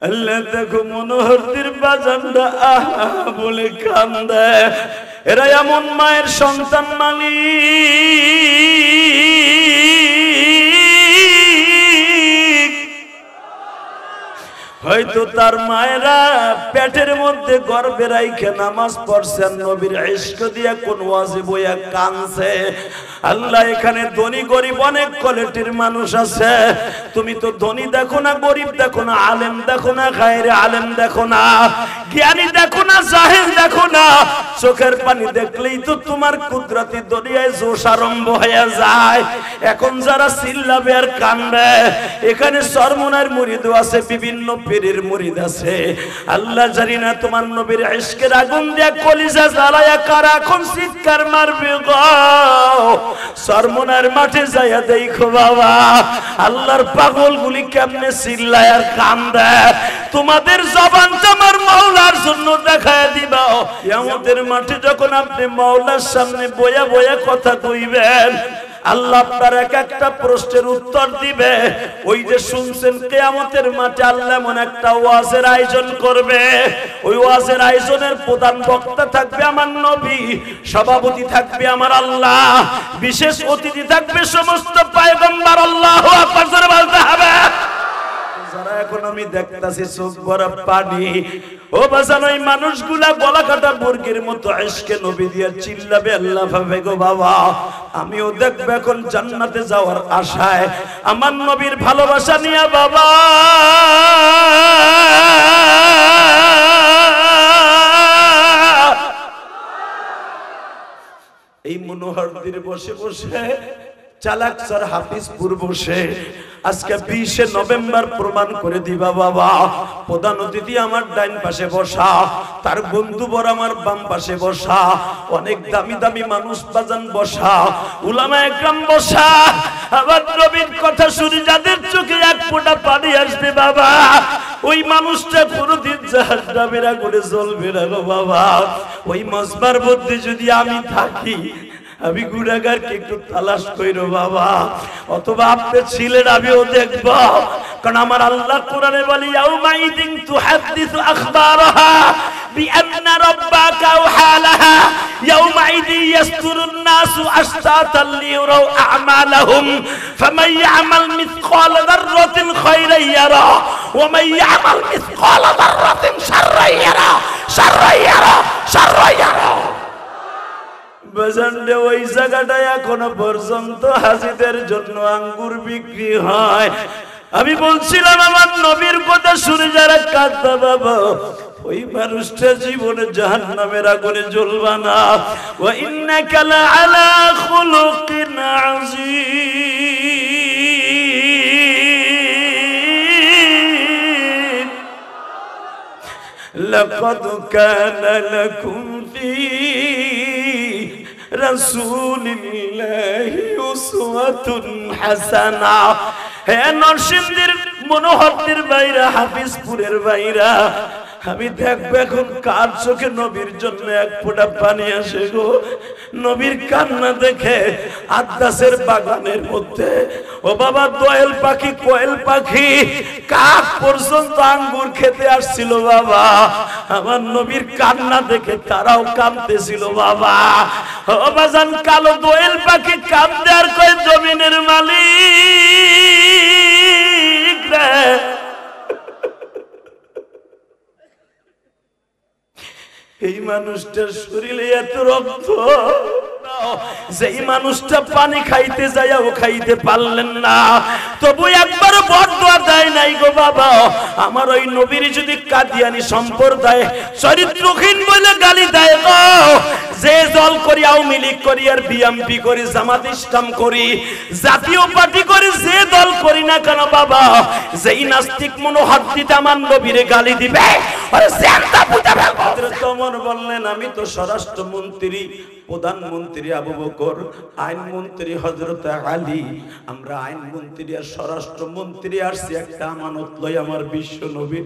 আল্লাহ দেখো মনোহরদের বাজানটা আহা বলে কান্দে। এরা এমন মায়ের সন্তান মালিক, হয়তো তার মায়েরা পেটের মধ্যে গর্ভে রাইখে নামাজ পড়ছেন, নবীর ইশক দিয়া কোন ওয়াজে বইয়া কানছে। আল্লাহ এখানে ধনী গরিব অনেক কোয়ালিটির মানুষ আছে, তুমি তো ধনী দেখো না, গরিব দেখো না, আলেম দেখো না, গায়রে আলেম দেখো না, জ্ঞানী দেখো না, জাহিল দেখো না, চোখের পানি দেখলেই তো তোমার কুদরতি দরিয়ায় জোশ আরম্ভ হয়ে যায়। এখন যারা চিল্লাবে আর কান্দে, এখানে সরমনার মুরিদ আছে, বিভিন্ন পীরের মুরিদ আছে। আল্লাহ জানি না তোমার নবীর ইশকের আগুন দিয়া কলিজা জ্বালায়া কারা এখন চিৎকার মারবে গো। সরমনার মাঠে যাইয়া দেখো বাবা, আল্লাহর পাগলগুলি কেমনে চিল্লায় আর কান্দে। তোমাদের জবানটা আমার মাওলার জন্য দেখায় দিবা। কিয়ামতের মাঠে যখন আপনি মাওলার সামনে বয়া বয়া কথা কইবেন, আল্লাহ আপনার এক একটা প্রশ্নের উত্তর দিবে। ওই যে শুনছেন কিয়ামতের মাঠে আল্লাহ এমন একটা ওয়াজের আয়োজন করবে, ওই ওয়াজের আয়োজনের প্রধান বক্তা থাকবে আমার নবী, সভাপতি থাকবে আমার আল্লাহ, বিশেষ অতিথি থাকবে সমস্ত পয়গম্বর। আল্লাহু আকবার জোরে বলতে হবে। যারা এখন আমি দেখতাছি চোখ ভরা পানি, ও বাজান ওই মানুষগুলা গলা কাটা মুরগির মতো ইশকে নবী দিয়া চিল্লাবে আল্লাহ ভাবে গো বাবা। আমিও দেখব এখন জান্নাতে যাওয়ার আশায়, আমার নবীর ভালোবাসা নিয়ে বাবা। এই মনোহরদের বসে বসে চালাকচর হাফিজপুর বসে আজকে 20 নভেম্বর প্রমাণ করে দিবা বাবা। প্রধান অতিথি আমার ডাইন পাশে বসা, তার বন্ধু বর আমার বাম পাশে বসা, অনেক দামি দামি মানুষ বাজান বসা, উলামা একরাম বসা। আবার নবীর কথা শুনে যাদের চোখে এক ফোঁটা পানি আসবে বাবা, ওই মানুষটা কোনদিন জাহান্নামের আগুনে জ্বলবে না গো বাবা। ওই মজবার মধ্যে যদি আমি থাকি, আমি গুনাহগারকে একটু তালাশ কইরো বাবা, অথবা আপনি ছিলেন আমিও দেখব। কারণ আমার আল্লাহ কোরআনে বলে ইয়াউমাইদিন তুহাদ্দিসু আখবারাহা বিআন্না রাব্বাকা ওয়াহালাহা ইয়াউমাইদি ইয়াসতুরুন নাসু আশতাতান লিয়ারাউ আ'মালাহুম ফামান ইয়া'মাল মিসকালা যাররাতিন খায়রান ইয়ারা ওয়া মান ইয়া'মাল মিসকালা যাররাতিন শাররান ইয়ারা শাররান ইয়ারা শাররান ইয়ারা। বাজারে ওই জায়গাটায় এখনো পর্যন্ত হাজিদের জন্য আঙ্গুর বিক্রি হয়। আমি বলছিলাম আমার নবীর কথা শুনে যারা কাঁদবে বাবা, ওই মানুষটা জীবনে জাহান্নামের আগুনে জ্বলবে না। ওয়া ইন্নাকা লাআলা খুলুকিন আযীম। লাকাদ কানা লাকুম ফী রাসূলিল্লাহি উসওয়াতুন হাসানা। হে নরসিংদীর মনোহরদের বাইরা, হাফিজপুরের বাইরা, আমি দেখবো এখন কার চোখে নবীর জন্য এক ফোঁটা পানি আসে গো। নবীর কান্না দেখে আদাসের বাগানের মধ্যে ও বাবা দোয়েল পাখি, কোয়েল পাখি, কাক পর্যন্ত আঙ্গুর খেতে আসছিল বাবা। আমার নবীর কান্না দেখে তারাও কাঁদতেছিল বাবা। ও বাজান কালো দোয়েল পাখি কাঁদতে আর কয় জমিনের মালিক রে, এই মানুষটার শরীরে এত রক্ত, যেই মানুষটা পানি খাইতে যায় ও খাইতে পারলেন না, তবু একবার বদদোয়া দেয় নাই গো বাবা। আমার ওই নবীর যদি কাদিয়ানি সম্প্রদায় চরিত্রহীন বলে গালি দেয় গো, যে দল করি আওয়ামী লীগ করি আর বিএনপি করি জামাত ইসলাম করি জাতীয় পার্টি করি, যে দল করি না কেন বাবা, যেই নাস্তিক মনোহরদিতে আমার নবীরে গালি দিবে আরে সেটা বুঝাবে। হযরত ওমর বললেন আমি তো স্বরাষ্ট্রমন্ত্রী, প্রধানমন্ত্রী আবু বকর, আইনমন্ত্রী হযরত আলী, আমরা আইনমন্ত্রী আর স্বরাষ্ট্রমন্ত্রী আসছি একটা আমানত লই আমার বিশ্ব নবী।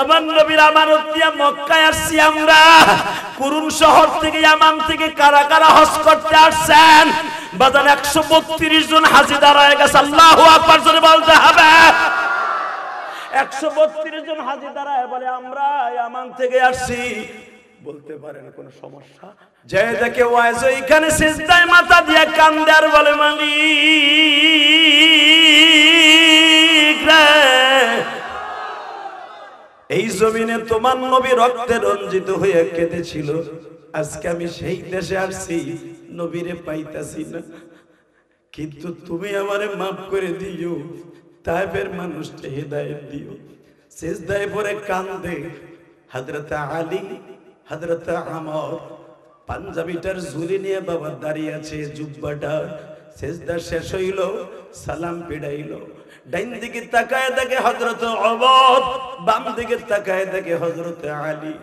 আমার নবীর আমানত দিয়া মক্কায় আসছি আমরা। কুরুন শহর থেকে ইয়ামান থেকে কারা কারা হজ করতে আসছেন বাজান? 132 জন হাজি দাঁড়ায় গেছে। আল্লাহু আকবার জোরে বলতে হবে। 132 জন হাজী দাঁড়ায় বলে আমরা ইয়ামান থেকে আসছি। বলতে পারেন কোন সমস্যা? যে দেখে ওয়াইজ ওইখানে সিজদায় মাথা দিয়ে কান্দে আর বলে মালিক রে, এই জমিনে তোমার নবী রক্তে রঞ্জিত হয়ে কেঁদেছিল, আজকে আমি সেই দেশে আসছি, নবীরে পাইতাছি না, কিন্তু তুমি আমারে মাফ করে দিও, তাইফের মানুষকে হিদায়াত দিও। সিজদায় পড়ে কান্দে হযরত আলী, হযরত আমর, পাঞ্জাবিটার ঝুলি নিয়ে বাবা দাঁড়িয়ে আছে, জুব্বাটা সিজদা শেষ হইল, সালাম ফিরাইলো, ডাইন দিকে তাকায় দেখে হযরত ওমর, বাম দিকে তাকায় দেখে হযরত আলী।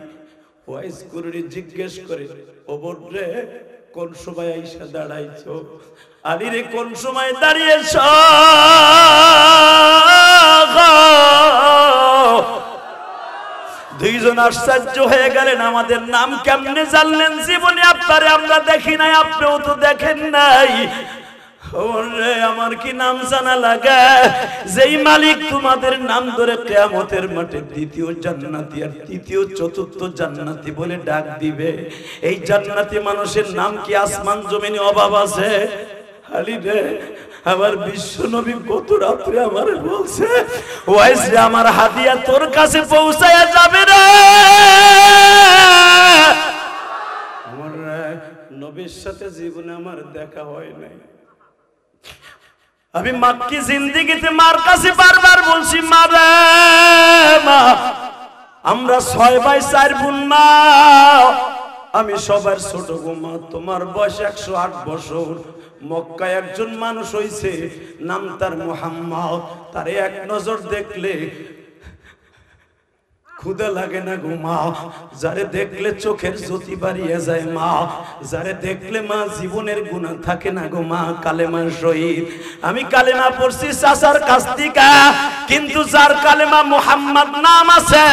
ওয়াইজ কুররি জিজ্ঞেস করে, ওমর রে কোন সময় আইসা দাঁড়াইছো? আলী রে কোন সময় দাঁড়িয়েছ? দুইজন আশ্চর্য হয়ে গেলেন, আমাদের নাম কেমনে জানলেন? জীবনে আপনারে আমরা দেখি নাই, আপনিও তো দেখেন নাই। ওরে আমার কি নাম জানা লাগে? যেই মালিক তোমাদের নাম ধরে কিয়ামতের মাঠে দ্বিতীয় জান্নাতি আর তৃতীয় চতুর্থ জান্নাতি বলে ডাক দিবে, এই জান্নাতি মানুষের নাম কি আসমান জমিনে অভাব আছে? আলী রে, আমার বিশ্ব নবী গত রাত্রে আমারে বলছে, ওয়াইস রে আমার হাদিয়া তোর কাছে পৌঁছায়া যাবে রে। আমার নবীর সাথে জীবনে আমার দেখা হয় নাই। আমি মাক্কি জিন্দেগিতে মার কাছে বারবার বলছি, মা রে মা, আমরা 6 ভাই 4 বোন মা, আমি সবার ছোট গো মা, তোমার বয়স 108 বছর। মক্কায় একজন মানুষ হইছে, নাম তার মুহাম্মদ, তারে এক নজর দেখলে ক্ষুধা লাগে না গো মা, যারে দেখলে চোখের জ্যোতি বাড়িয়ে যায় মা, যারে দেখলে মা জীবনের গুনাহ থাকে না গো মা, কালেমার শহীদ। আমি কালেমা পড়ছি চাচার কাছ থেকে, কিন্তু যার কালেমা মুহাম্মদ নাম আছে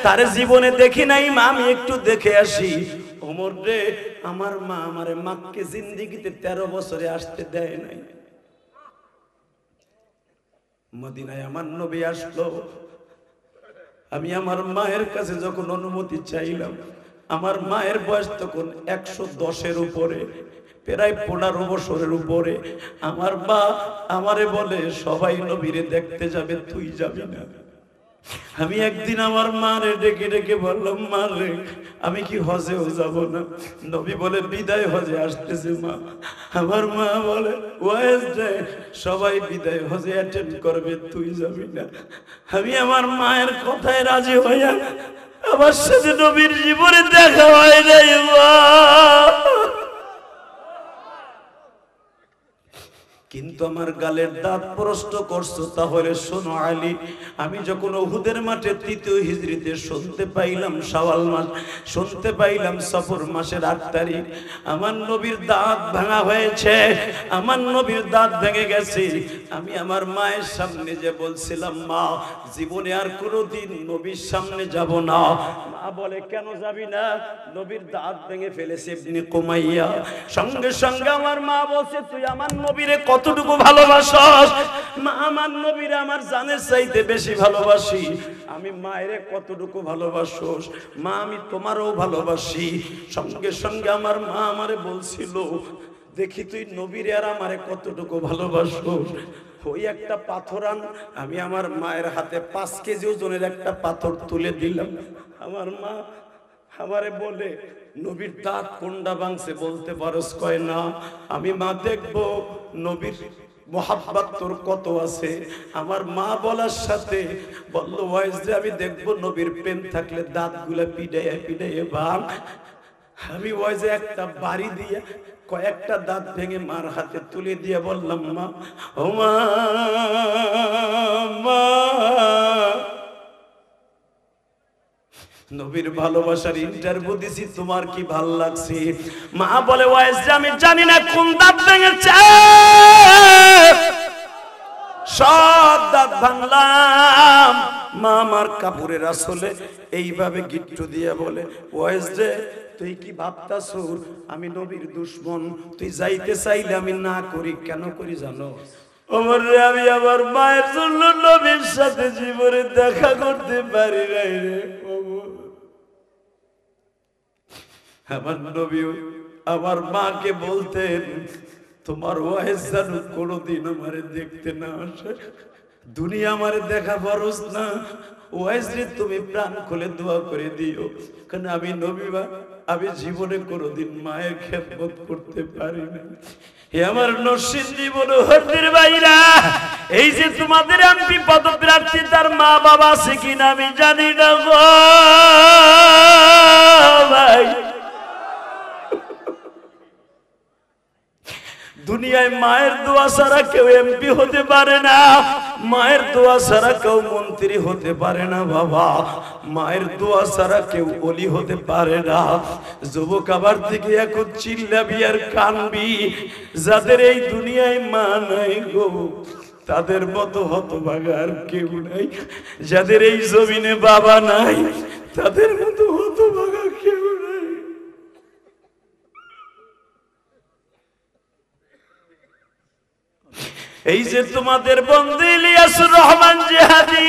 তারে জীবনে দেখি নাই মা, আমি একটু দেখে আসি। ওমর রে, আমার মা আমারে মক্কে জিন্দেগিতে 13 বছরে আসতে দেয় নাই। মদিনায় আমার নবী আসলো, আমি আমার মায়ের কাছে যখন অনুমতি চাইলাম, আমার মায়ের বয়স তখন 110-এর উপরে, প্রায় 15 বছরের উপরে। আমার মা আমারে বলে, সবাই নবীরে দেখতে যাবে, তুই যাবি না। আমি একদিন আমার মারে ডেকে ডেকে বললাম, মা রে, আমি কি হজেও যাব না? নবী বলে, বিদায় হজে আসতেছে মা। আমার মা বলে, ওয়াইজ রে, সবাই বিদায় হজে অ্যাটেন্ড করবে, তুই যাবি না। আমি আমার মায়ের কথায় রাজি হইয়া আমার সাথে নবীর জীবনে দেখা হয় নাই মা। কিন্তু আমার গালের দাঁত প্রশ্ন করছো, তাহলে শোনো আলী, আমি যখন উহুদের মাঠে 3য় হিজরিতে শুনতে পাইলাম শাওয়াল মাস, শুনতে পাইলাম সফর মাসের 8 তারিখ, আমার নবীর দাঁত ভাঙা হয়েছে, আমার নবীর দাঁত ভেঙে গেছে। আমি আমার মায়ের সামনে যে বলছিলাম, মা জীবনে আর কোনোদিন নবীর সামনে যাব না। মা বলে, কেন যাবি না? নবীর দাঁত ভেঙে ফেলেছে ইবনে কুমাইয়া। সঙ্গে সঙ্গে আমার মা বলছে, তুই আমার নবীরে কতটুকু ভালোবাসস? মা, আমার নবীরে আমার জানের চাইতে বেশি ভালোবাসি। আমি মায়েরে কতটুকু ভালোবাসোস? মা, আমি তোমারও ভালোবাসি। সঙ্গে সঙ্গে আমার মা আমারে বলছিল, দেখি তুই নবীরে আর আমারে কতটুকু ভালোবাসোস। ওই একটা পাথর আন। আমি আমার মায়ের হাতে 5 কেজি ওজনের একটা পাথর তুলে দিলাম। আমার মা আমারে বলে, নবীর দাঁত কোনটা ভাঙছে বলতে পারস? কয় না। আমি মা দেখবো নবীর মোহাব্বত তোর কত আছে। আমার মা বলার সাথে বললো, ওয়াইজ যে আমি দেখবো নবীর প্রেম থাকলে দাঁতগুলা পিড়াইয়া পিড়াইয়া ভাঙ। আমি ওয়াইজে একটা বাড়ি দিয়ে কয়েকটা দাঁত ভেঙে মার হাতে তুলে দিয়ে বললাম, মা, ও মা, নবীর ভালোবাসার ইন্টারভিউ দিছি, তোমার কি ভাল লাগছে? মা বলে, ওয়াইজ আমি জানি না কোন দাঁত ভেঙেছে, সব দাঁত ভাঙলাম। মা আমার কাপড়ের আসলে এইভাবে গিট্টু দিয়ে বলে, ওয়াইজ রে, তুই কি ভাবতাছুর আমি নবীর দুশমন? তুই যাইতে চাইলে আমি না করি, কেন করি জানো? ও ওমর রে, আমি আমার মায়ের জন্য নবীর সাথে জীবনে দেখা করতে পারি নাই রে ওমর। আমার নবী আমার মাকে বলতেন, তোমার ওয়াইস যেন কোনোদিন আমারে দেখতে না আসে, দুনিয়া আমারে দেখা ফরজ না, ওয়াইস রে তুমি প্রাণ খুলে দোয়া করে দিও, কারণ আমি নবী বা আমি জীবনে কোনোদিন মায়ের খেদমত করতে পারি না। হে আমার নসিব জীবন হরদের ভাইরা, এই যে তোমাদের এমপি পদপ্রার্থী তার মা বাবা আছে কিনা আমি জানি না গো ভাই। দুনিয়ায় মায়ের দোয়া ছাড়া কেউ এমপি হতে পারে না, মায়ের দোয়া ছাড়া কেউ মন্ত্রী হতে পারে না বাবা, মায়ের দোয়া ছাড়া কেউ ওলি হতে পারে না। যুবক আবার থেকে এখন চিল্লাবি আর কানবি, যাদের এই দুনিয়ায় মা নাই গো তাদের মতো হতভাগা আর কেউ নাই, যাদের এই জমিনে বাবা নাই তাদের মতো হতভাগা কেউ নাই। এই যে তোমাদের বন্ধু ইলিয়াসুর রহমান জিহাদি,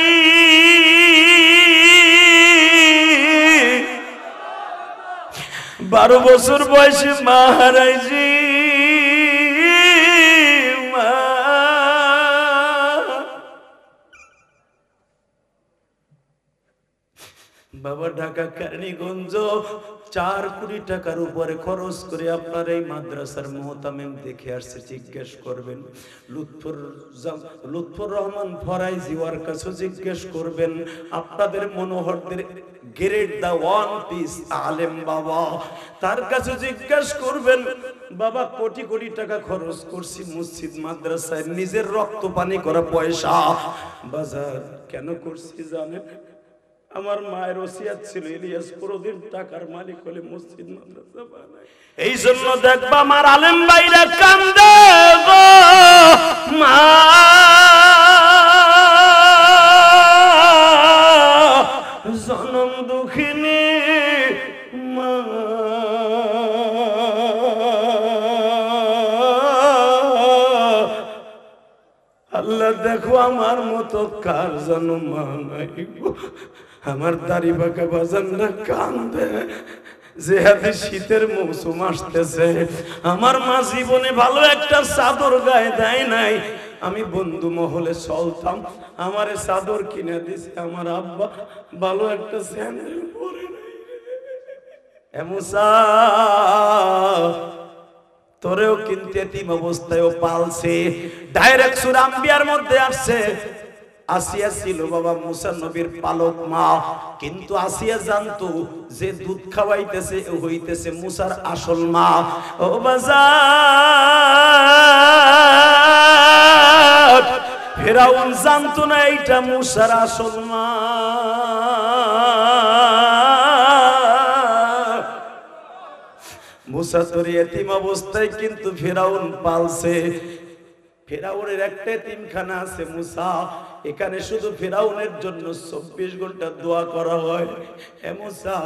12 বছর বয়সে মা হারাইছি, বাবা ঢাকা কেরানীগঞ্জ 4 কোটি টাকার উপরে খরচ করে আপনার এই মাদ্রাসার মুহতামিম দেখে আসছে। জিজ্ঞেস করবেন লুৎফর রহমান ফরাইজি ওর কাছে জিজ্ঞেস করবেন, আপনাদের মনোহরদের গ্রেড দা 1 পিস আলেম বাবা, তার কাছে জিজ্ঞেস করবেন বাবা কোটি কোটি টাকা খরচ করছি মসজিদ মাদ্রাসায়, নিজের রক্ত পানি করা পয়সা বাজার কেন করছি জানেন? আমার মায়ের ওসিয়াত ছিল ইলিয়াস কোনদিন টাকার মালিক হলে মসজিদ মাদ্রাসা বানায়। এই জন্য দেখবা আমার আলেম ভাইরা কান্দে গো মা, জনম দুঃখিনী মা, আল্লাহ দেখো আমার মতো কার জানো মা নাই গো। আমার দাড়ি বাঁকা বাজানরা কান্দে, যে হাতে শীতের মৌসুম আসতেছে, আমার মা জীবনে ভালো একটা চাদর গায়ে দেয় নাই। আমি বন্ধু মহলে চলতাম, আমারে চাদর কিনে দিছে আমার আব্বা, ভালো একটা স্যান্ডেল পরে নাই। এমসা তোরেও কিন্তু এতিম অবস্থায়ও পালছে। ডাইরেক্ট সূরা আম্বিয়ার মধ্যে আসছে, আসিয়া ছিল বাবা মুসা নবীর পালক মা, কিন্তু আসিয়া জানতো যে দুধ খাওয়াইতেছে হইতেছে মুসার আসল মা। ও বাজার, ফেরাউন জানতো না এইটা মুসার আসল মা। মুসা তোর এতিম অবস্থায় কিন্তু ফেরাউন পালছে। ফেরাউনের একটা এতিমখানা আছে মুসা, এখানে শুধু ফেরাউনের জন্য 24 ঘন্টা দোয়া করা হয়। হে মুসা,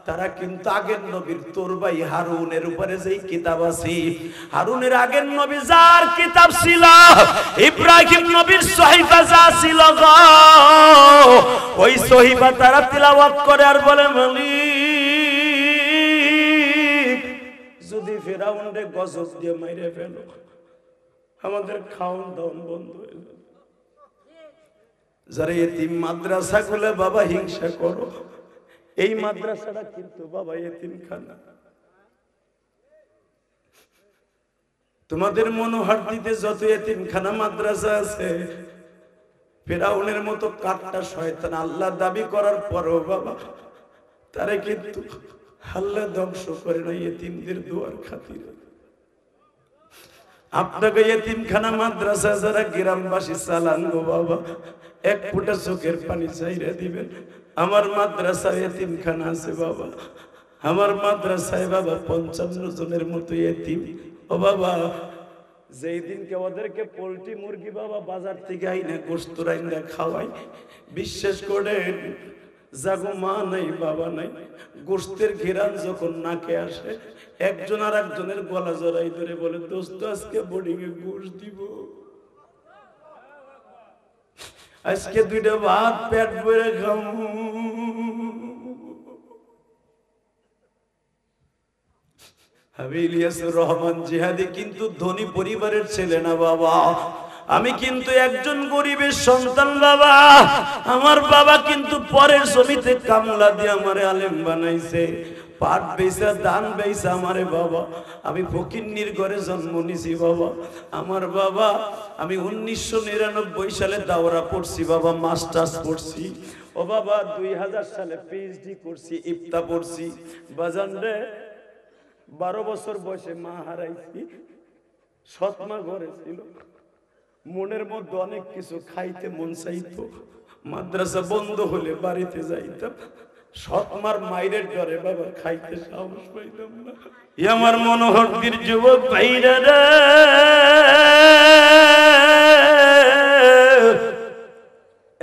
তারা কিন্তু আগের নবীর তোর ভাই হারুনের উপরে যেই কিতাব আছে, হারুনের আগের নবী যার কিতাব ছিল, ইব্রাহিম নবীর সহিফা যা ছিল গো, ওই সহিফা তারা তিলাওয়াত করে আর বলে মালিক যদি ফেরাউনরে গজব দিয়ে মাইরে ফেলো, আমাদের খাওয়ান দাওয়ান বন্ধ হয়ে যাবে। যারা এতিম মাদ্রাসা গুলো বাবা হিংসা করো, এই মাদ্রাসাটা কিন্তু বাবা এতিমখানা। তোমাদের মনোহারদিতে যত এতিমখানা মাদ্রাসা আছে, ফেরাউনের মতো কাটটা শয়তান আল্লাহ দাবি করার পরও বাবা তারে কিন্তু আল্লাহ ধ্বংস করে না এতিমদের দোয়ার খাতিরে। আপনাকে এতিমখানা মাদ্রাসা যারা গ্রামবাসী চালান গো বাবা, এক ফুটা চোখের পানি চাইরা দিবেন। আমার মাদ্রাসায় এতিমখানা আছে বাবা, আমার মাদ্রাসায় বাবা 55 জনের মতো এতিম। ও বাবা, যেই দিনকে ওদেরকে পোল্ট্রি মুরগি বাবা বাজার থেকে আইনা গোশত রাইন্দা খাওয়াই, বিশ্বাস করেন জাগো মা নাই বাবা নাই, গোশতের ঘেরান যখন নাকে আসে, একজন আর একজনের গলা জড়াই ধরে বলে দোস্ত আজকে বোর্ডিং এ গোশত দিব। আজকে দুইটা ভাত পেট ভরে খাম। আমি ইলিয়াসুর রহমান জিহাদি কিন্তু ধনী পরিবারের ছেলে না বাবা, আমি কিন্তু একজন গরিবের সন্তান বাবা। আমার বাবা কিন্তু পরের জমিতে কামলা দিয়ে আমারে আলেম বানাইছে, পাট বেচা ধান বেচা আমারে বাবা। আমি ফকিন্নির ঘরে জন্ম নিছি বাবা। আমার বাবা, আমি 1999 সালে দাওরা পড়ছি বাবা, মাস্টার্স পড়ছি ও বাবা। 2000 সালে পিএইচডি করছি, ইফতা পড়ছি বাজান রে। 12 বছর বয়সে মা হারাইছি, সৎ মা ঘরে ছিল। মনের মধ্যে অনেক কিছু খাইতে মন চাইতো, মাদ্রাসা বন্ধ হলে বাড়িতে যাইতাম। সৎ মার মাইরের ডরে বাবা খাইতে সাহস পাইতাম না। আমার মনোহরদের যুবক ভাইরা রে,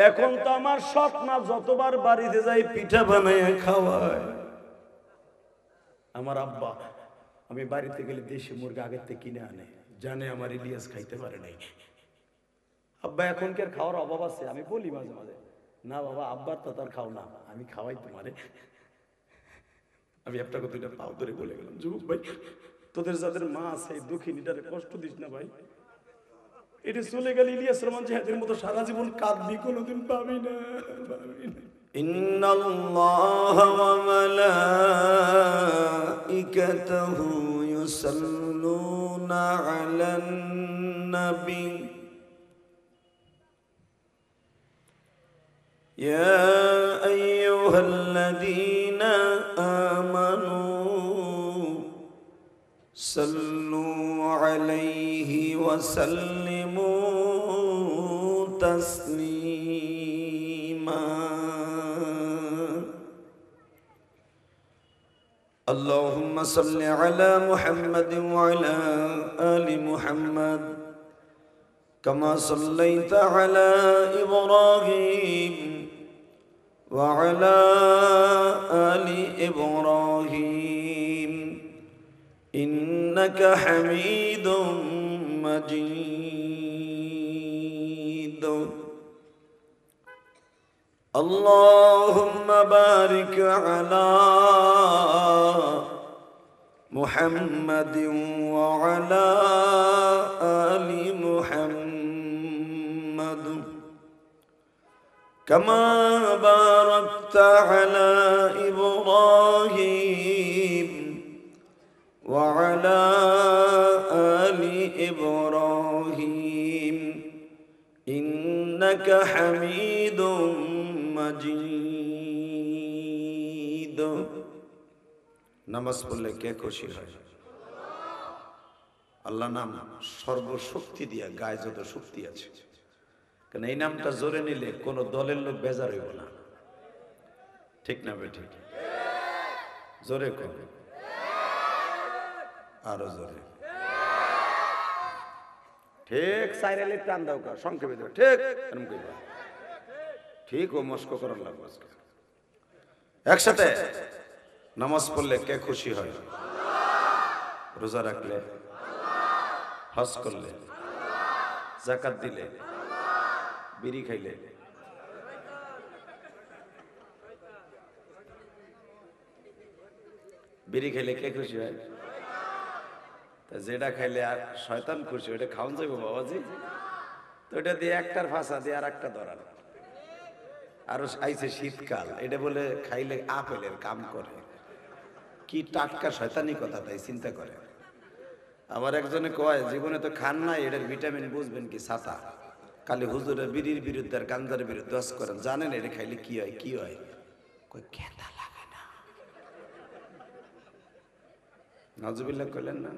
এখন তো আমার সৎ মা যতবার বাড়িতে যাই পিঠা বানাইয়া খাওয়ায়। আমার আব্বা, আমি বাড়িতে গেলে দেশি মুরগি আগের থেকে কিনে আনে, জানে আমার ইলিয়াস খাইতে পারে নাই। আব্বা এখন কি আর খাওয়ার অভাব আছে? আমি বলি মাঝে মাঝে, না বাবা আব্বার তো তার খাও না, আমি খাওয়াই তোমারে। আমি একটা কথা পাও ধরে বলে গেলাম, যুবক ভাই তোদের যাদের মা আছে দুঃখিনীটারে কষ্ট দিস না ভাই। এটা চলে গেল ইলিয়াস রহমান জিহাদের মতো সারা জীবন কাঁদবি, কোনোদিন পাবি না, পাবি না। ইন্নাল্লাহা ওয়া মালাইকাতাহু ইউসাল্লুনা আলান নবী ইয়া আইয়ুহাল্লাযীনা আমানু সাল্লু আলাইহি ওয়া সাল্লিমু তাসলিমা। আল্লাহুম্মা সাল্লি আলা মুহাম্মাদিন ওয়া আলা আলি মুহাম্মাদ কামা সাল্লাইতা আলা ইব্রাহিম ওয়া আলা আলি ইব্রাহিম ইন্নাকা হামিদুম মাজিদ। আল্লাহুম্মা বারিক আলা মুহাম্মাদিন ওয়া আলা আলি মুহাম্মাদ কামা বারাকতা আলা ইব্রাহিম ওয়া আলা আলি ইব্রাহিম ইন্নাকা হামিদুম মাজিদ। নামাজ পড়লে কে খুশি হয়? আল্লাহ নাম সর্বশক্তি দিয়া গায়ে যত শক্তি আছে, কারণ এই নামটা জোরে নিলে কোন দলের লোক বেজার হইব না, ঠিক না বেঠিক? জোরে কর, আরো জোরে, ঠিক সাইরালে টান দাও, সংক্ষেপে দাও, ঠিক এরকম কইবা, ঠিক ও মস্কো করার লাগবে। একসাথে নামাজ পড়লে কে খুশি হয়? রোজা রাখলে, হজ করলে, যাকাত দিলে, বিড়ি খাইলে, বিড়ি খাইলে কে খুশি হয়? যেটা খাইলে আর শয়তান খুশি, ওইটা খাওয়ান যাইব বাবাজি। তো এটা দিয়ে একটার ফাঁসা দিয়ে আর একটা ধরার। আরো আইছে শীতকাল, এটা বলে খাইলে আপেলের কাম করে, কি টাটকা শয়তানি কথা, তাই চিন্তা করে। আমার একজনে কয় জীবনে তো খান নাই, এটার ভিটামিন বুঝবেন কি? ছাতা কালি হুজুরের বিড়ির বিরুদ্ধে আর গাঞ্জার বিরুদ্ধে দোষ করেন, জানেন এটা খাইলে কি হয়? কি হয়? কই খেদা লাগে না। নাউজুবিল্লাহ কইলেন না?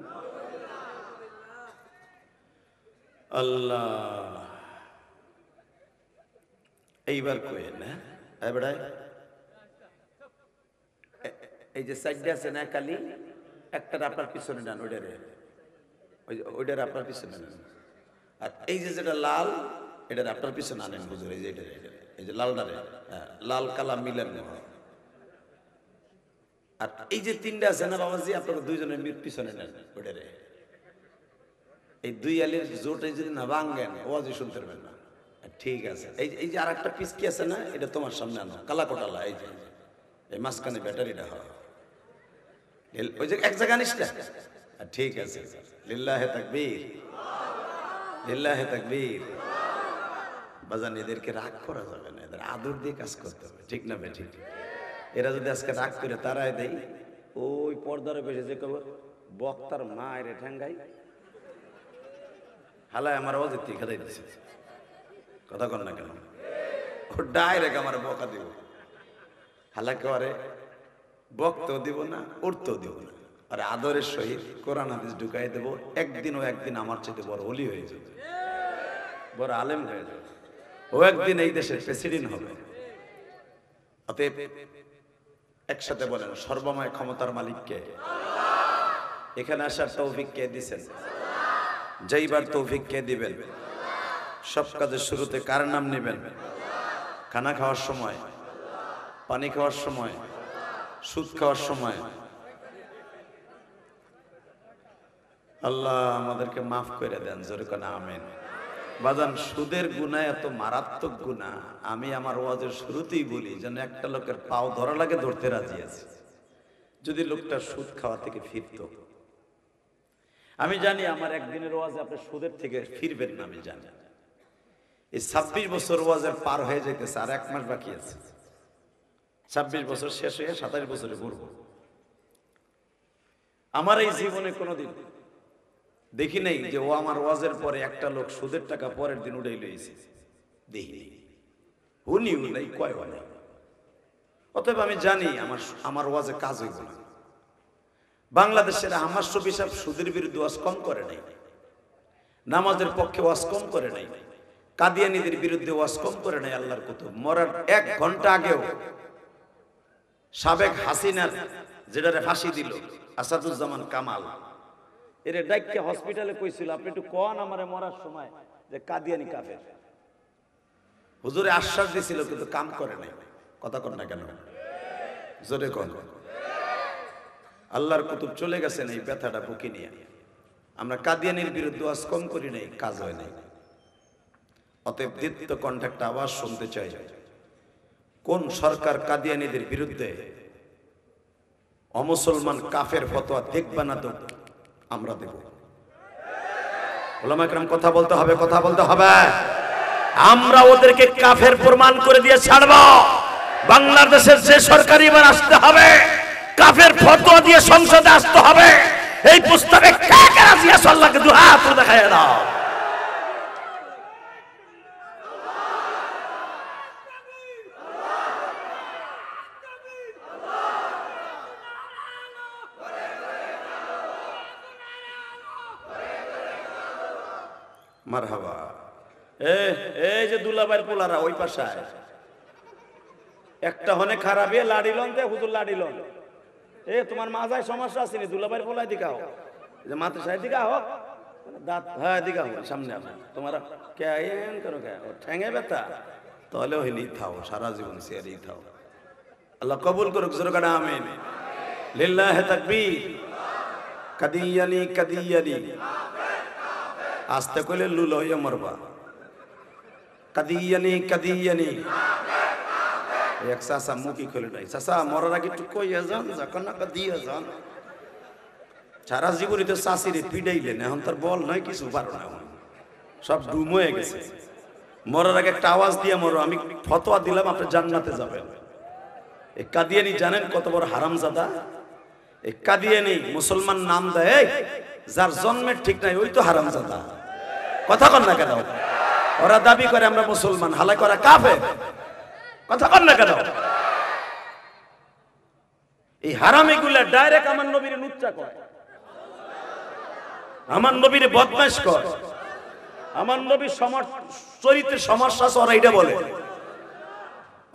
আল্লাহ এইবার কইেন না এবারে এই যে সাইডে আছে না কালি, একটা আপনার পিছনে নেন, ওইটার আপনার পিছনে নেন। আর এই যে যেটা লাল, এটার আপনার পিছনে আনেন হুজুর। এই যে এটা, এই যে লালটারে, লাল কালা মিলেন। আর এই যে তিনটা আছে না বাবাজি, আপনারা দুইজনের পিছনে নেন ওইটারে। এই দুই আলির জোটে যদি না ভাঙ্গেন ওয়াজি শুনতে পারবেন না। ঠিক আছে, এই যে আর একটা পিস কি আছে না, এটা তোমার সামনে আনো, কালা কোটালা, এই যে এই মাঝখানে ব্যাটারিটা হয়, ওই যে এক জায়গা নিস না। ঠিক আছে, লিল্লাহে তাকবীর, লিল্লাহে তাকবীর। বাজান, এদেরকে রাগ করা যাবে না, এদের আদর দিয়ে কাজ করতে হবে, ঠিক না বে ঠিক? এরা যদি আজকে রাগ করে তারাই দেই, ওই পর্দারে বেশি যে কব বক্তার মায়ের ঠ্যাঙ্গাই হালায় আমার অজিত খেদাই দিছে, কথা কর না কেন? ও ডাইরেক্ট আমার বকা দিব, হালাকে আরে বক্তও দিব না, উঠতেও দিব না, আর আদরের সহিত কোরআন হাদিস ঢুকাই দেবো। একদিন আমার চেয়ে বড় ওলি হয়ে যাবে, বড় আলেম হয়ে যাবে, ও একদিন এই দেশের প্রেসিডেন্ট হবে। অতএব একসাথে বলেন, সর্বময় ক্ষমতার মালিক কে? এখানে আসার তৌফিক কে দিবেন? যেইবার তৌফিক কে দিবেন? সব কাজের শুরুতে কার নাম নেবেন? খানা খাওয়ার সময়, পানি খাওয়ার সময়, সুদ খাওয়ার সময়। আল্লাহ আমাদেরকে মাফ করে দেন, জোরে কোন আমিন। বাজান, সুদের গুনাহ এত মারাত্মক গুনাহ, আমি আমার ওয়াজের শুরুতেই বলি যেন একটা লোকের পাও ধরা লাগে ধরতে রাজি আছে, যদি লোকটা সুদ খাওয়া থেকে ফিরত। আমি জানি আমার একদিনের ওয়াজে আপনি সুদের থেকে ফিরবেন না, আমি জানি। এই 26 বছর ওয়াজের পার হয়ে যেতেছে, আর 1 মাস বাকি আছে। 26 বছর শেষ হয়ে 27 বছরে ঘুরব। আমার এই জীবনে কোনোদিন দেখি নাই যে ও আমার ওয়াজের পরে একটা লোক সুদের টাকা পরের দিন উড়াই লইছে, দেখি হুনিও নাই, কয়ও নাই। অতএব আমি জানি আমার ওয়াজে কাজ হইব না। বাংলাদেশের আমার সব হিসাব সুদের বিরুদ্ধে ওয়াজ কম করে নাই, নামাজের পক্ষে ওয়াজ কম করে নাই, কাদিয়ানীদের বিরুদ্ধে ওয়াজ কম করে নাই। আল্লাহর কুতুব মরার 1 ঘন্টা আগেও সাবেক হাসিনার যেটারে ফাঁসি দিল আসাদুজ্জামান কামাল, এর ডাইকে হসপিটালে কইছিল আপনি একটু কোন আমারে মরার সময় যে কাদিয়ানী কাফের। হুজুরে আশ্বাস দিছিল কিন্তু কাম করে নাই। কথা কর না কেন? জোরে কোন। আল্লাহর কুতুব চলে গেছেন এই ব্যথাটা বুকে নিয়ে। আমরা কাদিয়ানীর বিরুদ্ধে ওয়াজ কম করি নাই, কাজ হয় নাই। অতএব দীপ্ত কণ্ঠে একটা আওয়াজ শুনতে চাই, কোন সরকার কাদিয়ানীদের বিরুদ্ধে অমুসলমান কাফের ফতোয়া দেখবা না তো আমরা দেব। ওলামা একরাম কথা বলতে হবে, কথা বলতে হবে। আমরা ওদেরকে কাফের প্রমাণ করে দিয়ে ছাড়ব। বাংলাদেশের যে সরকার এবার আসতে হবে, কাফের ফতোয়া দিয়ে সংসদে আসতে হবে। এই প্রস্তাবে কে কে রাজি আছে? আল্লাহকে দুই হাত তুলে দেখায় দাও। মারহাবা। এই যে দুলাভাইয়ের পোলারা ওই পাশায় একটা হনে খারাপ লাড়িলন দে হুজুর লাড়িলন। তোমার মাথায় সমস্যা আছে নি? দুলাভাইয়ের পোলায় দিকা হোক, যে মাথা সাহেব দিকা হোক, দাঁত হ্যাঁ দিকা হোক সামনে আসে। তোমার কেন করো কে ঠেঙে ব্যথা? তাহলে হইলি থাও, সারা জীবন সিয়ারি থাও। আল্লাহ কবুল করুক, জোরে কানা আমিন। লিল্লাহি তাকবীর। কাদিয়ানি কাদিয়ানি আস্তে কইলে লুল হইয়া মরবা। কাদিয়ানি কাদিয়ানি। এক চাচা মুখি খুলে নাই, চাচা মরার আগে একটু কইয়া যান, যখন না কাদিয়া যান। সারা জীবনে তো চাষিরে পিডাইলেন, এখন তার বল নয়, কিছু পারো না, সব ডুম হয়ে গেছে। মরার আগে একটা আওয়াজ দিয়ে মরো, আমি ফতোয়া দিলাম আপনি জান্নাতে যাবেন। এই কাদিয়ানি জানেন কত বড় হারামজাদা? এই কাদিয়ানি মুসলমান নাম দেয়, যার জন্মের ঠিক নাই ওই তো হারামজাদা। কথা কন না কেন? ওরা দাবি করে আমরা মুসলমান, হালাই করা কাফের। কথা কন না কেন? এই হারামিগুলা ডাইরেক্ট আমার নবীর নুচ্চা করে, আমার নবীর বদমাশ করে, আমার নবীর চরিত্রের সমস্যা ওরা এটা বলে।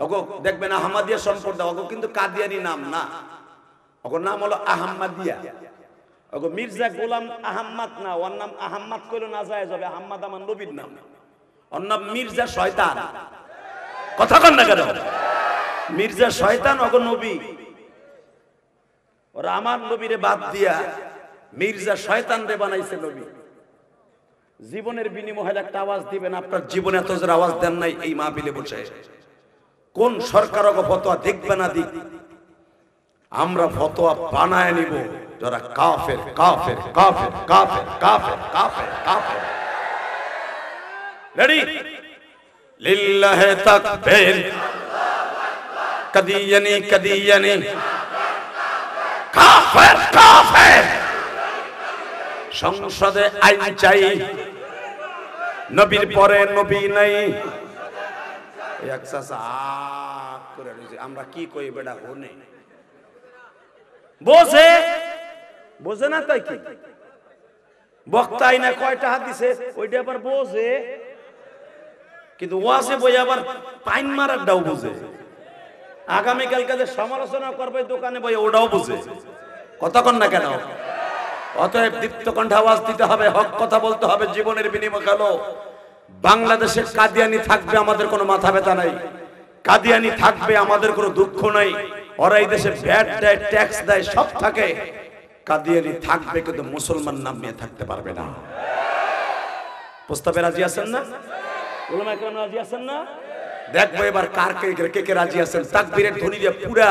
ওগো দেখবেন আহমদিয়া সম্প্রদায়, ওগো কিন্তু কাদিয়ানি নাম না, ওগো নাম হলো আহমদিয়া। ওগো মির্জা গোলাম আহম্মদ না, ওর নাম আহম্মদ কইলো না যায় যাবে। আহম্মদ আমার নবীর নাম, ওর নাম মির্জা শয়তান। কথা কন না কেন? মির্জা শয়তান ওগো নবী। ওরা আমার নবীরে বাদ দিয়া মির্জা শয়তান রে বানাইছে নবী। জীবনের বিনিময়ে একটা আওয়াজ দিবেন। আপনার জীবনে এত জোর আওয়াজ দেন নাই এই মাহফিলে বসে। কোন সরকার ফতোয়া দেখবে না দিক, আমরা ফতোয়া বানায় নিব যারা কাফের কাফের কাফের কাফের কাফের কাফের কাফের। রেডি? লিল্লাহি তাকবীর, কাদিয়ানি কাদিয়ানি, কাফের কাফের। সংসদে আইন চাই, নবীর পরে নবী নাই। এক চাচা করে আমরা কি কই বেটা হনে বোঝে বোঝে না তাই কি বক্তাই না কয়টা হাত দিছে ওইটা আবার বোঝে, কিন্তু ওয়াজে বই আবার পাইন মারার দাও বুঝে। আগামীকাল কাজে সমালোচনা করবে দোকানে বই ওটাও বুঝে। কতক্ষণ না কেন? অতএব দীপ্ত কণ্ঠে আওয়াজ দিতে হবে, হক কথা বলতে হবে। জীবনের বিনিময় হলো বাংলাদেশে কাদিয়ানি থাকবে, আমাদের কোনো মাথা ব্যথা নাই। কাদিয়ানি থাকবে, আমাদের কোনো দুঃখ নাই। ওরা এই দেশে ভ্যাট দেয়, ট্যাক্স দেয়, সব থাকে। কাদিয়ানি থাকবে, কিন্তু মুসলমান নাম নিয়ে থাকতে পারবে না। প্রস্তাবে রাজি আছেন না? উলামা ইকরাম রাজি আছেন না? দেখবো এবার কার কে কে রাজি আছেন। তাকবীরের ধ্বনি দিয়ে পুরা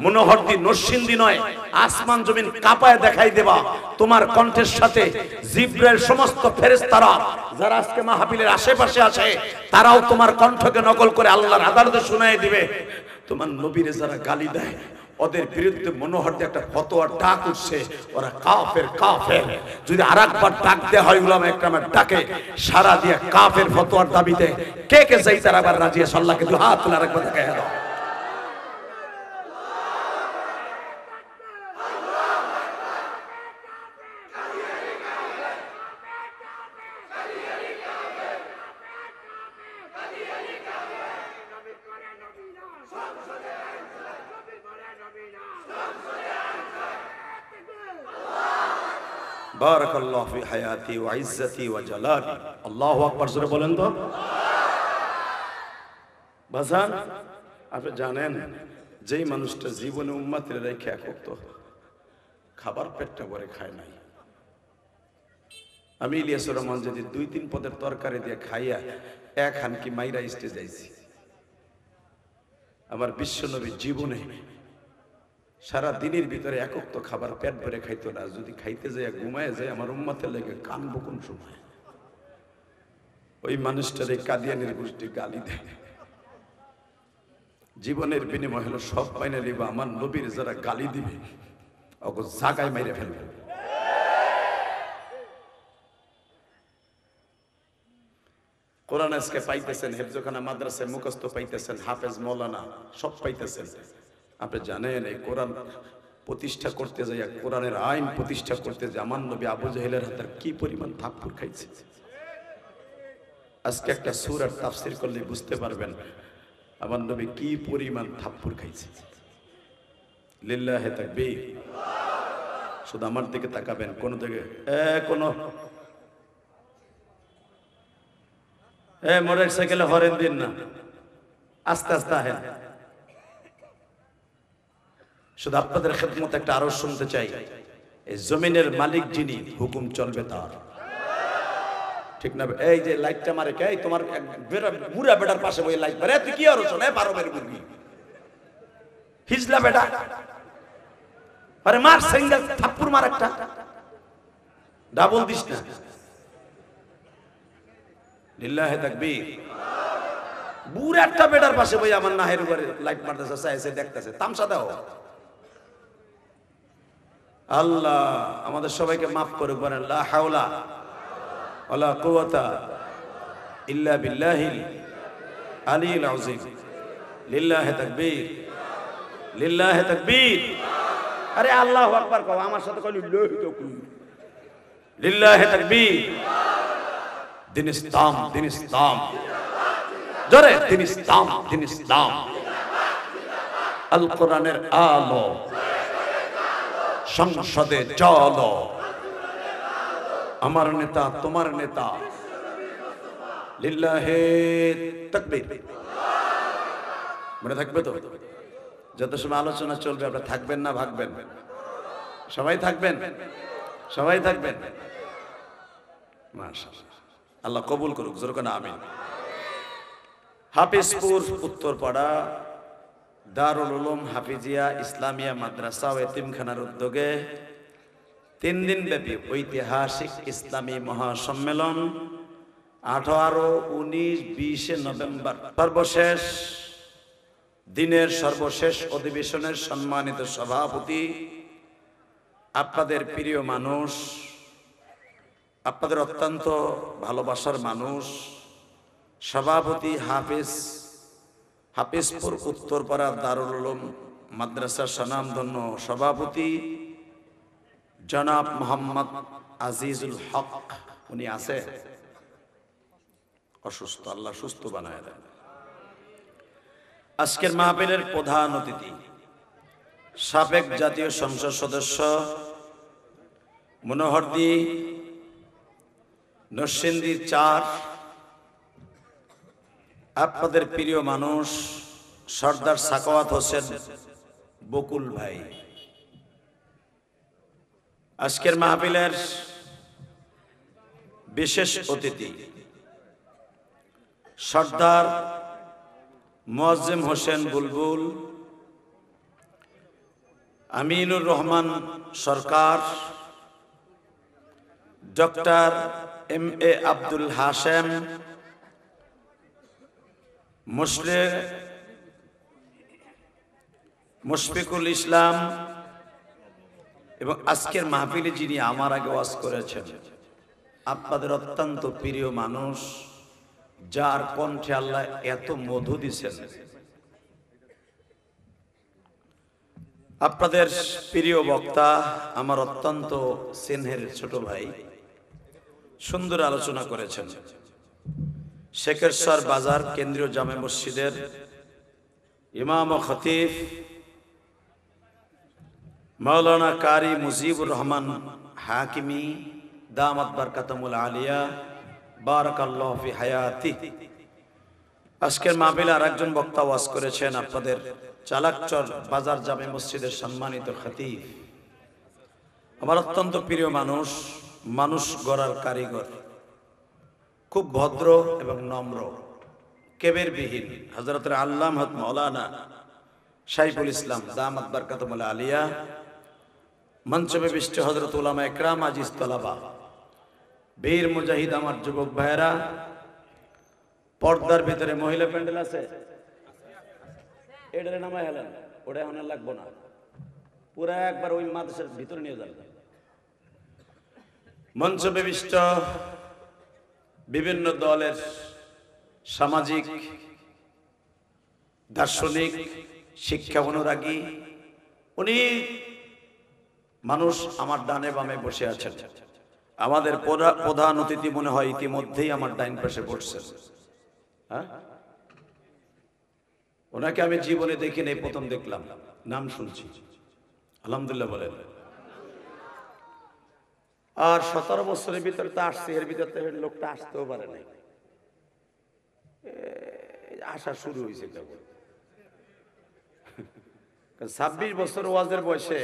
মনোহরদি নরসিংদী নয়, আসমান জমিন কাঁপায় দেখাই দেবা তোমার কণ্ঠের সাথে। জিবরাইল সমস্ত ফেরেশতারা যারা আজকে মাহফিলের আশেপাশে আছে, তারাও তোমার কণ্ঠকে নকল করে আল্লাহর আদালতে শুনায় দিবে। তোমার নবীরে যারা গালি দেয়, ওদের বিরুদ্ধে মনোহর দিয়ে একটা ফতোয়ার ডাক উঠছে, ওরা কাফের কাফের। যদি আরেকবার ডাক দেয়া হয় উলামা ইকরামের ডাকে, সারা দিয়ে কাফের ফতোয়ার দাবিতে কে কে চাই তারা আবার রাজি আছে? আল্লাহকে দুই হাত তুলে আরেকবার দেখায় দাও। বারাকাল্লাহু ফি হায়াতি ওয়া ইজ্জতি ওয়া জালালি। আল্লাহু আকবার জোরে বলেন তো। বাজান, আপনি জানেন যেই মানুষটা জীবনে উম্মতের রেখে একত্র খাবার পেটটা ভরে খায় নাই। আমি ইলিয়াসুর রহমান যদি 2-3 পদের তরকারি দিয়ে খাইয়া এক হানকি মাইরা স্টেজ যাইছি। আমার বিশ্বনবী জীবনে সারা দিনের ভিতরে একত্র খাবার পেট ভরে খাইতো না। যদি খাইতে যায় ঘুমায় যায়, আমার উম্মতের লেগে কানবো কোন সময়। ওই মানুষটারে কাদিয়ানির গোষ্ঠী গালি দেয়। জীবনের বিনিময় হলো সব পাইনা নিবা, আমার নবীর যারা গালি দিবে ওকে জাগায় মাইরে ফেলবে। কোরআন আজকে পাইতেছেন, হেফজখানা মাদ্রাসায় মুখস্থ পাইতেছেন, হাফেজ মৌলানা সব পাইতেছেন। আপনি জানেন এই কোরআন প্রতিষ্ঠা করতে যাই, কোরআনের আইন প্রতিষ্ঠা করতে যাই আমার নবী আবু জাহেলের হাতে কি পরিমাণ থাপ্পড় খাইছে। আজকে একটা সূরার তাফসীর করলে বুঝতে পারবেন আমার নবী কি পরিমাণ থাপ্পড় খাইছে। লিল্লাহি তাকবীর। শুধু আমার দিকে তাকাবেন, কোন দিকে মোটরসাইকেলে হরেন দিন না, আস্তে আস্তে আহেন। শুধু আপনাদের খেদমত একটা আরো শুনতে চাই, এই জমিনের মালিক যিনি, হুকুম চলবে তার। ঠিক না? এই যে লাইটটা মারে কে? তোমার বুড়া বেটার পাশে বই লাইট মারে, তুই কি আরো শোনে? বারবের মুরগি হিজলা বেটা, আরে মার সিঙ্গেল থাপ্পড় মার, একটা ডাবল দিস না। লিল্লাহি তাকবীর। বুড়া একটা বেটার পাশে বই আমার নাহের উপরে লাইট মারতেছে, চাইছে দেখতেছে, তামসা দাও। আল্লাহ আমাদের সবাইকে মাফ করে বলেন লা হাওলা ওয়ালা কুওয়াতা ইল্লা বিল্লাহিল আলিয়্যিল আযীম। লিল্লাহি তাকবীর, লিল্লাহি তাকবীর। আরে আল্লাহু আকবার কও, আমার সাথে কইলি লিল্লাহি তাকবীর, লিল্লাহি তাকবীর। দিন ইসলাম, দিন ইসলাম, জোরে দিন ইসলাম, দিন ইসলাম। আল কোরআনের আলো সংসদে চলো, আমার নেতা তোমার নেতা। লিল্লাহি তাকবীর। মনে থাকবে তো? যত সময় আলোচনা চলবে আপনারা থাকবেন না ভাগবেন? সবাই থাকবেন, সবাই থাকবেন। মাশাআল্লাহ। আল্লাহ কবুল করুক, জোরে কোন আমিন। হাফিজপুর উত্তরপাড়া দারুল উলুম হাফিজিয়া ইসলামিয়া মাদ্রাসা ও এতিমখানার উদ্যোগে 3 দিন ব্যাপী ঐতিহাসিক ইসলামী মহাসম্মেলন 18, 19, 20 নভেম্বর সর্বশেষ দিনের সর্বশেষ অধিবেশনের সম্মানিত সভাপতি, আপনাদের প্রিয় মানুষ, আপনাদের অত্যন্ত ভালোবাসার মানুষ, সভাপতি হাফিজপুর উত্তরপাড়া দারুল উলুম মাদ্রাসার স্বনামধন্য সভাপতি জনাব মোহাম্মদ আজিজুল হক, উনি আছে অসুস্থ, আল্লাহ সুস্থ বানায় দেন। আজকের মাহফিলের প্রধান অতিথি সাবেক জাতীয় সংসদ সদস্য মনোহরদী নরসিংদী 4, আপনাদের প্রিয় মানুষ সর্দার সাখাওয়াত হোসেন বকুল ভাই। আজকের মাহফিলের বিশেষ অতিথি সর্দার মুয়াজ্জেম হোসেন বুলবুল, আমিনুর রহমান সরকার, ডক্টর MA আব্দুল হাশেম, মুশফিকুল ইসলাম এবং আজকের মাহফিলে যিনি আমার আগে ওয়াজ করেছেন, আপনাদের অত্যন্ত প্রিয় মানুষ, যার কণ্ঠে আল্লাহ এত মধু দিছেন, আপনাদের প্রিয় বক্তা, আমার অত্যন্ত স্নেহের ছোট ভাই, সুন্দর আলোচনা করেছেন। শেখেশ্বর বাজার কেন্দ্রীয় জামে মসজিদের ইমাম ও খতিব মাওলানা কারি মুজিবুর রহমান হাকিমি দামাত বারকাতুল আলিয়া বারাকাল্লাহু ফি হায়াতি। আজকের মাহফিলে আরেকজন বক্তা ওয়াজ করেছেন, আপনাদের চালাকচর বাজার জামে মসজিদের সম্মানিত খতিব, আমার অত্যন্ত প্রিয় মানুষ, মানুষ গড়ার কারিগর, খুব ভদ্র এবং নম্র, কেবেরবিহীন হযরতুল আল্লামা মাওলানা শাইখুল ইসলাম দামাত বারকাতুল আলিয়া, মঞ্চে বিশিষ্ট হযরত উলামা একরাম, আজিজ তলাবা, বীর মুজাহিদ, আমার যুবক ভাইরা, পর্দার ভিতরে মহিলা প্যান্ডেল আছে, এটারে নামায় হেলেন, ওটা এখন লাগবো না, পুরা একবার ওই মাদ্রাসার ভিতরে নিয়ে যান। মঞ্চ বিশিষ্ট বিভিন্ন দলের সামাজিক, দার্শনিক, শিক্ষা অনুরাগী উনি মানুষ আমার ডানে বামে বসে আছেন। আমাদের প্রধান অতিথি মনে হয় ইতিমধ্যেই আমার ডাইন পাশে বসছেন। হ্যাঁ, ওনাকে আমি জীবনে দেখিনি, প্রথম দেখলাম, নাম শুনছি, আলহামদুলিল্লাহ বলেন। আর 17 বছরের ভিতরে তো আসছে, এর ভিতরে লোকটা আসতেও পারে নাই, আসা শুরু হয়েছে কেবল। 26 বছর ওয়াজের বয়সে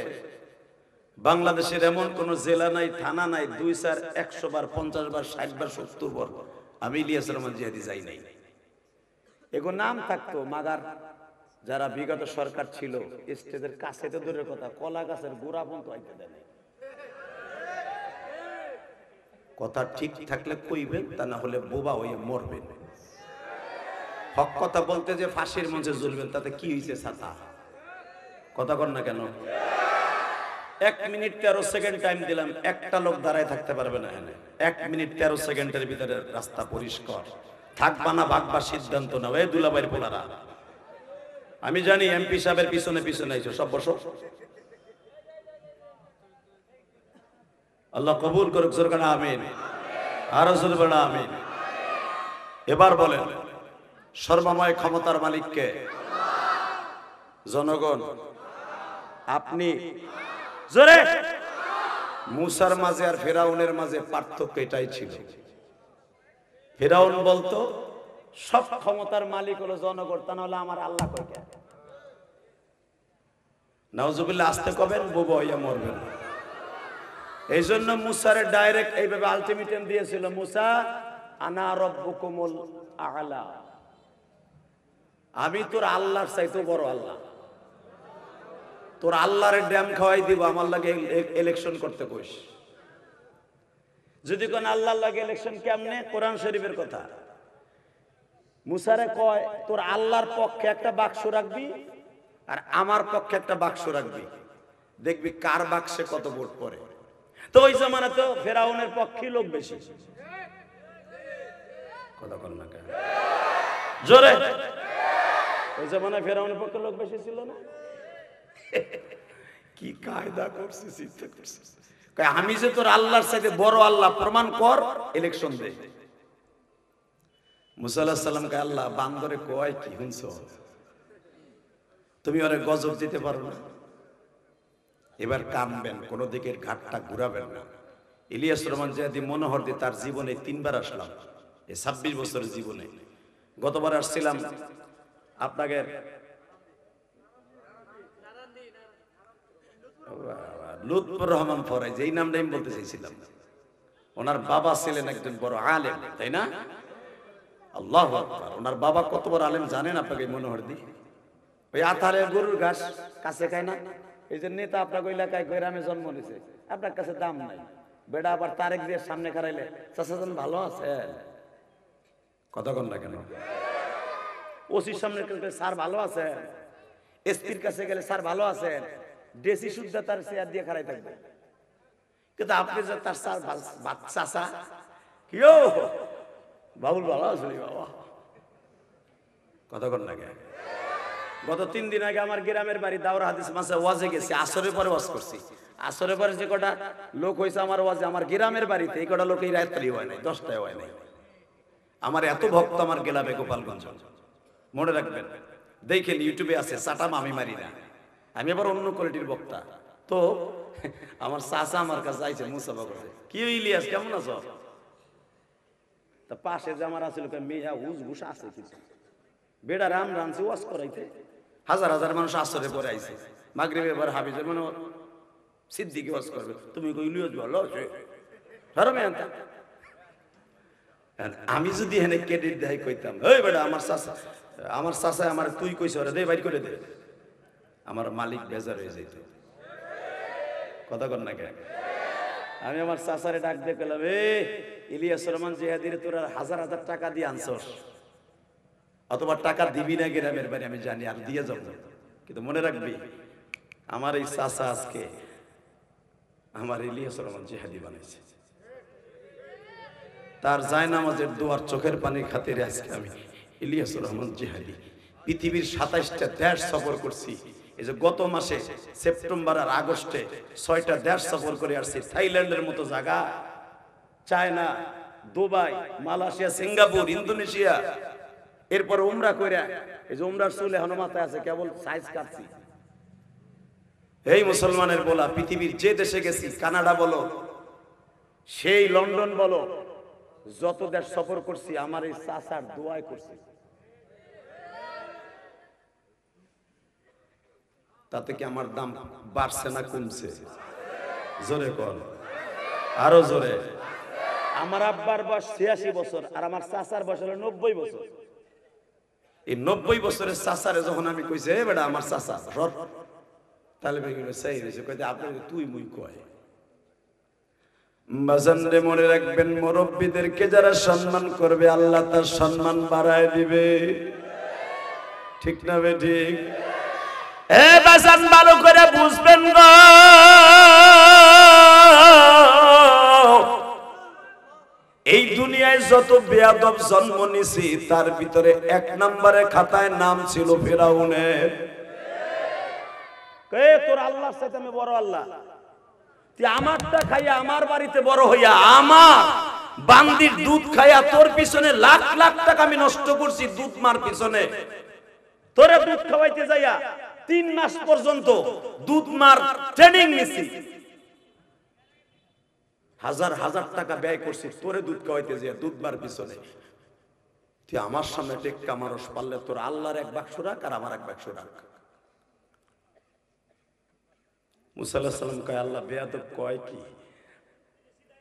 বাংলাদেশের এমন কোন জেলা নাই, থানা নাই, 2, 4, 100 বার, 50 বার, 60 বার, 70 বার আমি ইলিয়াস রহমান জিহাদি যাই নাই। এগো নাম থাকতো, মাগার যারা বিগত সরকার ছিল স্টেজের কাছে তো দূরের কথা, কলা গাছের গোড়া পর্যন্ত আইতে দেয় নাই। কথা ঠিক থাকলে কইবেন, তা না হলে বোবা হয়ে মরবেন। হক কথা বলতে যে ফাঁসির মঞ্চে ঝুলবেন, তাতে কি হয়েছে ছাতা? কথা কর না কেন? 1 মিনিট 13 সেকেন্ড টাইম দিলাম, একটা লোক দাঁড়ায় থাকতে পারবে না। 1 মিনিট 13 সেকেন্ডের ভিতরে রাস্তা পরিষ্কার। থাকবা না ভাগবা সিদ্ধান্ত নাও। এই দুলাভাইয়ের পোলারা, আমি জানি এমপি সাহেবের পিছনে পিছনে আইছো, সব বসো। আল্লাহ কবুল করুক, জোরে বলেন আমিন। আরো জোরে বলেন আমিন। এবার বলেন, সর্বময় ক্ষমতার মালিককে? জনগণ? আপনি? জোরে। মুসার মাঝে আর ফেরাউনের মাঝে পার্থক্য এটাই ছিল। ফেরাউন বলতো সব ক্ষমতার মালিক হলো জনগণ, তা নাহলে আমার আল্লাহ কইকে। নাউজুবিল্লাহ, আসতে কবেন, বুবা হইয়া মরবেন। এই জন্য মুসারে ডাইরেক্ট এইভাবে আলটিমেটাম দিয়েছিল, মুসা আনা রব্বুকুমুল আ'লা, আমি তোর আল্লাহর চাইতেও বড় আল্লাহ। তোর আল্লাহর ড্যাম খাওয়াই দিব, আমার লাগে ইলেকশন করতে কইস। যদি কোন আল্লাহর লাগে ইলেকশন কেমনে? কোরআন শরীফের কথা। মুসারে কয় তোর আল্লাহর পক্ষে একটা বাক্স রাখবি আর আমার পক্ষে একটা বাক্স রাখবি, দেখবি কার বাক্সে কত ভোট পড়ে। তো ওই জামানা তো ফেরাউনের পক্ষে লোক বেশি, কথা বল না কেন জোরে? ওই জামানায় ফেরাউনের পক্ষে লোক বেশি ছিল না? কি কায়দা করছিস, চিন্তা করছিস। আমি যে তোর আল্লাহর সাথে বড় আল্লাহ প্রমাণ কর, ইলেকশন দে। মুসা আলাইহিস সালাম কে আল্লাহ বান্দরে কয় কি শুনছো, তুমি ওরে গজব দিতে পারো না, এবার কামবেন, কোন দিকের ঘাটটা ঘুরাবেন না। ইলিয়াস রহমান জিহাদি মনোহর দিয়ে তার জীবনে 3 বার আসলাম, এই 26 বছরের জীবনে। গতবার আসছিলাম আপনাকে লুৎফর রহমান ফরাই, যেই নামটা আমি বলতে চাইছিলাম। ওনার বাবা ছিলেন একজন বড় আলেম, তাই না? আল্লাহু আকবার। ওনার বাবা কত বড় আলেম জানেন আপনাকে মনোহর দি? ওই আথারের গরুর ঘাস কাছে খায় না, এই যে নেতা আপনাকে এলাকায় গ্রামে জন্ম নিছে, আপনার কাছে দাম নাই। বেটা আবার তারেক দিয়ে সামনে খারাইলে চাচাজন ভালো আছে, কথা কন না কেন? ওসির সামনে স্যার ভালো আছে, এসপির কাছে গেলে স্যার ভালো আছে, দেশি শুদ্ধ তার চেয়ার দিয়ে খারাই থাকবে। কিন্তু আপনি যে তার স্যার চাচা, কিও বাবুল ভালো আছে বাবা, কথা কন না কেন? গত 3 দিন আগে আমার গ্রামের বাড়ি দাওরা হাদিস মাসে ওয়াজে গেছি, আসরের পরে ওয়াজ করছি। আসরের পরে যে কটা লোক হয়েছে আমার ওয়াজে, আমার গ্রামের বাড়িতে এই কটা লোক এই রাত্রি হয় নাই, 10টায় হয় নাই। আমার এত ভক্ত আমার গ্রামে গোপালগঞ্জ, মনে রাখবেন, দেখেন ইউটিউবে আছে, চাটাম আমি মারি না, আমি আবার অন্য কোয়ালিটির বক্তা। তো আমার চাচা আমার কাছে আইছে, মুসাফা করছে, কি ইলিয়াস কেমন আছো? তা পাশে যে আমার আছে মেয়া হুস ঘুষ আছে কিছু, বেড়া রাম রামছে ওয়াজ করাইতে, হাজার হাজার মানুষ আসরে পরে আইছে। মাগরিবের পর হাফিজের মানে সিদ্দিকি ওয়াজ করবে, তুমি কইলিও ভালো আছে ধর্মে আনতা। আমি যদি এখানে ক্রেডিট দেয় কইতাম, এই বেটা আমার চাচা আমার তুই কইছ রে, দে বাইর করে দে, আমার মালিক বেজার হয়ে যেত, কথা কর না কেন? আমি আমার চাচারে ডাক দিয়ে পেলাম, এ ইলিয়াস রহমান জিহাদিরে তোরা হাজার হাজার টাকা দিয়ে আনছস, অথবা টাকা দিবি না গ্রামের বাড়ি আমি জানি, আর দিয়ে যাব, কিন্তু মনে রাখবি আমার এই চাচা আজকে আমার ইলিয়াস রহমান জিহাদি বানাইছে। তার জায়নামাজের দোয়ার চোখের পানির খাতিরে আজকে আমি ইলিয়াস রহমান জিহাদি পৃথিবীর 27টা দেশ সফর করছি। এই যে গত মাসে সেপ্টেম্বর আর আগস্টে 6টা দেশ সফর করে আসছি, থাইল্যান্ডের মতো জায়গা, China, Dubai, Malaysia, Singapore, Indonesia. এরপর উমরা কইরা, এই যে উমরার চুল এখনো মাথায় আছে, কেবল সাইজ কাটছি। এই মুসলমানের বলা পৃথিবীর যে দেশে গেছি, কানাডা বলো, সেই লন্ডন বলো, যত দেশ সফর করছি আমার এই চাচার দোয়ায় করছি। তাতে কি আমার দাম বাড়ছে না কমছে? জোরে কর, আরো জোরে। আমার আব্বার বয়স 86 বছর আর আমার চাচার বয়স হলো 90 বছর। এই 90 বছরের চাচারে যখন আমি কইছি, এ বেটা আমার চাচা সর, তাহলে বেগুলো চাই রয়েছে, কইতে আপনার তুই মুই কয়। বাজানরে মনে রাখবেন, মুরব্বীদেরকে যারা সম্মান করবে আল্লাহ তার সম্মান বাড়ায় দিবে, ঠিক না বে ঠিক? এ বাজান ভালো করে বুঝবেন গো, এই দুনিয়ায় যত বেয়াদব জন্ম নিছি তার ভিতরে 1 নম্বরে খাতায় নাম ছিল ফেরাউনের। কে তোর আল্লাহর সাথে আমি বড় আল্লাহ, তুই আমারটা খাইয়া আমার বাড়িতে বড় হইয়া আমার বান্দির দুধ খাইয়া তোর পিছনে লাখ লাখ টাকা আমি নষ্ট করছি দুধ মার পিছনে। তোরে দুধ খাওয়াইতে যাইয়া 3 মাস পর্যন্ত দুধ মার ট্রেনিং নিছি, হাজার হাজার টাকা ব্যয় করছি তোরে দুধ খাওয়াইতে যাইয়া দুধ মার পিছনে। তুই আমার সামনে টেক্কা মানুষ পারলে তোর আল্লাহর 1 বাক্স রাখ আর আমার 1 বাক্স রাখ। মুসা আলাইহিস সালাম কয়, আল্লাহ বেয়াদব কয় কি?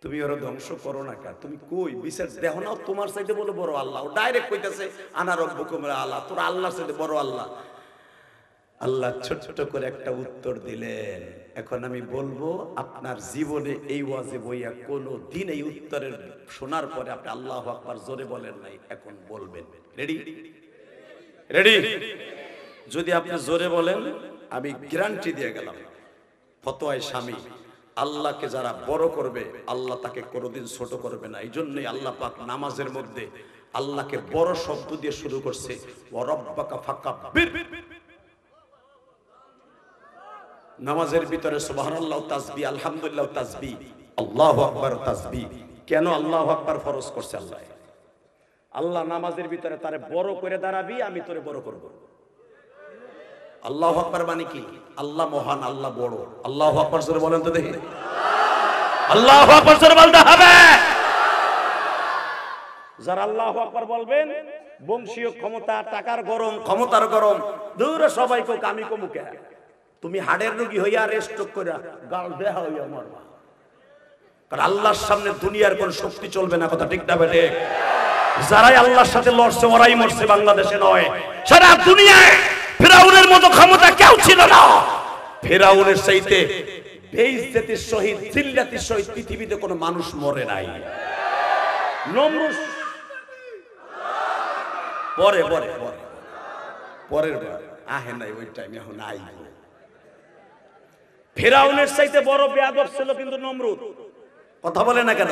তুমি ওরা ধ্বংস করো না কা, তুমি কই বিচার দেখো না তোমার চাইতে বলো বড় আল্লাহ, ও ডাইরেক্ট কইতাছে আনা রব্বুকুম আল্লাহ, তোর আল্লাহর চাইতে বড় আল্লাহ। আল্লাহ ছোট করে একটা উত্তর দিলেন। এখন আমি বলবো আপনার জীবনে এই ওয়াজে বইয়া কোনো দিন এই উত্তরের শোনার পরে আপনি আল্লাহু আকবার জোরে বলেন নাই, এখন বলবেন। রেডি? রেডি? যদি আপনি জোরে বলেন আমি গ্যারান্টি দিয়ে গেলাম, ফতোয়ায় স্বামী, আল্লাহকে যারা বড় করবে আল্লাহ তাকে কোনোদিন ছোট করবে না। এই জন্যই আল্লাহ পাক নামাজের মধ্যে আল্লাহকে বড় শব্দ দিয়ে শুরু করছে, ওয়া রাব্বাকা ফাকাব্বির। নামাজের ভিতরে সুবহানাল্লাহ তাসবিহ, আলহামদুলিল্লাহ তাসবিহ, আল্লাহু আকবার তাসবিহ। কেন আল্লাহু আকবার ফরজ করছে আল্লাহ? আল্লাহ নামাজের ভিতরে তারে বড় করে দাঁড়াবি, আমি তোরে বড় করব। আল্লাহু আকবার মানে কি? আল্লাহ মহান, আল্লাহ বড়। আল্লাহু আকবার জোরে বলেন তো দেখি। আল্লাহু আকবার জোরে বলতে হবে। যারা আল্লাহু আকবার বলবেন, বংশীয় ক্ষমতা, টাকার গরম, ক্ষমতার গরম, দূরে সবাই কোক আমি কমুকে। তুমি হাড়ের রোগী হইয়া রেস্টক কইরা গাল দেহা হইয়া মরবা। কারণ আল্লাহর সামনে দুনিয়ার কোন শক্তি চলবে না, কথা ঠিক না বেটে? যারাই আল্লাহর সাথে লড়ছে ওরাই মরছে, বাংলাদেশে নয়, সারা দুনিয়ায় ফিরাউনের মতো ক্ষমতা কেউ ছিল না। ফিরাউনের চাইতে বেইজ্জতির সহিত, জিল্লাতির সহিত পৃথিবীতে কোনো মানুষ মরে নাই। নমরুদ পরে পরে পরে পরের বার আহে নাই, ওই টাইম এখন আইব। ফিরাউনের চাইতে বড় বেয়াদব ছিল কিন্তু নমরুদ। কথা বলে না কেন?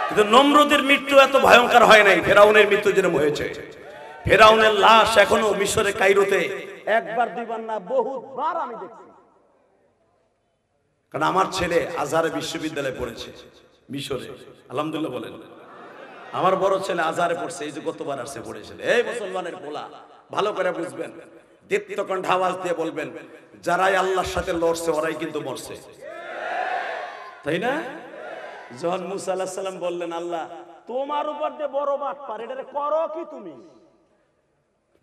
কিন্তু নমরুদের মৃত্যু এত ভয়ঙ্কর হয় নাই, ফিরাউনের মৃত্যু যেরকম হয়েছে। ফিরাউনের লাশ এখনো মিশরে কায়রোতে একবার দুইবার না বহুবার আমি দেখছি। কারণ আমার ছেলে আজহার বিশ্ববিদ্যালয়ে পড়েছে মিশরে, আলহামদুলিল্লাহ বলেন। আমার বড় ছেলে আজহারে পড়ছে, এই যে গতবার আসছে পড়েছিল। এই মুসলমানের পোলা, ভালো করে বুঝবেন, দীপ্তকণ্ঠ আওয়াজ দিয়ে বলবেন, যারাই আল্লাহর সাথে লড়ছে ওরাই কিন্তু মরছে, তাই না? যখন মুসা আলাইহিস সালাম বললেন, আল্লাহ তোমার উপর যে বড় বাটপার, এটারে করো কি তুমি?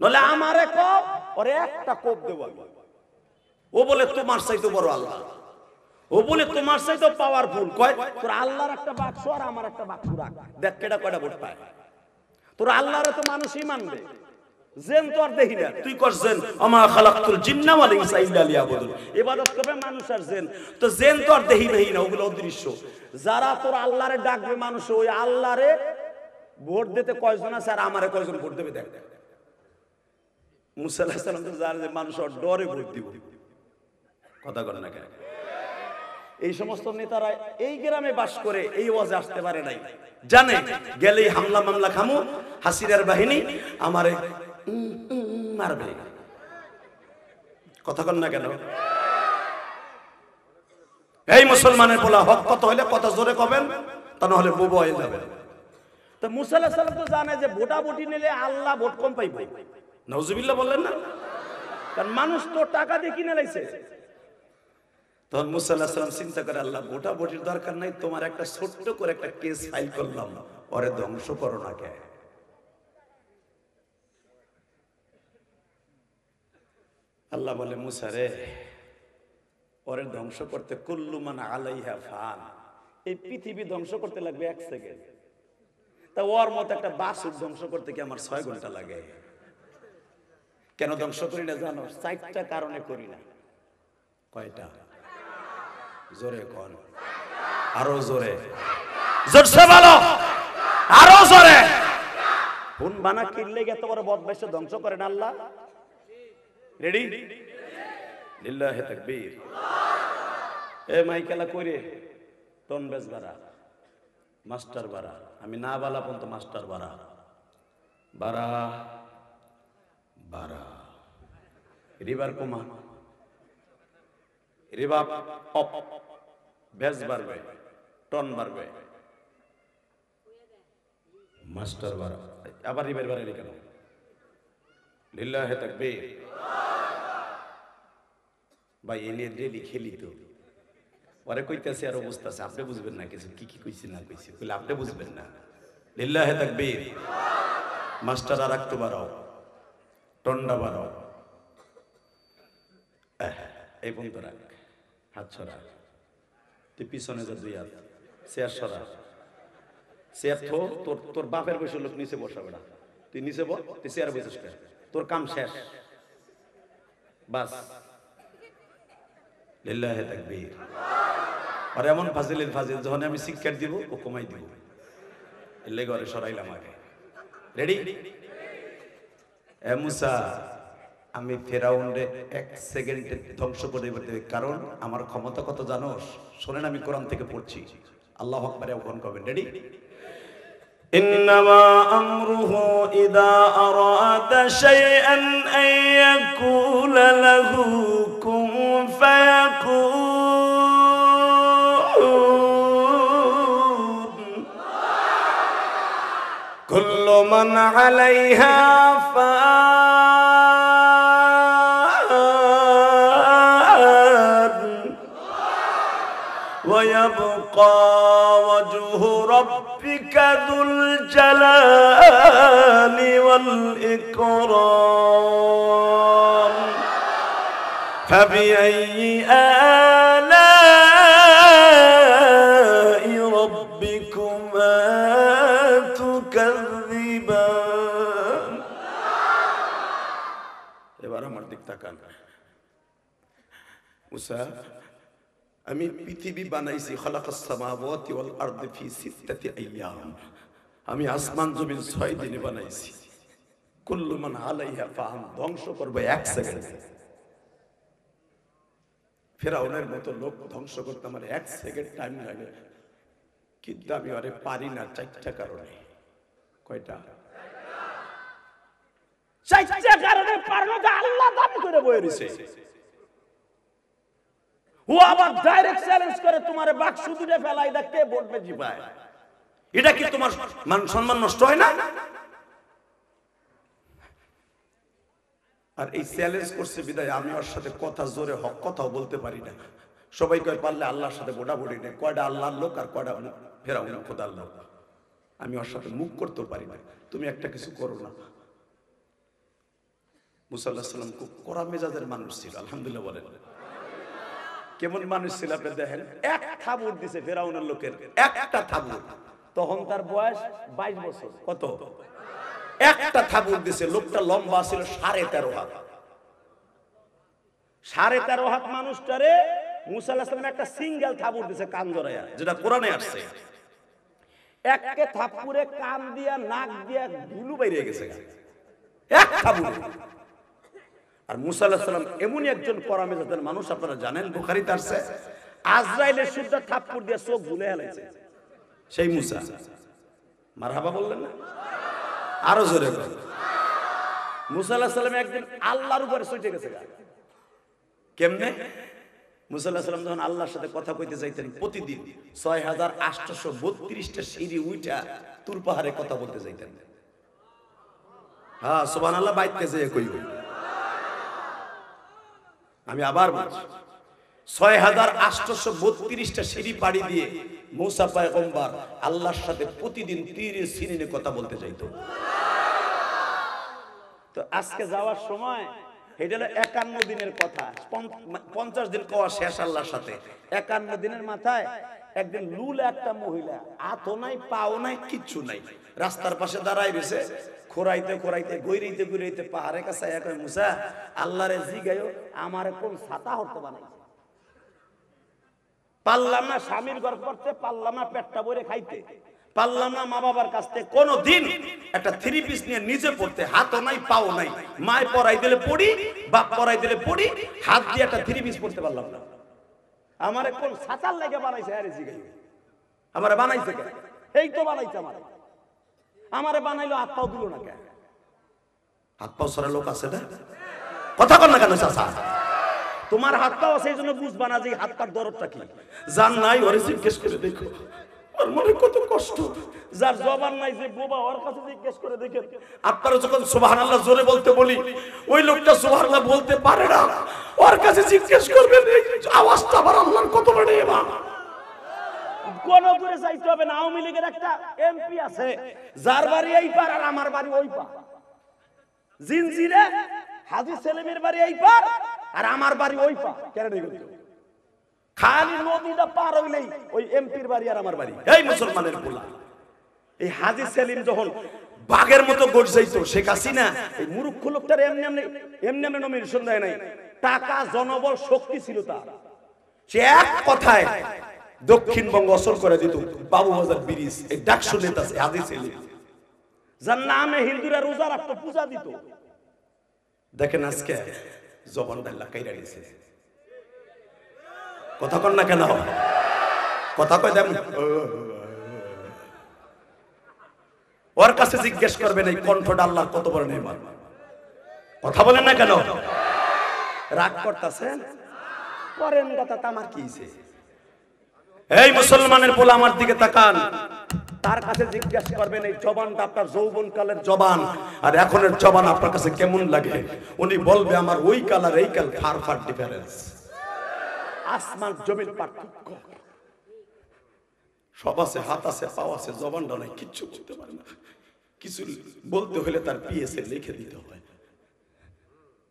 নলে আমারে কোপ, ওরে একটা কোপ দেব। ও বলে তোমার চাইতে বড় আল্লাহ, ও বলে তোমার চাইতে পাওয়ারফুল। কয় তোর আল্লাহর একটা বাক্স আর আমার একটা বাক্স রাখ, দেখ কেডা কয়টা ভোট পায়। তোর আল্লাহরে তো মানুষই মানবে, জেন তো আর দেখি না। তুই করছেন আমা খালাকতুল জিন্না ওয়াল ইনসা ইল্লা লিয়াবুদুন, ইবাদত করবে মানুষ আর জেন, তো জেন তো আর দেখি নাই না, ওগুলো অদৃশ্য। যারা তোর আল্লাহরে ডাকবে মানুষ, ওই আল্লাহরে ভোট দিতে কয়জন আছে আর আমারে কয়জন ভোট দেবে দেখ। মুসা আলাইহিস সালাম তো জানে যে মানুষ আর ডরে ভোট দিব। কথা বলে না কেন? এই সমস্ত নেতারা এই গ্রামে বাস করে, এই ওয়াজে আসতে পারে নাই, জানে গেলেই হামলা মামলা খামু, হাসিনার বাহিনী আমারে মারবে। কথা বল না কেন? এই মুসলমানের বলা হক কত হলে কথা জোরে কবেন, তা না হলে বুবু হয়ে যাবে। তো মুসা আলাইহিস সালাম তো জানে যে ভোটাভুটি নিলে আল্লাহ ভোট কম পাইবে। নাউজুবিল্লাহ বললেন না? কারণ মানুষ তো টাকা দিয়ে কিনে লাইছে। তখন মুসা আলাইহিস সালাম চিন্তা করে, আল্লাহ ভোটাভুটির দরকার নাই, তোমার একটা ছোট্ট করে একটা কেস ফাইল করলাম, ওরে ধ্বংস করো না কে? আল্লাহ বলে, মুসা রে, ওরে ধ্বংস করতে কুল্লু মান আলাইহা ফান, এই পৃথিবী ধ্বংস করতে লাগবে 1 সেকেন্ড। তা ওর মতো একটা বাসুর ধ্বংস করতে কি আমার 6 ঘন্টা লাগে? কেন ধ্বংস করি না জানো? 4টা কারণে করি না। কয়টা? জোরে কোন, আরো জোরে, জোরসে বলো, আরো জোরে। কোন বানা কিনলে এত বড় বদমাইশ ধ্বংস করেন আল্লাহ? রেডি? লিল্লাহি তাকবীর। এ মাইকেলা কইরে টন বেজ বাড়া, মাস্টার বাড়া, আমি না বালা পর্যন্ত মাস্টার বাড়া, বাড়া বাড়া, রিভার কমা, রিবা অপ, বেজ বাড়বে, টন বাড়বে, মাস্টার বাড়া, আবার রিভার বাড়াইলি কেন? লিল্লাহি তাকবীর। ভাই এনে ডেলি খেলি তো, পরে কইতেছে আর অবস্থা আছে, আপনি বুঝবেন না কিছু, কি কি কইছি না কইছি, বলে আপনি বুঝবেন না। লিল্লাহি তাকবীর। মাস্টার আর একটু বাড়াও, টন্ডা বাড়াও, এই পর্যন্ত রাখ, হাত ছড়া, তুই পিছনে যা 2 হাত, চেয়ার সরা, চেয়ার থো, তোর তোর বাপের বসে লোক নিচে বসা বেড়া, তুই নিচে বস, তুই চেয়ারে বসিস কেন? তোর কাম শেষ, বাস। লিল্লাহি তাকবীর। আর এমন ফাজিলের ফাজিল, যখন আমি শিক্ষা দিব ও কমাই দিব, এর লেগে ওরে সরাইলাম আগে। রেডি? এ মুসা, আমি ফেরাউনরে 1 সেকেন্ডে ধ্বংস করে দিতে, কারণ আমার ক্ষমতা কত জানোস? শোনেন, আমি কোরআন থেকে পড়ছি, আল্লাহু আকবার এখন কবেন। রেডি? ইন্নামা আমরুহু ইযা আরাদা শাইআন আন ইয়াকুলা লাহু কুন ফায়াকুন। কুল্লু মান আলাইহা ফান ওয়া ইয়াবকা ওয়াজহু রাব্বিকা যুল জালালি ওয়াল ইকরাম। ফাবিআইয়ি আলাই রাব্বিকুমা তুকাযযিবান। এবার আমার দিক তাকান। মুসা, আমি পৃথিবী বানাইছি, খালাকাস সামাওয়াতি ওয়াল আরদি ফি সিত্তাতি আইয়াম, আমি আসমান জমিন 6 দিনে বানাইছি। কুল্লু মান আলাইহা ফান, ধ্বংস করব 1 সেকেন্ডে। ফেরাউনের মতো লোক ধ্বংস করতে আমার 1 সেকেন্ড টাইম লাগে, কিন্তু আমি আরে পারি না 4টা কারণে। কয়টা? 4টা কারণে পারলো না, আল্লাহ দান করে বয়ে রইছে। ও আবার ডাইরেক্ট চ্যালেঞ্জ করে, তোমারে বাক্স দুটো ফেলাই দা, কে বলবে জিবায়? এটা কি তোমার মান সম্মান নষ্ট হয় না? আর এই চ্যালেঞ্জ করছে বিদায় আমি ওর সাথে কথা জোরে হক কথাও বলতে পারি না। সবাই কয় পারলে আল্লাহর সাথে বোটাবুটি নেই, কয়টা আল্লাহর লোক আর কয়টা ফেরাউন খোদার লোক। আমি ওর সাথে মুখ করতেও পারি না। তুমি একটা কিছু করো না। মুসা আলাইহিস সালাম খুব কড়া মেজাজের মানুষ ছিল, আলহামদুলিল্লাহ বলেন। কেমন মানুষ ছিল আপনি দেখেন। 1 থাবুর দিছে ফেরাউনের লোকের, 1টা থাবুর। তখন তার বয়স 22 বছর। কত? 1টা থাবুর দিছে। লোকটা লম্বা ছিল 13.5 হাত। 13.5 হাত মানুষটারে মুসা আলাইহিস সালাম একটা সিঙ্গেল থাবুর দিছে, কান জড়ায়া, যেটা কোরআনে আসছে। একে থাপুরে কান দিয়া নাক দিয়া ধুলু বাইরে গেছে, 1 থাবুর। আর মুসা আলাইহিস সালাম এমনই একজন কড়া মেজাজের মানুষ, আপনারা জানেন, বুখারীতে আসছে, আজরাইলের শুদ্ধ থাপ্পড় দিয়ে চোখ ভুলে হেলাইছে সেই মুসা। মারহাবা বললেন না? আরো জোরে বলেন। মুসা আলাইহিস সালাম একদিন আল্লাহর উপরে চটে গেছে। কেমনে? মুসা আলাইহিস সালাম যখন আল্লাহর সাথে কথা কইতে যাইতেন, প্রতিদিন 6832টা সিঁড়ি উঠা তুর পাহাড়ে কথা বলতে যাইতেন। হ্যাঁ, সুবহানাল্লাহ, বাইতে যেয়ে কই। আমি আবার বলছি, 6832টা সিঁড়ি পাড়ি দিয়ে মূসা পয়গম্বর আল্লাহর সাথে প্রতিদিন 30 সিঁড়ি কথা বলতে যাইতো। তো আজকে যাওয়ার সময় এটা হলো 51 দিনের কথা, 50 দিন কওয়া শেষ আল্লাহর সাথে। 51 দিনের মাথায় একদিন লুলা একটা মহিলা, হাতও নাই পাও নাই কিচ্ছু নাই, রাস্তার পাশে দাঁড়াই রয়েছে, খোরাইতে খোরাইতে গৈরাইতে গৈরাইতে পাহাড়ের কাছে কয়, মুসা আল্লাহরে জিগাইও আমারে কোন ছাতা হতে বানাইছে। পারলাম না স্বামীর ঘর করতে, পারলাম না পেটটা ভরে খাইতে, পারলাম না মা বাবার কাছ থেকে কোনদিন একটা 3 পিস নিয়ে নিজে পড়তে, হাতও নাই পাও নাই, মায় পড়াই দিলে পড়ি, বাপ পড়াই দিলে পড়ি, হাত দিয়ে একটা 3 পিস পড়তে পারলাম না। আমারে কোন ছাতার লাগে বানাইছে? আরে জিগাই আমারে বানাইছে কেন? এই তো বানাইছে আমারে। আমারে বানাইলো, হাত পাও দিল না কেন? হাত পাও ছাড়া লোক আছে না? কথা কর না কেন চাচা? তোমার হাত পাও সেই জন্য বুঝবা না যে হাত পার দরদটা কি। জান নাই ওরে জিজ্ঞেস করে দেখো, ওর মনে কত কষ্ট। যার জবান নাই, যে বোবা, ওর কাছে জিজ্ঞেস করে দেখেন। আপনারা যখন সুবহানাল্লাহ জোরে বলতে বলি, ওই লোকটা সুবহানাল্লাহ বলতে পারে না, ওর কাছে জিজ্ঞেস করবেন এই আওয়াজটা আবার আল্লাহর কত বড় ইমান। কোন দূরে যাইতে হবে না। আওয়ামী লীগের একটা এমপি আছে, যার বাড়ি এই পার আর আমার বাড়ি ওই পার। জিনজিরে হাজী সেলিমের বাড়ি এই পার আর আমার বাড়ি ওই পার। কেন দেখো খালি নদীটা পার হইলেই ওই এমপির বাড়ি আর আমার বাড়ি। এই মুসলমানের পোলা, এই হাজী সেলিম যখন বাঘের মতো গর্জাইতো, শেখ হাসিনা এই মূর্খ লোকটার এমনি এমনি নমিনেশন দেয় নাই। টাকা, জনবল, শক্তি ছিল তার। সে এক কথায় দক্ষিণবঙ্গ অসল করে দিত। বাবুবাজার ব্রিজ, এই ডাকসু নেতা হাজী সেলিম, যার নামে হিন্দুরা রোজা রাখতো, পূজা দিত। দেখেন আজকে জবানটা লাগাইরা গেছে। কথা কন না কেন? কথা কয় দেন। ওর কাছে জিজ্ঞেস করবেন এই কণ্ঠটা আল্লাহর কত বড় নেয়ামত। কথা বলেন না কেন? রাগ করতেছেন? করেন কথা, আমার কি হইছে? এই মুসলমানের পোলা আমার দিকে তাকান। তার কাছে জিজ্ঞেস করবেন এই জবানটা আপনার যৌবনকালের জবান আর এখনের জবান আপনার কাছে কেমন লাগে। উনি বলবে আমার ওই কাল আর এই কাল ফার ফার ডিফারেন্স, আসমান জমিন পার্থক্য। সব আছে, হাত আছে, পাও আছে, জবানটা নাই, কিচ্ছু করতে পারে না। কিছু বলতে হলে তার পিএসএ লিখে দিতে হয়।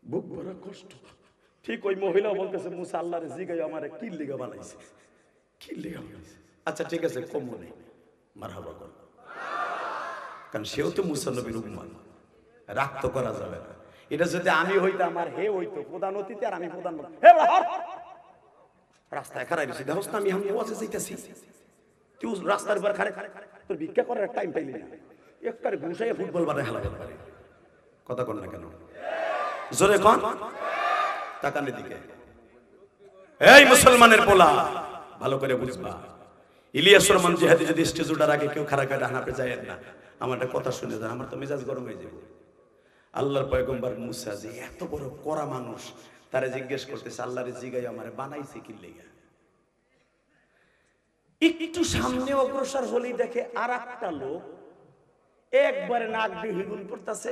বুক ভরা কষ্ট। ঠিক ওই মহিলা বলতেছে মুসা আল্লাহর জিগাই আমারে কি লিগা বানাইছে, কি লিগা বানাইছে। আচ্ছা ঠিক আছে, কমও নেই, মারহাবা কর। কারণ সেও তো মুসা নবীর উম্মত, রাগ তো করা যাবে না। এটা যদি আমি হইতাম আর হে হইতো প্রধান অতিথি আর আমি প্রধান, হে রাস্তায় খারাই দিছি, দেখোস না আমি ওয়াজে যাইতাছি, তুই রাস্তার উপর খারে তোর ভিক্ষা করার টাইম পাইলি না, একবারে ঘুষাইয়া ফুটবল বানায় হেলাতে পারে। কথা কন না কেন? জোরে কন। তাকানের দিকে। এই মুসলমানের পোলা, ভালো করে বুঝবা। ইলিয়াস রহমান জিহাদি যদি স্টেজ উঠার আগে কেউ খারাপ করে হানাপে যায় না, আমার একটা কথা শুনে যান, আমার তো মেজাজ গরম হয়ে যাবে। আল্লাহর পয়গম্বর মুসা যে এত বড় কড়া মানুষ, তারা জিজ্ঞেস করতেছে আল্লাহরে জিগাই আমারে বানাইছে কি লেগা। একটু সামনে অগ্রসর হলেই দেখে আর একটা লোক একবারে নাক দিয়ে হিগুন পড়তেছে।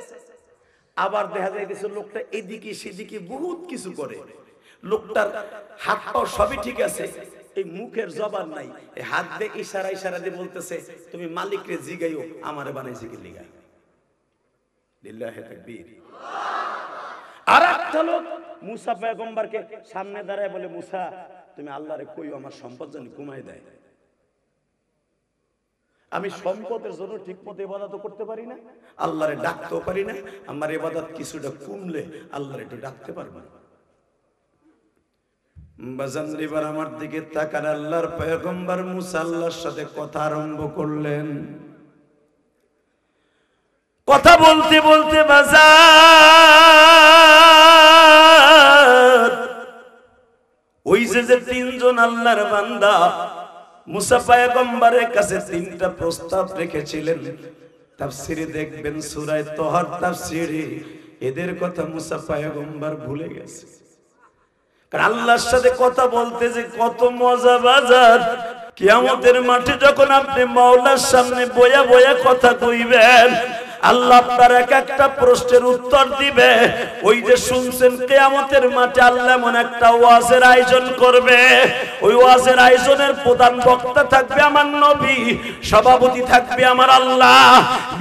আবার দেখা যাইতেছে লোকটা এদিকে সেদিকে বহুত কিছু করে। লোকটার হাত পাও সবই ঠিক আছে, এই মুখের জবান নাই। এই হাত দিয়ে ইশারা ইশারা দিয়ে বলতেছে তুমি মালিকরে জিগাইও আমারে বানাইছে কি লেগা। লিল্লাহি তাকবীর। আর একটা লোক মুসা পয়গম্বরকে সামনে দাঁড়ায় বলে মুসা তুমি আল্লাহরে কইও আমার সম্পদ জানি কমাই দেয়। আমি সম্পদের জন্য ঠিক মতো ইবাদত করতে পারি না, আল্লাহরে ডাকতেও পারি না। আমার ইবাদত কিছুটা কমলে আল্লাহরে একটু ডাকতে পারবো না। বাজান এবার আমার দিকে তাকান। আল্লাহর পয়গম্বর মুসা আল্লাহর সাথে কথা আরম্ভ করলেন। কথা বলতে বলতে বাজার ওই যে তিনজন আল্লাহর বান্দা মুসা পয়গম্বরের কাছে তিনটা প্রস্তাব রেখেছিলেন। তাফসীরে দেখবেন সূরা তাহার তাফসীরে এদের কথা মুসা পয়গম্বর ভুলে গেছে। কারণ আল্লাহর সাথে কথা বলতে যে কত মজা বাজার। কিয়ামতের মাঠে যখন আপনি মাওলার সামনে বয়া বয়া কথা কইবেন, আল্লাহ আপনার এক একটা প্রশ্নের উত্তর দিবে। ওই যে শুনছেন কিয়ামতের মাঠে আল্লাহ এমন একটা ওয়াজের আয়োজন করবে, ওই ওয়াজের আয়োজনের প্রধান বক্তা থাকবে আমার নবী, সভাপতি থাকবে আমার আল্লাহ,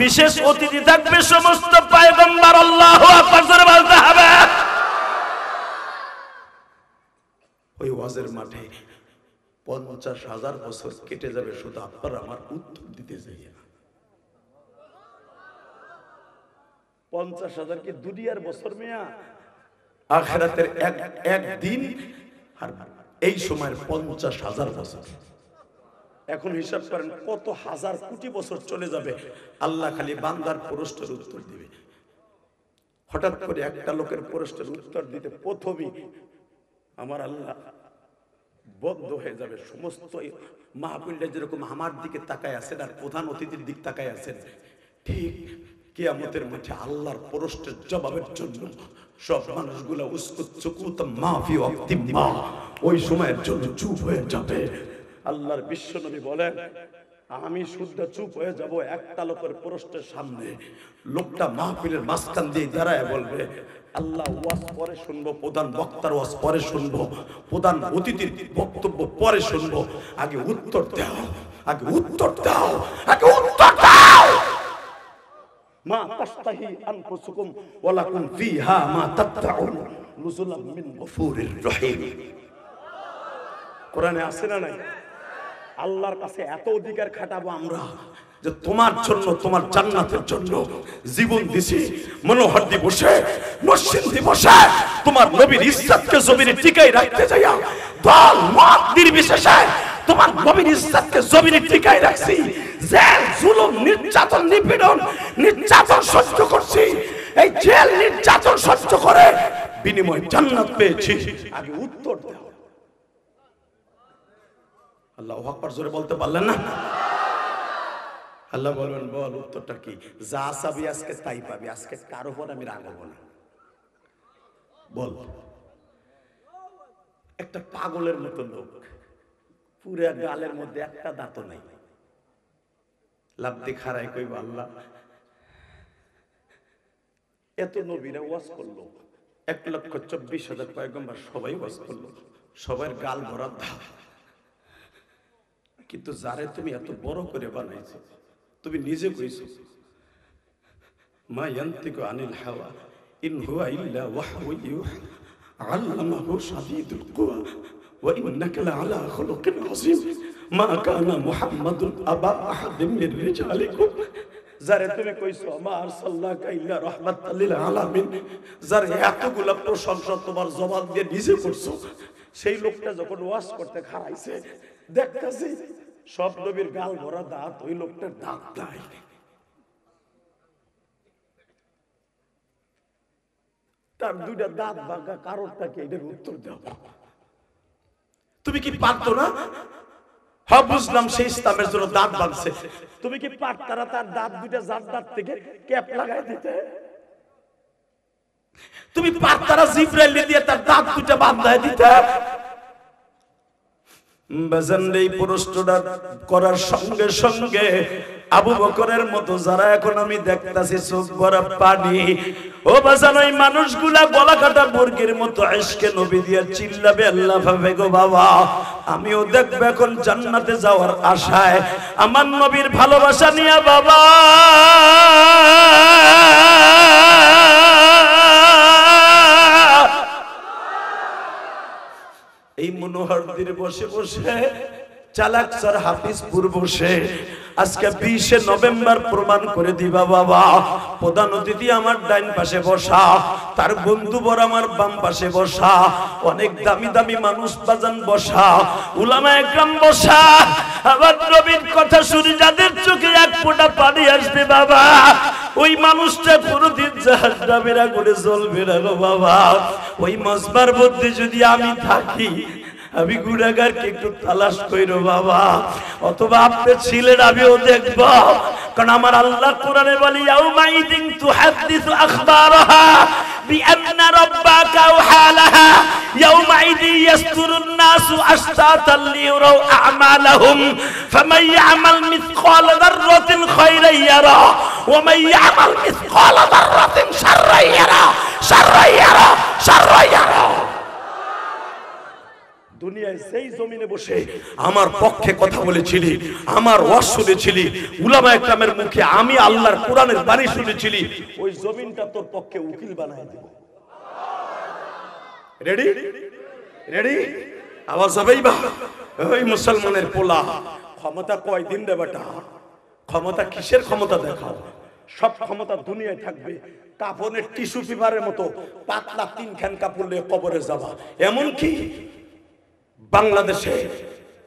বিশেষ অতিথি থাকবে সমস্ত পয়গম্বর। আল্লাহু আকবার জোরে বলতে হবে। ওই ওয়াজের মাঠে 50,000 বছর কেটে যাবে শুধু আপনার আমার উত্তর দিতে যাইয়া। 50,000 কি দুনিয়ার বছর মিয়া? আখিরাতের এক দিন আর এই সময়ের 50,000 বছর। এখন হিসাব করেন কত হাজার কোটি বছর চলে যাবে, আল্লাহ খালি বান্দার প্রশ্নের উত্তর দিবে। হঠাৎ করে একটা লোকের প্রশ্নের উত্তর দিতে প্রথমেই আমার আল্লাহ বদ্ধ হয়ে যাবে। সমস্ত মাহফিলটা যেরকম আমার দিকে তাকায় আছেন আর প্রধান অতিথির দিক তাকায় আছেন, ঠিক কিয়ামতের মাঠে আল্লাহর প্রশ্নের জবাবের জন্য সব মানুষগুলো উসকুত সুকুত মাফি ওয়াক্তি মা ওই সময়ের জন্য চুপ হয়ে যাবে। আল্লাহর বিশ্বনবী বলেন আমি শুদ্ধ চুপ হয়ে যাব একটা লোকের প্রশ্নের সামনে। লোকটা মাহফিলের মাঝখান দিয়ে দাঁড়ায় বলবে আল্লাহ ওয়াজ পরে শুনবো, প্রধান বক্তার ওয়াজ পরে শুনবো, প্রধান অতিথির বক্তব্য পরে শুনবো, আগে উত্তর দাও, আগে উত্তর দাও, আগে উত্তর দাও। মা তাশতাহি আনফুসুকুম ওয়া লাকুম ফিহা মা তাদউন নুজুলাম মিন গফুরির রহিম। কোরআনে আছে না নাই? আল্লাহর কাছে এত অধিকার খাটাবো আমরা যে তোমার জন্য, তোমার জান্নাতের জন্য জীবন দিছি। মনোহর দিবসে, মসজিদ দিবসে তোমার নবীর ইজ্জতকে জমিনে টিকাই রাখতে যাইয়া দল মত নির্বিশেষে তোমার নবীর ইজ্জতকে জমিনে টিকাই রাখছি। জেল, জুলুম, নির্যাতন, নিপীড়ন, নির্যাতন সহ্য করছি। এই জেল নির্যাতন সহ্য করে বিনিময় জান্নাত পেয়েছি। আগে উত্তর দাও। আল্লাহু আকবার জোরে বলতে পারলেন না? আল্লাহ বলবেন বল উত্তরটা কি? যা চাবি আজকে তাই পাবি, আজকে কারো উপর আমি রাগাবো না। বল। একটা পাগলের মতো লোক, পুরা গালের মধ্যে একটা দাঁত নাই, লাফদি খাড়াই কইব আল্লাহ এত নবীরা ওয়াজ করলো, 1,24,000 পয়গম্বর সবাই ওয়াজ করলো, সবার গাল ভরা দাঁত, কিন্তু যারে তুমি এত বড় করে বানাইছো, তুমি নিজে কইছো মা ইয়ান্তিকু আনিল হাওয়া ইন হুয়া ইল্লা ওয়াহয়ু ইউহা আল্লামাহু শাদীদুল কুওয়া ওয়া ইন্নাকা লাআলা খুলুকিন আযীম মা কানা মুহাম্মাদুন আবা আহাদিম মির রিজালিকুম। যারে তুমি কইছো মা আরসালনাকা ইল্লা রাহমাতাল লিল আলামিন, যারে এতগুলা প্রশংসা তোমার জবান দিয়ে নিজে করছো, সেই লোকটা যখন ওয়াজ করতে খাড়াইছে দেখতাছি সব নবীর গাল ভরা দাঁত, ওই লোকটার দাঁত নাই। তার দুইটা দাঁত ভাঙা কারণটা কি? এটার উত্তর দাও। তুমি কি পারতো না? হ্যাঁ বুঝলাম সেই ইসলামের জন্য দাঁত ভাঙছে, তুমি কি পারতারা তার দাঁত দুইটা জাত দাঁত থেকে ক্যাপ লাগাই দিতে? তুমি পারতারা জিব্রাইল দিয়ে তার দাঁত দুইটা বাঁধায় দিতে? এই প্রশ্নটা করার সঙ্গে সঙ্গে আবু বকরের মতো যারা এখন আমি দেখতাছি চোখ ভরা পানি, ও বাজান ওই মানুষগুলা গলা কাটা মুরগির মতো ইশকে নবী দিয়া চিল্লাবে আল্লাহ ভাবে গো বাবা আমিও দেখব এখন জান্নাতে যাওয়ার আশায় আমার নবীর ভালোবাসা নিয়ে বাবা এই মনোহরদের বসে বসে চালাকসর হাফিজপুর বসে আজকে 20 নভেম্বর প্রমাণ করে দিবা বাবা। প্রধান অতিথি আমার ডাইন পাশে বসা, তার বন্ধু বর আমার বাম পাশে বসা, অনেক দামি দামি মানুষ বাজান বসা, উলামা একরাম বসা, আবার নবীর কথা শুনে যাদের চোখে এক ফোঁটা পানি আসবে বাবা, ওই মানুষটা কোনদিন জাহান্নামের আগুনে জ্বলবে না গো বাবা। ওই মজবার মধ্যে যদি আমি থাকি, আমি গুনাহগারকে একটু তালাশ কইরো বাবা, অথবা আপনি ছিলেন আমিও দেখব, কারণ আমার আল্লাহ কোরআনে বলে ইয়াউমাইদিন তুহাদ্দিসু আখবারাহা বিআন্না রাব্বাকা ওয়াহালাহা ইয়াউমাইদি ইয়াসতুরুন নাসু আশতাতান লিয়ারাউ আ'মালাহুম ফামান ইয়া'মাল মিসকালা যাররাতিন খায়রান ইয়ারা ওয়া মান ইয়া'মাল মিসকালা যাররাতিন শাররান ইয়ারা শাররান ইয়ারা শাররান ইয়ারা। দুনিয়ায় সেই জমিনে বসে আমার পক্ষে কথা বলেছিলি, আমার ওয়াজ শুনেছিলি, উলামা একরামের মুখে আমি আল্লাহর কোরআনের বাণী শুনেছিলি, ওই জমিনটা তোর পক্ষে উকিল বানায় দেব। Ready ready? আওয়াজ হবেই বা? ওই মুসলমানের পোলা ক্ষমতা কয়দিন রে বেটা? ক্ষমতা কিসের ক্ষমতা দেখাও? সব ক্ষমতা দুনিয়ায় থাকবে, কাফনের টিস্যু পেপারের মতো পাতলা 3 খান কাপড় নিয়ে কবরে যাবা। এমন কি বাংলাদেশে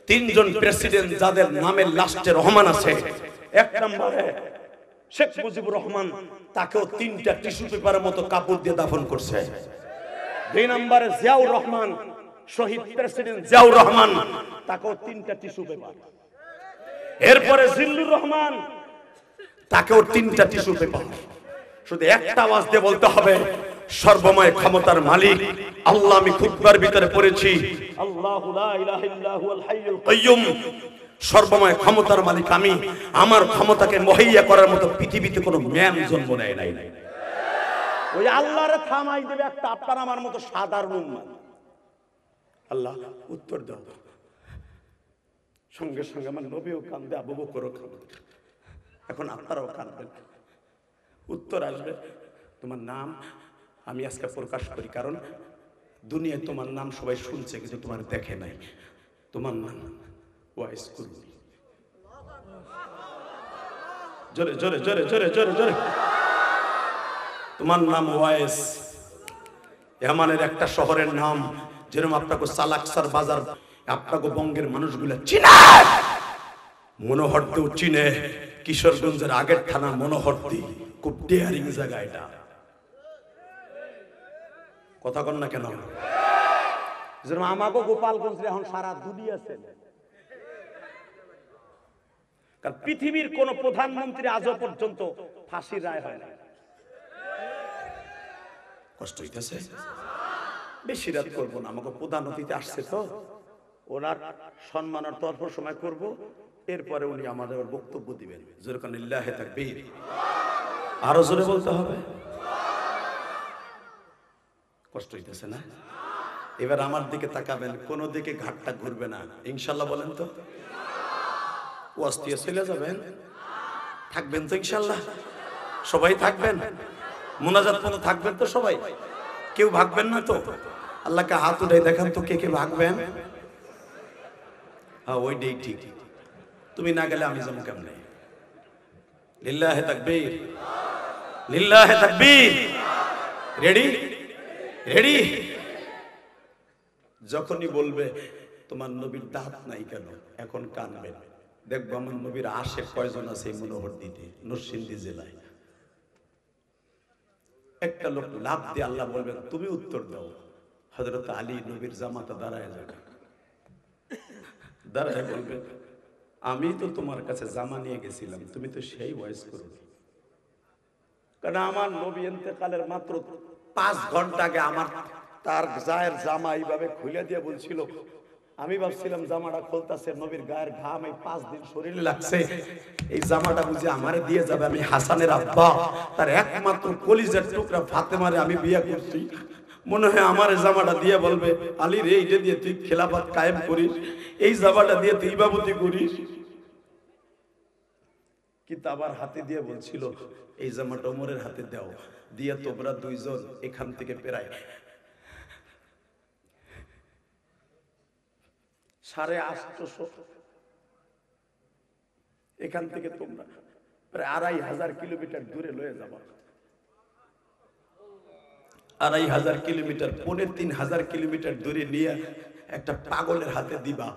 3 জন প্রেসিডেন্ট যাদের নামে লাস্টে রহমান আছে, 1 নম্বরে শেখ মুজিবুর রহমান, তাকেও 3টা টিস্যু পেপারের মতো কাপড় দিয়ে দাফন করছে। 2 নম্বরে জিয়াউর রহমান, শহীদ প্রেসিডেন্ট জিয়াউর রহমান, তাকেও 3টা টিস্যু পেপার। এরপরে জিল্লুর রহমান, তাকেও 3টা টিস্যু পেপার। শুধু একটা আওয়াজ দিয়ে বলতে হবে সর্বময় ক্ষমতার মালিক আল্লাহ। আমি খুতবার ভিতরে পড়েছি আল্লাহু লা ইলাহা ইল্লা হুয়াল হাইয়ুল কাইয়্যুম, সর্বময় ক্ষমতার মালিক আমি। আমার ক্ষমতাকে মুহাইয়া করার মতো পৃথিবীতে কোনো ম্যান জন্ম নেয় নাই। ওই আল্লাহরে থামাই দেবে একটা আপনার আমার মতো সাধারণ উম্মাহ। আল্লাহ উত্তর দাও। সঙ্গে সঙ্গে আমার নবীও কান্দে, আবু বকরও কান্দে, এখন আপনারাও কাঁদবেন। উত্তর আসবে তোমার নাম আমি আজকে প্রকাশ করি, কারণ দুনিয়ায় তোমার নাম সবাই শুনছে কিন্তু তোমার দেখে নাই। তোমার নাম ওয়াইস কুরুল। জোরে জোরে জোরে জোরে জোরে জোরে। তোমার নাম ওয়াইস। ইয়ামানের একটা শহরের নাম, যেরকম আপনাকে সালাকসার বাজার, আপনাকে বঙ্গের মানুষগুলো চিনে, মনোহরদেও চিনে। কিশোরগঞ্জের আগের থানা মনোহরদি, খুব ডেয়ারিং জায়গা এটা। কথা কন না কেন? যেরকম আমাকে গোপালগঞ্জ এখন সারা দুনিয়া আছে, কারণ পৃথিবীর কোন প্রধানমন্ত্রী আজও পর্যন্ত ফাঁসির রায় হয় না। কষ্ট হইতেছে, বেশি রাত করবো না, আমাকে প্রধান অতিথি আসছে তো, ওনার সম্মানার্থে অল্প সময় করব, এরপরে উনি আমাদের বক্তব্য দিবেন। যেরকম লিল্লাহে তাকবীর, আরো জোরে বলতে হবে। কষ্ট হইতেছে না? এবার আমার দিকে তাকাবেন, কোন দিকে ঘাটটা ঘুরবে না, ইনশাল্লাহ বলেন তো। ওয়াজ দিয়ে চলে যাবেন, থাকবেন তো ইনশাল্লাহ? সবাই থাকবেন? মুনাজাত পর্যন্ত থাকবেন তো সবাই? কেউ ভাগবেন না তো? আল্লাহকে হাত উঠাই দেখান তো, কে কে ভাগবেন? হ্যাঁ, ওইটাই ঠিক। তুমি না গেলে আমি যাবো কেমনে? লিল্লাহে তাকবীর, লিল্লাহে তাকবীর। Ready ready? যখনই বলবে তোমার নবীর দাঁত নাই কেন, এখন কানবেন। দেখবো আমার নবীর আশে কয়জন আছে এই মনোহরদীতে, নরসিংদী জেলায়। একটা লোক লাভ দিয়ে আল্লাহ বলবেন তুমি উত্তর দাও। হযরত আলী নবীর জামাতা দাঁড়ায় যাবে, দাঁড়ায় বলবে আমি তো তোমার কাছে জামা নিয়ে গেছিলাম, তুমি তো সেই ওয়াইজ করো। কারণ আমার নবী ইন্তেকালের মাত্র 5 ঘন্টা আগে আমার তার গায়ের জামা এইভাবে খুলে দিয়ে বলছিল, আমি ভাবছিলাম জামাটা খুলতাছে, নবীর গায়ের ঘাম এই 5 দিন শরীরে লাগছে, এই জামাটা বুঝে আমারে দিয়ে যাবে। আমি হাসানের আব্বা, তার একমাত্র কলিজার টুকরা ফাতেমারে আমি বিয়ে করছি, মনে হয় আমার জামাটা দিয়ে বলবে আলী রে, এইটা দিয়ে তুই খেলাফত কায়েম করিস, এই জামাটা দিয়ে তুই ইমামতি করিস। কিন্তু আবার হাতে দিয়ে বলছিল এই জামাটা ওমরের হাতে দাও, দিয়ে তোমরা দুইজন এখান থেকে প্রায় 850, এখান থেকে তোমরা প্রায় 2500 কিলোমিটার দূরে লয়ে যাবা। 2500 কিলোমিটার, 3500 কিলোমিটার দূরে নিয়ে একটা পাগলের হাতে দিবা।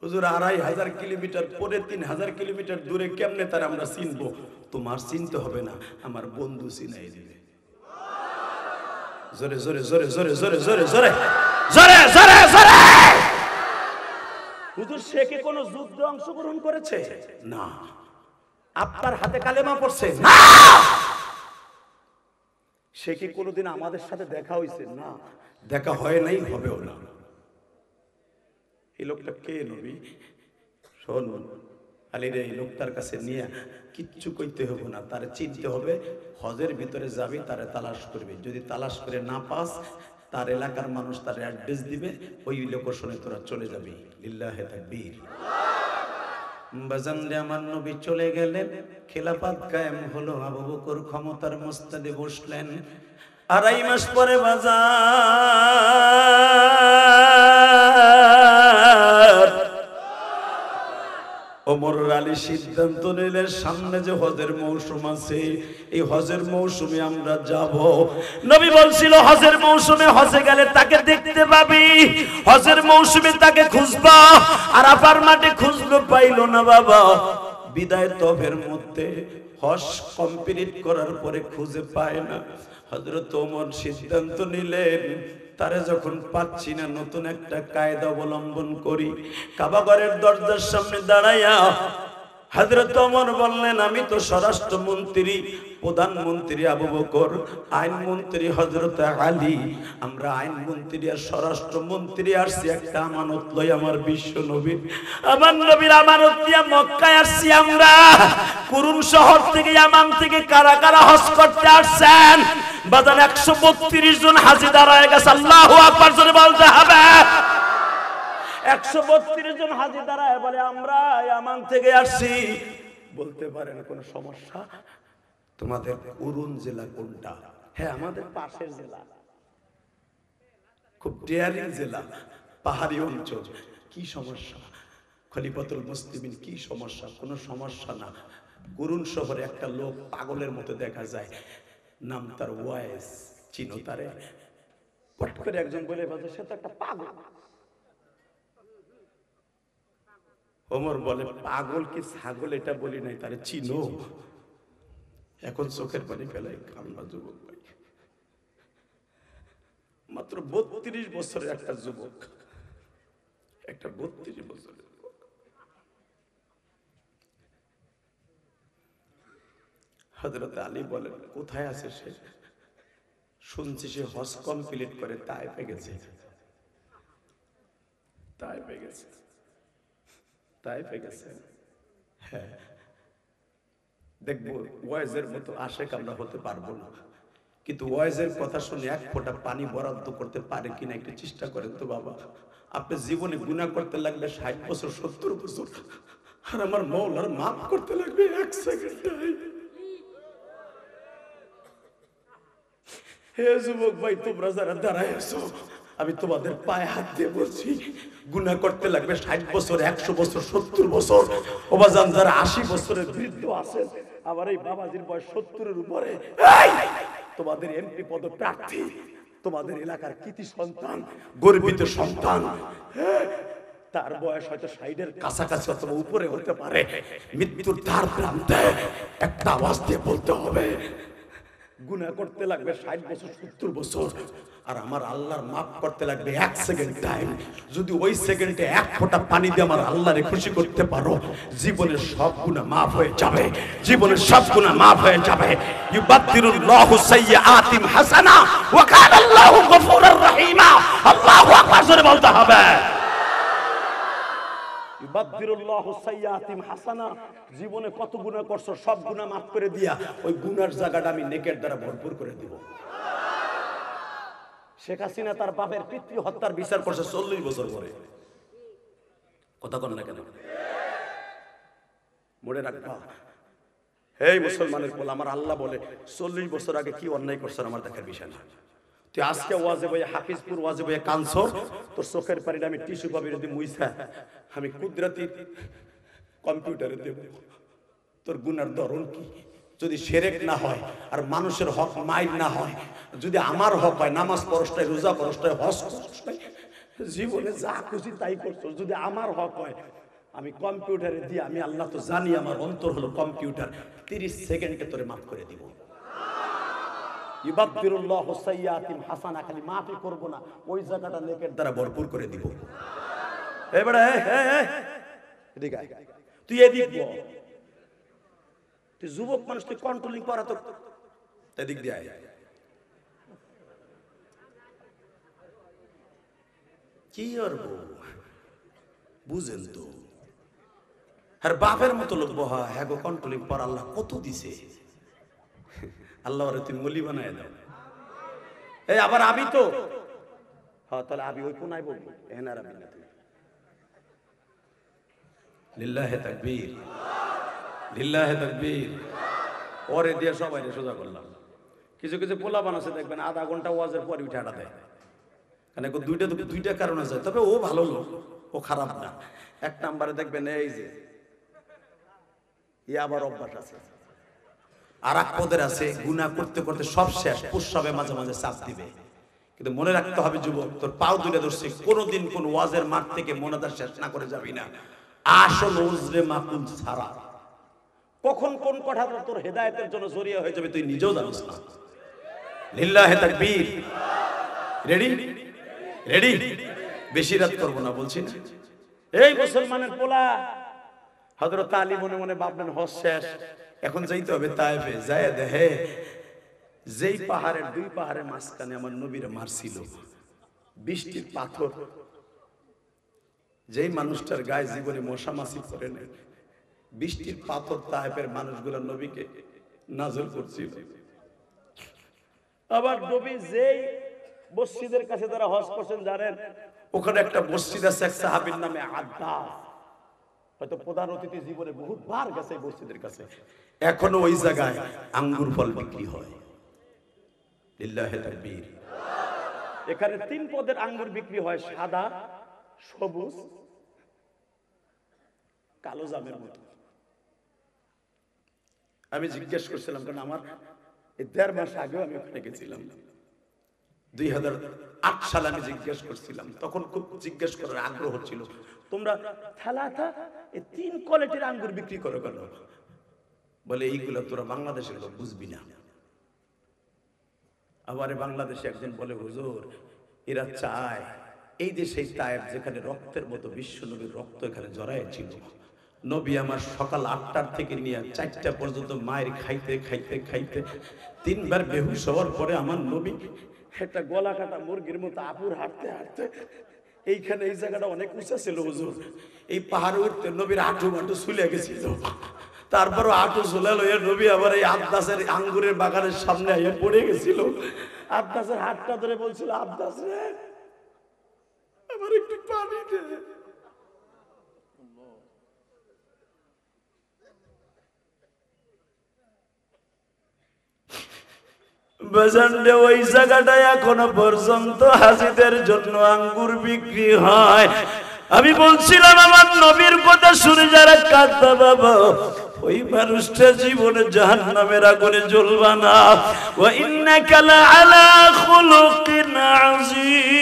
হুজুর 2500 কিলোমিটার, 3500 কিলোমিটার দূরে কেমনে তার আমরা চিনবো? তোমার চিনতে হবে না, আমার বন্ধু চিনাই দিবে। জোরে জোরে জোরে জোরে জোরে জোরে জোরে জোরে জোরে জোরে। হুজুর সে কি কোনো যুদ্ধে অংশগ্রহণ করেছে? না। আপনার হাতে কালেমা পড়ছে? না। সে কি কোনোদিন আমাদের সাথে দেখা হয়েছে? না, দেখা হয় নাই, হবেও না। এই লোকটা কে নবী? শোন আলীরে, এই লোকটার কাছে নিয়ে কিচ্ছু কইতে হবে না, তারে চিনতে হবে। হজের ভিতরে যাবি, তারে তালাশ করবি, যদি তালাশ করে না পাস, তার এলাকার মানুষ তার অ্যাড্রেস দিবে, ওই লোকেশনে তোরা চলে যাবি। লিল্লাহে তাকবীর। বাজান রে, আমার নবী চলে গেলেন, খেলাফত কায়েম হলো, আবু বকর ক্ষমতার মুস্তাদে বসলেন। 2.5 মাস পরে বাজার ওমর আলী সিদ্ধান্ত নিলেন সামনে যে হজের মৌসুম আছে, এই হজের মৌসুমে আমরা যাব। নবী বলছিল হজের মৌসুমে হজে গেলে তাকে দেখতে পাবি, হজের মৌসুমে তাকে খুঁজবা। আরাফার মাঠে খুঁজলো, পাইল না বাবা। বিদায় তফের মধ্যে হজ কমপ্লিট করার পরে খুঁজে পায় না। হযরত ওমর সিদ্ধান্ত নিলেন তারে যখন পাচ্ছি না, নতুন একটা কায়দা অবলম্বন করি। কাবাঘরের দরজার সামনে দাঁড়াইয়া হযরত ওমর বললেন আমি তো স্বরাষ্ট্রমন্ত্রী, প্রধানমন্ত্রী আবু বকর, আইনমন্ত্রী হযরত আলী, আমরা আইনমন্ত্রী আর স্বরাষ্ট্রমন্ত্রী আসছি একটা আমানত লই আমার বিশ্ব নবীর। আমার নবীর আমানত নিয়ে মক্কায় আসছি আমরা। কুরুন শহর থেকে, ইয়ামান থেকে কারা কারা হজ করতে আসছেন? বাজান 132 জন হাজী দাঁড়ায় গেছে। আল্লাহু আকবার জোরে বলতে হবে। 132 জন হাজী দাঁড়ায় বলে আমরা ইয়ামান থেকে আসছি। বলতে পারেন কোন সমস্যা? তোমাদের কুরুন জেলা কোনটা? হ্যাঁ, আমাদের পাশের জেলা, খুব ডেয়ারিং জেলা, পাহাড়ি অঞ্চল। কি সমস্যা? খলিফাতুল মুসলিমিন, কি সমস্যা? কোনো সমস্যা না। গুরুন শহরে একটা লোক পাগলের মতো দেখা যায়, নাম তার ওয়াইস, চিনো তারে? পট করে একজন বলে বলছে সে তো একটা পাগল। ওমর বলে পাগল কি ছাগল এটা বলি নাই, তারে চিনো? এখন চোখের পানি ফেলাই কান্না যুবক ভাই। মাত্র 32 বছরের একটা যুবক, একটা 32 বছরের যুবক। হযরত আলী বলেন কোথায় আছে সে? শুনছি সে হজ কমপ্লিট করে তায়েফে গেছে। তায়েফে গেছে, তায়েফে গেছে। হ্যাঁ, দেখবো ওয়াইজের মতো আশেক আমরা হতে পারবো না, কিন্তু ওয়াইজের কথা শুনে এক ফোঁটা পানি বরাদ্দ করতে পারে কিনা একটু চেষ্টা করেন তো বাবা। আপনি জীবনে গুনাহ করতে লাগবে 60 বছর 70 বছর, আর আমার মওলার মাফ করতে লাগবে 1 সেকেন্ড। হে যুবক ভাই, তোমরা যারা দাঁড়ায় আছো, আমি তোমাদের পায়ে হাত দিয়ে বলছি, গুনাহ করতে লাগবে 60 বছর, 100 বছর, 70 বছর। ওবাজান যারা 80 বছরের বৃদ্ধ আছেন, আবার এই বাবাজির বয়স 70-এর উপরে, তোমাদের এমপি পদপ্রার্থী, তোমাদের এলাকার কৃতি সন্তান, গর্বিত সন্তান, তার বয়স হয়তো 60-এর কাছাকাছি অথবা উপরে হতে পারে। মৃত্যুর দ্বার প্রান্তে একটা আওয়াজ দিয়ে বলতে হবে, গুনাহ করতে লাগবে 60 বছর 70 বছর, আর আমার আল্লাহর মাফ করতে লাগবে 1 সেকেন্ড টাইম। যদি ওই সেকেন্ডে 1 ফোঁটা পানি দিয়ে আমার আল্লাহরে খুশি করতে পারো, জীবনের সব গুনাহ মাফ হয়ে যাবে, জীবনের সব গুনাহ মাফ হয়ে যাবে। ইউবাদদিরুল্লাহু সাইয়্যাতিম হাসানা ওয়া কানা আল্লাহু গফুরুর রহিমা। আল্লাহু আকবার জোরে বলতে হবে। ইউবাদদিরুল্লাহু সাইয়্যাতিম হাসানা, জীবনে কত গুনাহ করছো সব গুনাহ মাফ করে দিয়া ওই গুনার জায়গাটা আমি নেকের দ্বারা ভরপুর করে দিব। শেখ হাসিনা তার বাপের পিতৃ হত্যার বিচার করছে 40 বছর পরে। কথা কন না কেন? মনে রাখবা, এই মুসলমানের বলে আমার আল্লাহ বলে 40 বছর আগে কি অন্যায় করছেন আমার দেখার বিষয় না। তুই আজকে ওয়াজে বইয়ে হাফিজপুর ওয়াজে বইয়ে কানছো, তোর চোখের পানিটা আমি টিস্যু পেপারে দিয়ে মুইছা আমি কুদরতি কম্পিউটারে দেব। তোর গুনার ধরন কি? যদি শিরক না হয় আর মানুষের হক মাইর না হয়, যদি আমার হক হয়, নামাজ পড়ছটাই, রোজা পড়ছটাই, হজ করছটাই, জীবনে যা খুশি তাই করছো, যদি আমার হক হয়, আমি কম্পিউটারে দিয়ে, আমি আল্লাহ তো জানি আমার অন্তর হলো কম্পিউটার, 30 সেকেন্ডে তোরে মাফ করে দিব। ইউবাদদিরুল্লাহু সাইয়্যাতিম হাসানা, খালি মাফই করব না, ওই জায়গাটা নেকের দ্বারা ভরপুর করে দিব। এবারে এদিকে আয়, তুই এদিক বল, তুই যুবক মানুষ, তুই কন্ট্রোলিং করা তো এদিক দিয়ে আয়। কি করব বুঝেন তো, আর বাপের মতো লোক বহা, হ্যাঁ গো কন্ট্রোলিং পর আল্লাহ কত দিছে, আল্লাহ ওরে তুমি মলি বানায় দাও। এই আবার আবি তো, হ্যাঁ তাহলে আবি ওই কোনায় বলবো, এনার আবি না তুমি। লিল্লাহে তাকবীর, লিল্লাহে তাকবীর। ওরে দিয়ে সবাই সোজা করলাম। কিছু কিছু পোলা বানাচ্ছে দেখবেন আধা ঘন্টা ওয়াজের পরে উঠে আটা দেয়, কারণ দুইটা কারণ আছে, তবে ও ভালো লোক, ও খারাপ না। 1 নম্বরে দেখবেন এই যে আবার অভ্যাস আছে, আর এক পদের আছে গুনাহ করতে করতে সব শেষ, প্রস্রাবে মাঝে মাঝে চাপ দিবে। কিন্তু মনে রাখতে হবে যুবক, তোর পাও দুলে ধরছে, কোনোদিন কোন ওয়াজের মাঠ থেকে মোনাজাত শেষ না করে যাবি না। আসল উজরে মাকুল ছাড়া কখন কোন কথা তোর হেদায়েতের জন্য জরিয়া হয়ে যাবে তুই নিজেও জানিস না। লিল্লাহে তাকবীর। রেডি রেডি, বেশি রাত করব না বলছি না। এই মুসলমানের পোলা, হযরত আলী মনে মনে ভাবলেন হজ শেষ, এখন যাইতে হবে তায়েফে। যায় দেখে যেই পাহাড়ের 2 পাহাড়ের মাঝখানে আমার নবীরা মারছিল, বৃষ্টির পাথর, যেই মানুষটার গায়ে জীবনে মশা মাছি পড়ে নেই, বৃষ্টির পাথর তায়েফের মানুষগুলো নবীকে নাজল করছিল। আবার নবী যেই মসজিদের কাছে যারা হজ করছেন জানেন, ওখানে একটা মসজিদ আছে এক সাহাবীর নামে আদ্দাস, হয়তো প্রধান অতিথি জীবনে বহুতবার গেছে এই মসজিদের কাছে। এখনো ওই জায়গায় আঙ্গুর ফল বিক্রি হয়। লিল্লাহে তাকবীর। এখানে 3 পদের আঙ্গুর বিক্রি হয়, সাদা, সবুজ কালো জামের মতো। আমি জিজ্ঞেস করছিলাম, কারণ আমার 1.5 মাস আগেও আমি ওখানে গেছিলাম, 2008 সালে আমি জিজ্ঞেস করছিলাম। তখন খুব জিজ্ঞেস করার আগ্রহ ছিল, তোমরা থালাথা এই 3 কোয়ালিটির আঙ্গুর বিক্রি করো কেন? বলে এইগুলো তোরা বাংলাদেশের লোক বুঝবি না। আবার বাংলাদেশে একজন বলে, হুজুর এরা চায় এই দেশে তায়েব যেখানে রক্তের মতো বিশ্ব নবীর রক্ত এখানে জড়ায় ছিল, নবী আমার সকাল 8টার থেকে নিয়ে 4টা পর্যন্ত মায়ের খাইতে খাইতে খাইতে 3 বার বেহুশ হওয়ার পরে আমার নবী একটা গলা কাটা মুরগির মতো আপুর হাঁটতে হাঁটতে এইখানে, এই জায়গাটা অনেক উঁচা ছিল হুজুর, এই পাহাড়ে উঠতে নবীর হাঁটু মাটু ছুলে গেছিল। তারপরও হাঁটু ঝুলে লইয়া নবী আবার এই আব্বাসের আঙ্গুরের বাগানের সামনে আইয়া পড়ে গেছিল। আব্বাসের হাতটা ধরে বলছিল, আব্বাস রে আমার একটু পানি দে। বাজারে ওই জায়গাটায় এখনো পর্যন্ত হাজিদের জন্য আঙ্গুর বিক্রি হয়। আমি বলছিলাম আমার নবীর কথা শুনে যারা কাঁদবে বাবা, ওই মানুষটা জীবনে জাহান্নামের আগুনে জ্বলবে না। ওয়া ইন্নাকা লাআলা খুলুকিন আযীম।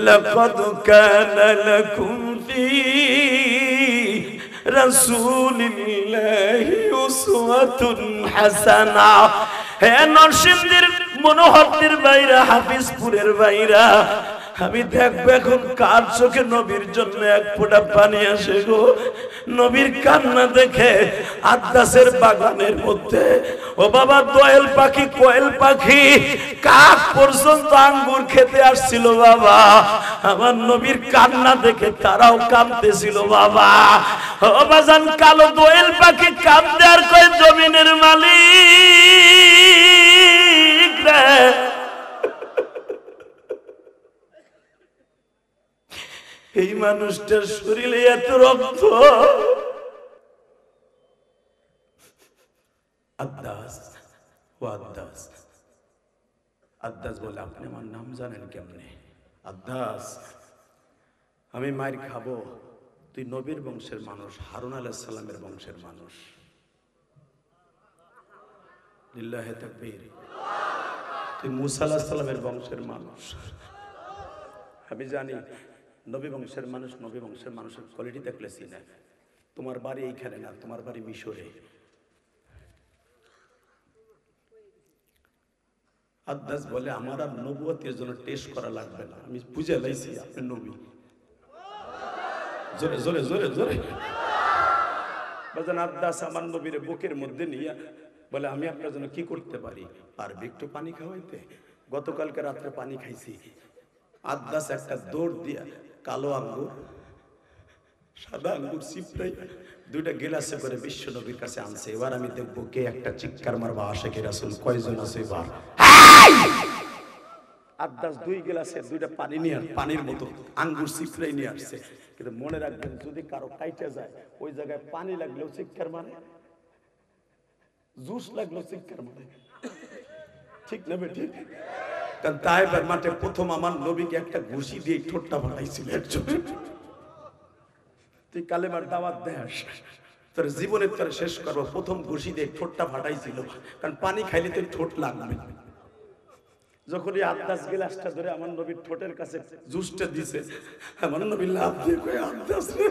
লাকাদ কানা লাকুম ফী রাসূলিল্লাহি উসওয়াতুন হাসানা। হে নরসিংদীর মনোহরদের বাইরা, হাফিজপুরের বাইরা, আমি দেখবো এখন কার চোখে নবীর জন্য 1 ফোঁটা পানি আসে গো। নবীর কান্না দেখে আদ্দাসের বাগানের মধ্যে ও বাবা দোয়েল পাখি, কোয়েল পাখি, কাক পর্যন্ত আঙ্গুর খেতে আসছিল বাবা। আমার নবীর কান্না দেখে তারাও কাঁদতেছিল বাবা। ও বাজান, কালো দোয়েল পাখি কাঁদতে আর কয়, জমিনের মালিক রে, এই মানুষটার শরীরে এত রক্ত। আদ্দাস, ও আদ্দাস, আদ্দাস বলে, আপনি আমার নাম জানেন কেমনে? আদ্দাস, আমি মায়ের খাবো, তুই নবীর বংশের মানুষ, হারুন আলাইহিস সালামের বংশের মানুষ। লিল্লাহি তাকবীর। তুই মুসা আলাইহিস সালামের বংশের মানুষ। আমি জানি নবী বংশের মানুষ, নবী বংশের মানুষের কোয়ালিটি দেখলে চিনে। তোমার বাড়ি এইখানে না, তোমার বাড়ি মিশরে। আদ্দাস বলে, আমার আর নবুয়তের জন্য টেস্ট করা লাগবে না, আমি বুঝে লাইছি আপনি নবী। জোরে জোরে জোরে জোরে বাজান। আদ্দাস আমার নবীর বুকের মধ্যে নিয়ে বলে, আমি আপনার জন্য কি করতে পারি? পারবে একটু পানি খাওয়াইতে? গতকালকে রাত্রে পানি খাইছি। আদ্দাস একটা দৌড় দিয়া কালো আঙ্গুর, সাদা আঙ্গুর চিপড়াই 2টা গিলাসে করে বিশ্ব নবীর কাছে আনছে। এবার আমি দেখবো কে একটা চিৎকার মারবা, আশিকে রাসূল কয়জন আছে এবার। আদ্দাস 2 গিলাসে 2টা পানি নিয়ে, পানির মতো আঙ্গুর চিপড়াই নিয়ে আসছে। কিন্তু মনে রাখবেন, যদি কারো কাইটে যায়, ওই জায়গায় পানি লাগলেও চিৎকার মারে, জুস লাগলেও চিৎকার মারে, ঠিক না ঠিক? কারণ তাইবার মাঠে প্রথম আমার নবীকে একটা ঘুষি দিয়ে ঠোঁটটা ফাটাইছিল একজন। তুই কালেমার দাওয়াত দেস, তোর জীবনের তোর শেষ করবো, প্রথম ঘুষি দিয়ে ঠোঁটটা ফাটাইছিল, কারণ পানি খাইলে তোর ঠোঁট লাগবে। যখন এই আদ্দাস গিলাসটা ধরে আমার নবীর ঠোঁটের কাছে জুসটা দিছে, আমার নবী লাভ দিয়ে কই, আদ্দাস রে,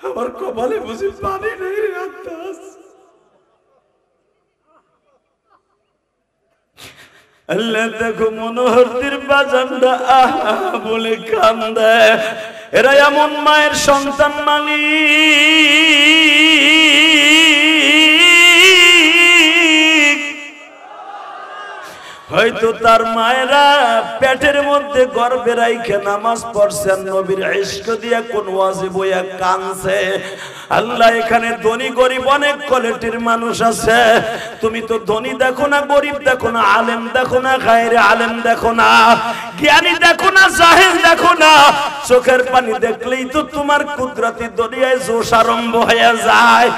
আমার কপালে বুঝি পানি নেই রে আদ্দাস। আল্লাহ দেখো মনোহরদের বাজানটা আহা বলে কান্দে। এরা এমন মায়ের সন্তান মালিক, হয়তো তার মায়েরা পেটের মধ্যে গর্ভে রাইখে নামাজ পড়ছেন, নবীর ইশক দিয়া কোন ওয়াজিব হইয়া কানছে। আল্লাহ এখানে ধনী গরিব অনেক কোয়ালিটির মানুষ আছে, তুমি তো ধনী দেখো না, গরিব দেখো না, আলেম দেখো না, গায়রে আলেম দেখো না, জ্ঞানী দেখো না, জাহিল দেখো না, চোখের পানি দেখলেই তো তোমার কুদরতি দরিয়ায় জোশ আরম্ভ হয়ে যায়।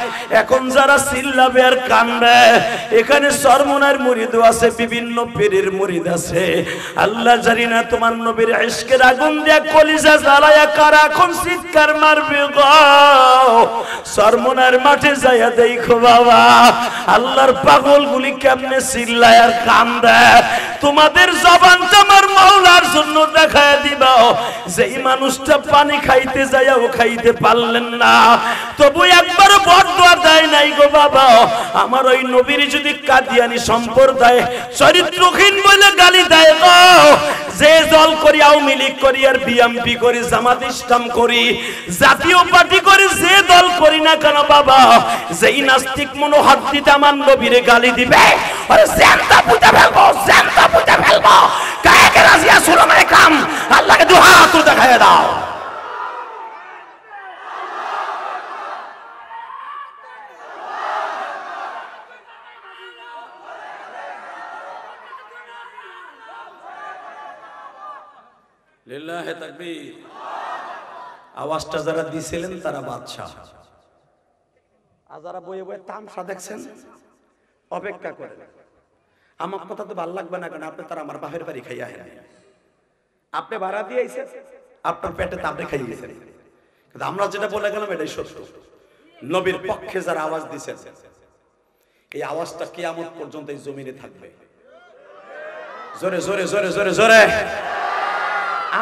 এখন যারা চিল্লাবে আর কান্দে, এখানে সরমনার মুরিদ আছে, বিভিন্ন পীরের মুরিদ আছে, আল্লাহ জানি না তোমার নবীর ইশকের আগুন দিয়া কলিজা জ্বালায়া কারা এখন চিৎকার মারবে গো। সরমনার মাঠে যাইয়া দেখো বাবা, আল্লাহর পাগলগুলি কেমনে চিল্লায় আর কান্দে। তোমাদের জবানটা আমার মাওলার জন্য দেখায় দিবা, যেই মানুষটা পানি খাইতে যাইয়াও খাইতে পারলেন না, তবু একবার বদদোয়া দেয় নাই গো বাবা। আমার ওই নবীর যদি কাদিয়ানি সম্প্রদায় চরিত্রহীন বলে গালি দেয় গো, যে দল করি আওয়ামী লীগ করি আর বিএমপি করি জামাত ইসলাম করি জাতীয় পার্টি করি, যে দল করি না কেন বাবা, যেই নাস্তিক মনোহাদ্দিতে আমার নবীরে গালি দিবে, আরে জ্যান্ত পুঁতে ফেলবো, জ্যান্ত পুঁতে ফেলবো। কাকে রাজিয়া শুনো মানে কাম, আল্লাহকে দু হাত তুলে দেখায় দাও। লিল্লাহি তাকবীর। আওয়াজটা যারা দিছিলেন তারা বাদশা, আর যারা বয়ে বয়ে তামসা দেখছেন অপেক্ষা করেন। আমার কথা তো ভালো লাগবে না, কারণ আপনি তারা আমার বাপের বাড়ি খাইয়া আহেন, আপনি ভাড়া দিয়ে আইছেন, আপনার পেটে তো আপনি খাইয়ে গেছেন। কিন্তু আমরা যেটা বলে গেলাম এটাই সত্য। নবীর পক্ষে যারা আওয়াজ দিচ্ছেন, এই আওয়াজটা কিয়ামত পর্যন্ত এই জমিনে থাকবে। জোরে জোরে জোরে জোরে জোরে।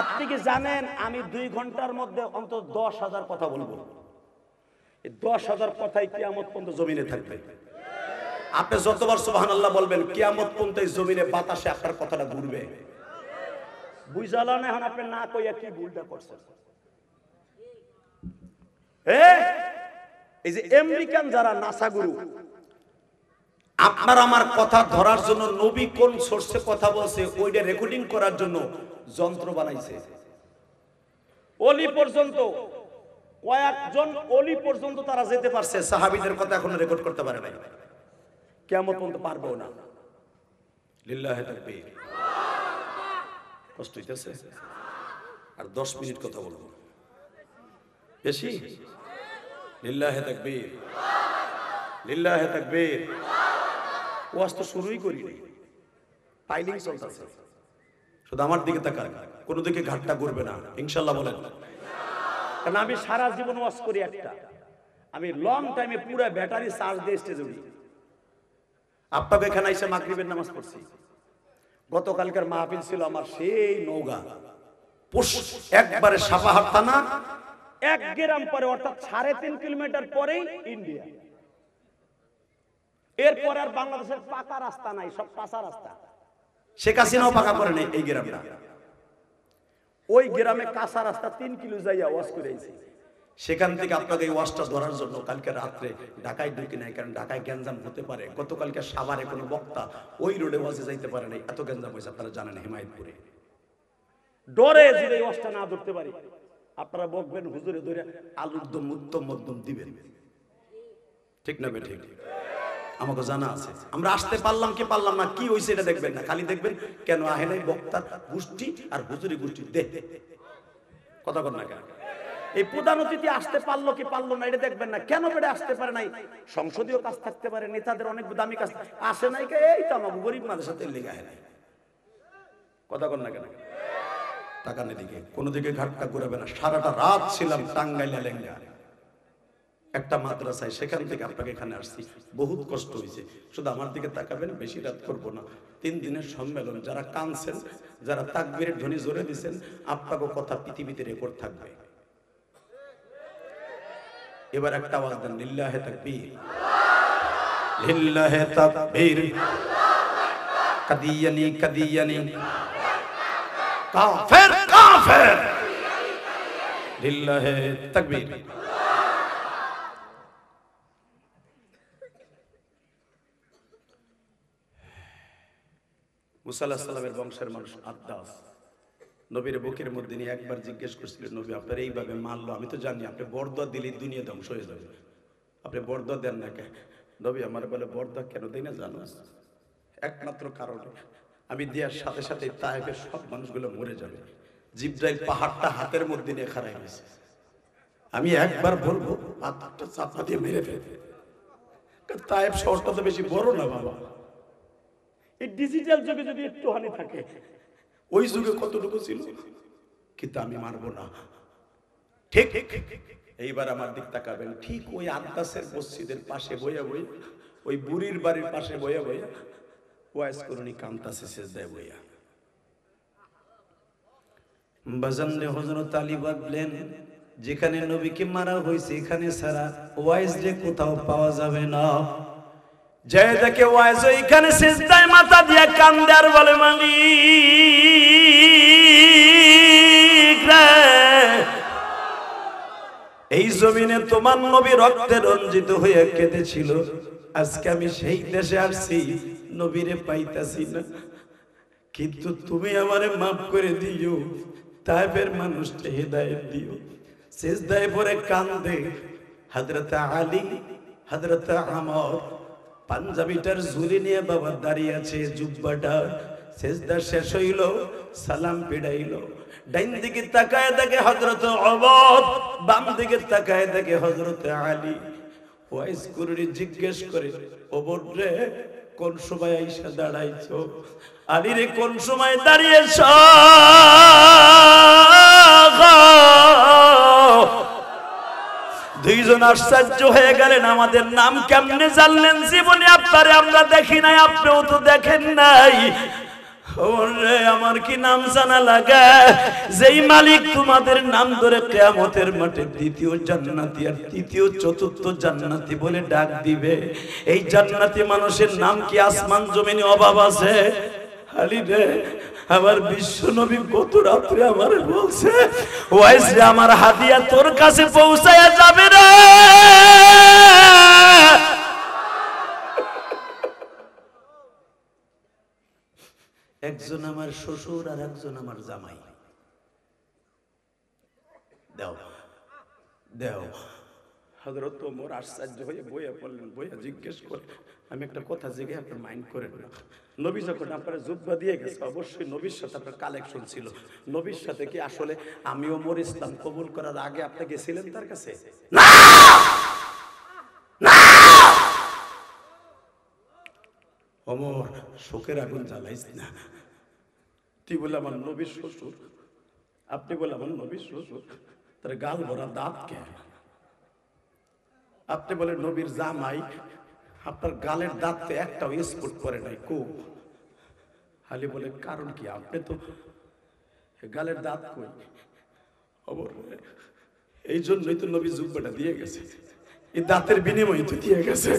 আপনি কি জানেন আমি 2 ঘন্টার মধ্যে অন্তত 10,000 কথা বলবো, এই 10,000 কথাই কিয়ামত পর্যন্ত জমিনে থাকবে। আপনি যতবার সুবহানাল্লাহ বলবেন, কিয়ামত পর্যন্ত এই জমিনে বাতাসে আপনার কথাটা ঘুরবে। বুঝালেন এখন আপনি না কইয়া কি ভুলটা করছেন। এই যে আমেরিকান যারা নাসা গুরু, আপনার আমার কথা ধরার জন্য নবী কোন সোর্সে কথা বলছে ওইটা রেকর্ডিং করার জন্য যন্ত্র বানাইছে। ওলি পর্যন্ত, কয়েকজন ওলি পর্যন্ত তারা যেতে পারছে, সাহাবীদের কথা এখনো রেকর্ড করতে পারে নাই, কিয়ামত পর্যন্ত পারবেও না। লিল্লাহি তাকবীর। কষ্ট হইতেছে, আর 10 মিনিট কথা বলবো বেশি। লিল্লাহি তাকবীর, লিল্লাহি তাকবীর। ওয়াজ তো শুরুই করিনি, ফাইলিং চলতেছে। শুধু আমার দিকে তাকান, কোনো দিকে ঘাটটা করবে না, ইনশাআল্লাহ বলেন। কারণ আমি সারা জীবন ওয়াজ করি একটা, আমি লং টাইমে পুরো ব্যাটারি চার্জ দিয়ে স্টেজে উঠি। আপনাকে এখানে এসে মাগরিবের নামাজ পড়ছি। গতকালকার মাহফিল ছিল আমার সেই নওগাঁ, একবারে সাপাহার থানা, 1 গ্রাম পরে, অর্থাৎ 3.5 কিলোমিটার পরেই ইন্ডিয়া। এরপর আর বাংলাদেশের পাকা রাস্তা নাই, সব কাঁচা রাস্তা। শেখ হাসিনাও পাকা করে নাই এই গ্রামটা। ওই গ্রামে কাঁচা রাস্তা 3 কিলো যাইয়া ওয়াজ করেছি। সেখান থেকে আপনাদের এই ওয়াজটা ধরার জন্য কালকে রাত্রে ঢাকায় ঢুকি নাই, কারণ ঢাকায় গ্যাঞ্জাম হতে পারে। গতকালকে সাভারে কোনো বক্তা ওই রোডে ওয়াজে যাইতে পারে নাই, এত গ্যাঞ্জাম হয়েছে আপনারা জানেন। হিমায়তপুরে ডরে যদি এই ওয়াজটা না ধরতে পারি, আপনারা বকবেন হুজুরে ধরে আলুর দম উত্তম মধ্যম দিবেন, ঠিক না বে ঠিক? আমাকে জানা আছে। আমরা আসতে পারলাম কি পারলাম না, কি হয়েছে এটা দেখবেন না, খালি দেখবেন কেন আহে নাই বক্তার গোষ্ঠী আর হুজুরি গোষ্ঠী। কথা বল না কেন? এই প্রধান অতিথি আসতে পারলো কি পারলো না এটা দেখবেন না, কেন বেড়ে আসতে পারে নাই। সংসদীয় কাজ থাকতে পারে, নেতাদের অনেক দামি কাজ আসে নাই, এই তো আমার গরিব মানুষের সাথে লেগে আহে নাই। কথা বল না কেন? তাকানের দিকে কোনো দিকে ঘাটটা ঘুরাবে না। সারাটা রাত ছিলাম টাঙ্গাইলা লেঙ্গা একটা মাদ্রাসায়, সেখান থেকে আপনাকে এখানে আসছি। বহুত কষ্ট হয়েছে। শুধু আমার দিকে তাকাবেন, বেশি রাত করবো না। 3 দিনের সম্মেলন, যারা কাঁদছেন, যারা তাকবীরের ধ্বনি জোরে দিচ্ছেন, আপনাকে কথা পৃথিবীতে রেকর্ড থাকবে। এবার একটা আওয়াজ দেন, লিল্লাহি তাকবীর, লিল্লাহি তাকবীর, কাদিয়ানি কাদিয়ানি, কাফের কাফের, লিল্লাহি তাকবীর। মুসা আলাইহিস সালামের বংশের মানুষ আদ্দাস, নবীর বুকের মধ্যে নিয়ে একবার জিজ্ঞেস করছিলেন, নবী আপনার এইভাবে মারলো, আমি তো জানি আপনি বরদোয়া দিলেই দুনিয়া ধ্বংস হয়ে যাবে, আপনি বরদোয়া দেন না কেন? নবী আমার বলে, বরদোয়া কেন দেই না জানো? একমাত্র কারণে আমি দেওয়ার সাথে সাথে তায়েফের সব মানুষগুলো মরে যাবে। জিবরাইল পাহাড়টা হাতের মধ্যে নিয়ে খাড়াই গেছে, আমি একবার বলবো পাথরটা চাপা দিয়ে মেরে ফেলবে। তায়েফ শহরটা তো বেশি বড় না বাবা, এই ডিজিটাল যুগে যদি একটুখানি থাকে, ওই যুগে কতটুকু ছিল, কিন্তু আমি মারবো না। ঠিক এইবার আমার দিক তাকাবেন, ঠিক ওই আদাসের মসজিদের পাশে বইয়া বই, ওই বুড়ির বাড়ির পাশে বইয়া বইয়া ওয়াইজ করুনি কান্তাসে সেজদায় বইয়া। বাজানরে হযরত আলী বললেন, যেখানে নবীকে মারা হয়েছে এখানে ছাড়া ওয়াইজ যে কোথাও পাওয়া যাবে না। জয় দেখে ওয়াইজ ওইখানে সেজদায় মাথা দিয়া কান্দে আর বলে, মালিক রে, এই জমিনে তোমার নবী রক্তে রঞ্জিত হয়ে কেঁদেছিল, আজকে আমি সেই দেশে আসছি, নবীরে পাইতাছি না, কিন্তু তুমি আমারে মাফ করে দিও, তায়েফের মানুষকে হেদায়েত দিও। সেজদায় পড়ে কান্দে হযরত আলী, হযরত আমর, পাঞ্জাবিটার ঝুলি নিয়ে বাবা দাঁড়িয়ে আছে, জুব্বাটা সেজদা শেষ হইল, সালাম পিড়াইল, ডাইন দিকে তাকায় দেখে হযরত ওমর, বাম দিকে তাকায় দেখে হযরত আলী। ওয়াইজ কুরুনি জিজ্ঞেস করে, ওমর রে কোন সময় আইসা দাঁড়াইছো, আলী রে কোন সময় দাঁড়িয়েছো? দুইজন আশ্চর্য হয়ে গেলেন, আমাদের নাম কেমনে জানলেন? জীবনে আপনারে আমরা দেখি নাই, আপনিও তো দেখেন নাই। ওরে আমার কি নাম জানা লাগে? যেই মালিক তোমাদের নাম ধরে কিয়ামতের মাঠে দ্বিতীয় জান্নাতি আর তৃতীয় চতুর্থ জান্নাতি বলে ডাক দিবে, এই জান্নাতি মানুষের নাম কি আসমান জমিনে অভাব আছে? আলী রে, আমার বিশ্ব নবী কত রাত্রে আমার বলছে, ওয়াইস রে আমার হাদিয়া তোর কাছে পৌঁছায়া যাবে রে। একজন আমার শ্বশুর আর একজন আমার জামাই। দাও দাও। হযরত ওমর আশ্চর্য হয়ে বইয়া পড়লেন, বইয়া জিজ্ঞেস করে, আমি একটা কথা জিজ্ঞেস আপনার মাইন্ড করেন না, নবী যখন আপনারা জুব্বা দিয়ে গেছে অবশ্যই নবীর সাথে আপনার কালেকশন ছিল, নবীর সাথে কি আসলে আমি ওমর ইসলাম কবুল করার আগে আপনি গেছিলেন তার কাছে? না না। ওমর শোকের আগুন জ্বালাইস না, তুই বলে আমার নবীর শ্বশুর, আপনি বলে আমার নবীর শ্বশুর, তার গাল ভরা দাঁত কে? আপনি বলে নবীর জামাই, আপনার গালের দাঁত তো একটাও স্পট করে নাই, কো? আলী বলে কারণ কি? আপনি তো গালের দাঁত কই? এই জন্যই তো নবী জুব্বাটা দিয়ে গেছে, এই দাঁতের বিনিময় তো দিয়ে গেছে,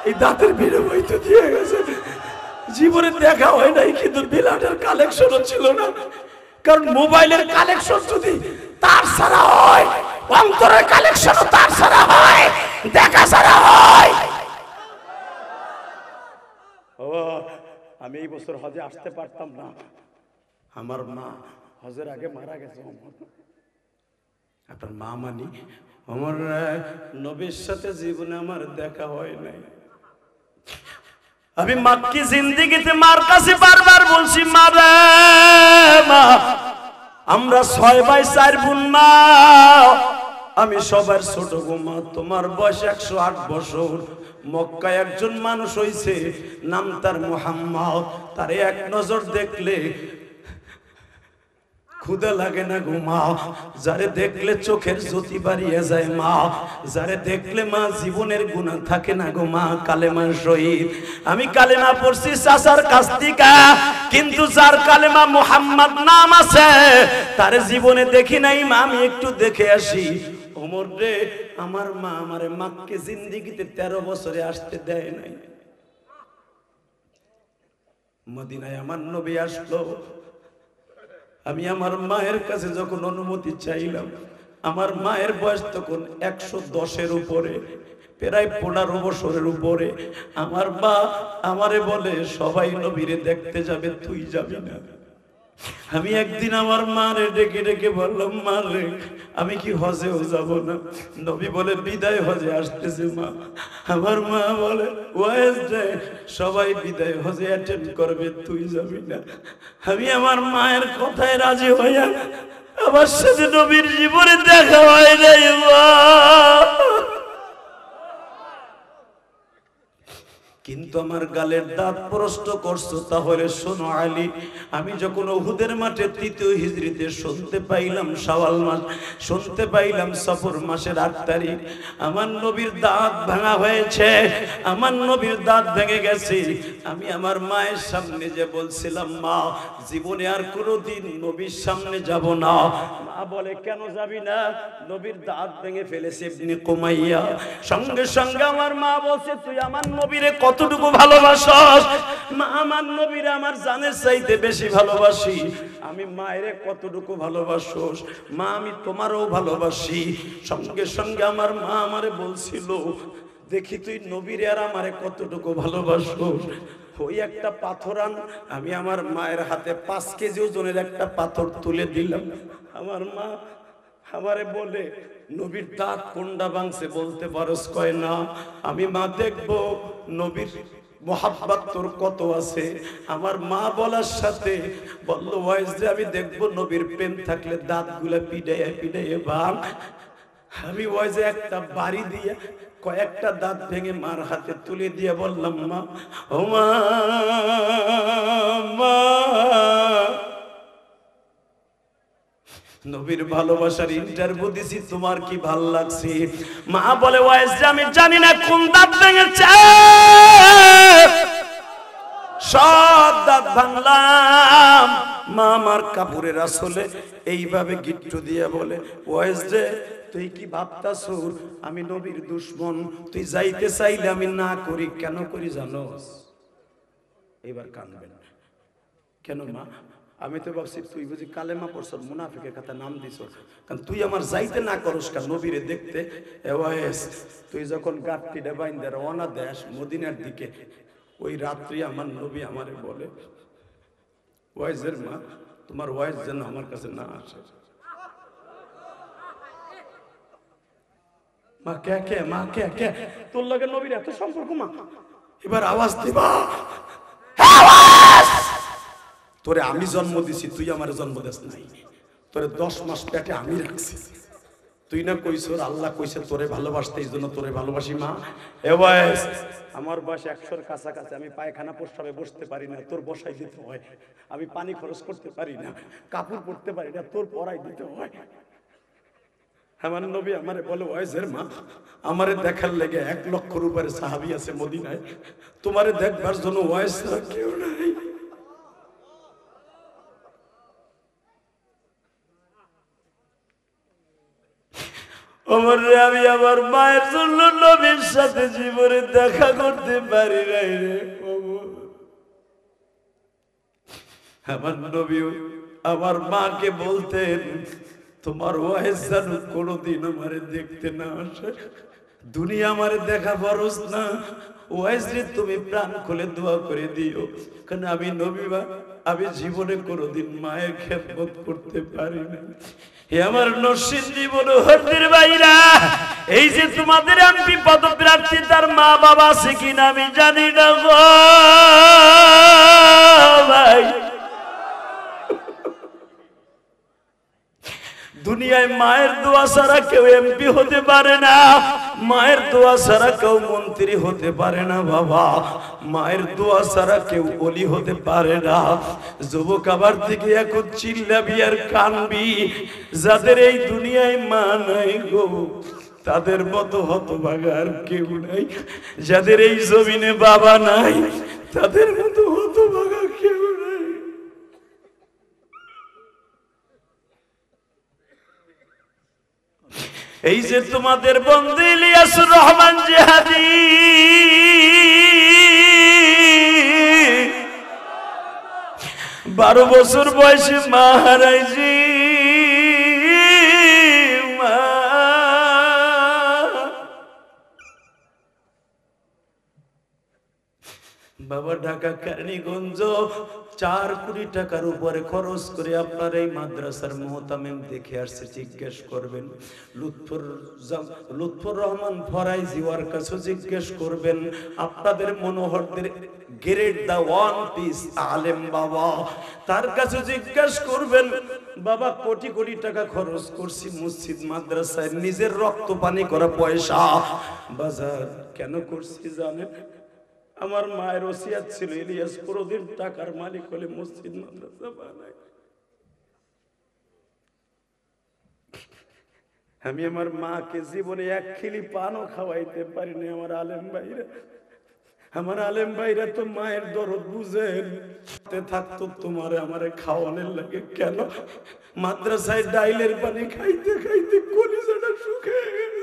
এই দাঁতের বিনিময় তো দিয়ে গেছে। জীবনে দেখা হয় নাই, কিন্তু বিলাটের কালেকশনও ছিল না, কারণ মোবাইলের কালেকশন যদি তার ছাড়া হয়, অন্তরের কালেকশনও তার ছাড়া হয়, দেখা ছাড়া হয়। আমি এই বছর হজে আসতে পারতাম না, আমার মা হজের আগে মারা গেছে। আপনার মা মানি আমার নবীর সাথে জীবনে আমার দেখা হয় নাই। আমি মাক্কি জিন্দেগিতে মার কাছে বারবার বলছি, মা রে মা, আমরা 6 ভাই 4 বোন মা, আমি সবার ছোট গো মা, তোমার বয়স 108 বছর, মক্কায় একজন মানুষ হইছে, নাম তার মুহাম্মদ, তারে এক নজর দেখলে ক্ষুধা লাগে না গো মা, যারে দেখলে চোখের জ্যোতি বাড়িয়ে যায় মা, যারে দেখলে মা জীবনের গুনাহ থাকে না গো মা, কালেমার শহীদ। আমি কালেমা পড়ছি চাচার কাছ থেকে, কিন্তু যার কালেমা মুহাম্মদ নাম আছে তার জীবনে দেখি নাই মা, আমি একটু দেখে আসি। ওমর রে, আমার মা আমারে মাক্কে জিন্দেগিতে 13 বছরে আসতে দেয় নাই। মদিনায় আমার নবী আসলো, আমি আমার মায়ের কাছে যখন অনুমতি চাইলাম, আমার মায়ের বয়স তখন 110-এর উপরে, প্রায় 15 বছরের উপরে। আমার মা আমারে বলে, সবাই নবীরে দেখতে যাবে, তুই যাবি না? আমি একদিন আমার মারে ডেকে ডেকে বললাম, মা রে আমি কি হজেও যাব না? নবী বলে বিদায় হজে আসতেছে মা। আমার মা বলে ওয়াইজ রে সবাই বিদায় হজে অ্যাটেন্ড করবে, তুই যাবি না। আমি আমার মায়ের কথায় রাজি হইয়া আমার সাথে নবীর জীবনে দেখা হয় নাই মা। কিন্তু আমার গালের দাঁত প্রশ্ন করছো, তাহলে শোনো আলী, আমি যখন উহুদের মাঠে ৩য় হিজরিতে শুনতে পাইলাম শাওয়াল মাস, শুনতে পাইলাম সফর মাসের ৮ তারিখ আমার নবীর দাঁত ভাঙা হয়েছে, আমার নবীর দাঁত ভেঙে গেছে। আমি আমার মায়ের সামনে যে বলছিলাম, মা জীবনে আর কোনোদিন নবীর সামনে যাব না। মা বলে কেন যাবি না? নবীর দাঁত ভেঙে ফেলেছে ইবনে কুমাইয়া। সঙ্গে সঙ্গে আমার মা বলছে, তুই আমার নবীরে কতটুকু ভালোবাসস? মা আমার নবীরে আমার জানের চাইতে বেশি ভালোবাসি। আমি মায়েরে কতটুকু ভালোবাসোস? মা আমি তোমারও ভালোবাসি। সঙ্গে সঙ্গে আমার মা আমারে বলছিল, দেখি তুই নবীরে আর আমারে কতটুকু ভালোবাসোস। ওই একটা পাথর আন। আমি আমার মায়ের হাতে 5 কেজি ওজনের একটা পাথর তুলে দিলাম। আমার মা আমারে বলে, নবীর দাঁত কোনটা ভাঙছে বলতে পারস? কয় না। আমি মা দেখবো নবীর মোহাব্বত তোর কত আছে। আমার মা বলার সাথে বললো, ওয়াইজ যে আমি দেখবো নবীর প্রেম থাকলে দাঁতগুলা পিড়াইয়া পিড়াইয়া ভাঙ। আমি ওয়াইজে একটা বাড়ি দিয়ে কয়েকটা দাঁত ভেঙে মার হাতে তুলে দিয়ে বললাম, মা ও মা, মা নবীর ভালোবাসার ইন্টারভিউ দিছি, তোমার কি ভাল লাগছে? মা বলে, ওয়াইজ যে আমি জানি না কোন দাঁত ভেঙেছে, সব দাঁত ভাঙলাম। মা আমার কাপড়ের আসলে এইভাবে গিট্টু দিয়ে বলে, ওয়াইজ যে তুই কি ভাবতাছুর আমি নবীর দুশমন? তুই যাইতে চাইলে আমি না করি, কেন করি জানোস? এবার কানবেন কেন মা? আমি তো ভাবছি তুই বুঝি কালেমা পড়ছ, মুনাফিকের কথা নাম দিছ, কারণ তুই আমার যাইতে না করস কার নবীরে দেখতে। ওয়াইস তুই যখন গাঁটটিটা বাইন্দা রওনা দেশ মদিনার দিকে, ওই রাত্রি আমার নবী আমারে বলে, ওয়াইজের মা তোমার ওয়াইজ যেন আমার কাছে না আসে। মা কে কে, মা কে কে, তোর লগে নবীর এত সম্পর্ক মা? এবার আওয়াজ দিবা, তোরে আমি জন্ম দিছি, তুই আমার জন্ম দিস নাই। তোরে 10 মাস পেটে আমি রাখছি। তুই না কইছ আল্লাহ কইছে তোরে ভালোবাসতে, এই জন্য তোরে ভালোবাসি মা। এ বয়স আমার বয়স 100-র কাছাকাছি। আমি পায়খানা প্রস্রাবে বসতে পারি না, তোর বসাই দিতে হয়। আমি পানি খরচ করতে পারি না, কাপড় পরতে পারি না, তোর পরাই দিতে হয়। আমার নবী আমারে বলে, ওয়াইজের মা আমারে দেখার লেগে 1 লক্ষর উপরে সাহাবী আছে মদিনায়, তোমারে দেখবার জন্য ওয়াইজ ছাড়া কেউ নাই। আমি আমার মায়ের জন্য নবীর সাথে জীবনে দেখা করতে পারি নাই রে। আমার নবী আমার মাকে বলতেন, তোমার ওয়াইজ যেন কোনোদিন আমারে দেখতে না আসে, দুনিয়া আমারে দেখা ফরজ না। ওয়াইজ রে তুমি প্রাণ খুলে দোয়া করে দিও, কারণ আমি নবী বা আমি জীবনে কোনোদিন মায়ের খেদমত করতে পারি না। আমার নসিব জীবন হরদের ভাইরা, এই যে তোমাদের এমপি পদপ্রার্থী তার মা বাবা আছে কিনা আমি জানি না গো ভাই। দুনিয়ায় মায়ের দোয়া ছাড়া কেউ এমপি হতে পারে না, মায়ের দোয়া ছাড়া কেউ মন্ত্রী হতে পারে না বাবা, মায়ের দোয়া ছাড়া কেউ ওলি হতে পারে না। যুবক আবার থেকে এখন চিল্লাবি আর কানবি, যাদের এই দুনিয়ায় মা নাই গো তাদের মতো হতভাগা আর কেউ নাই। যাদের এই জমিনে বাবা নাই তাদের মতো হতভাগা কেউ নাই। এই যে তোমাদের বন্ধু ইলিয়াসুর রহমান জিহাদি, বারো বছর বয়সে মা হারাইছি। বাবা ঢাকা কেরানীগঞ্জ 4 কোটি টাকার উপরে খরচ করে আপনার এই মাদ্রাসার মুহতামিম দেখে আসছে। জিজ্ঞেস করবেন লুৎফর রহমান ফরাইজি ওর কাছে জিজ্ঞেস করবেন, আপনাদের মনোহরদের গ্রেড দা 1 পিস আলেম বাবা, তার কাছে জিজ্ঞেস করবেন বাবা কোটি কোটি টাকা খরচ করছি মসজিদ মাদ্রাসায়, নিজের রক্ত পানি করা পয়সা। বাজার কেন করছি জানেন? আমার মায়ের ওসিয়াত ছিল ইলিয়াস কোনদিন টাকার মালিক হলে মসজিদ মাদ্রাসা বানায়। আমি আমার মাকে জীবনে 1 খিলি পানও খাওয়াইতে পারিনি। আমার আলেম ভাইরা তো মায়ের দরদ বুঝেন। থাকতো তোমারে আমারে খাওয়ানোর লাগে, কেন? মাদ্রাসায় ডাইলের পানি খাইতে খাইতে কলিজাটা শুকিয়ে গেছে।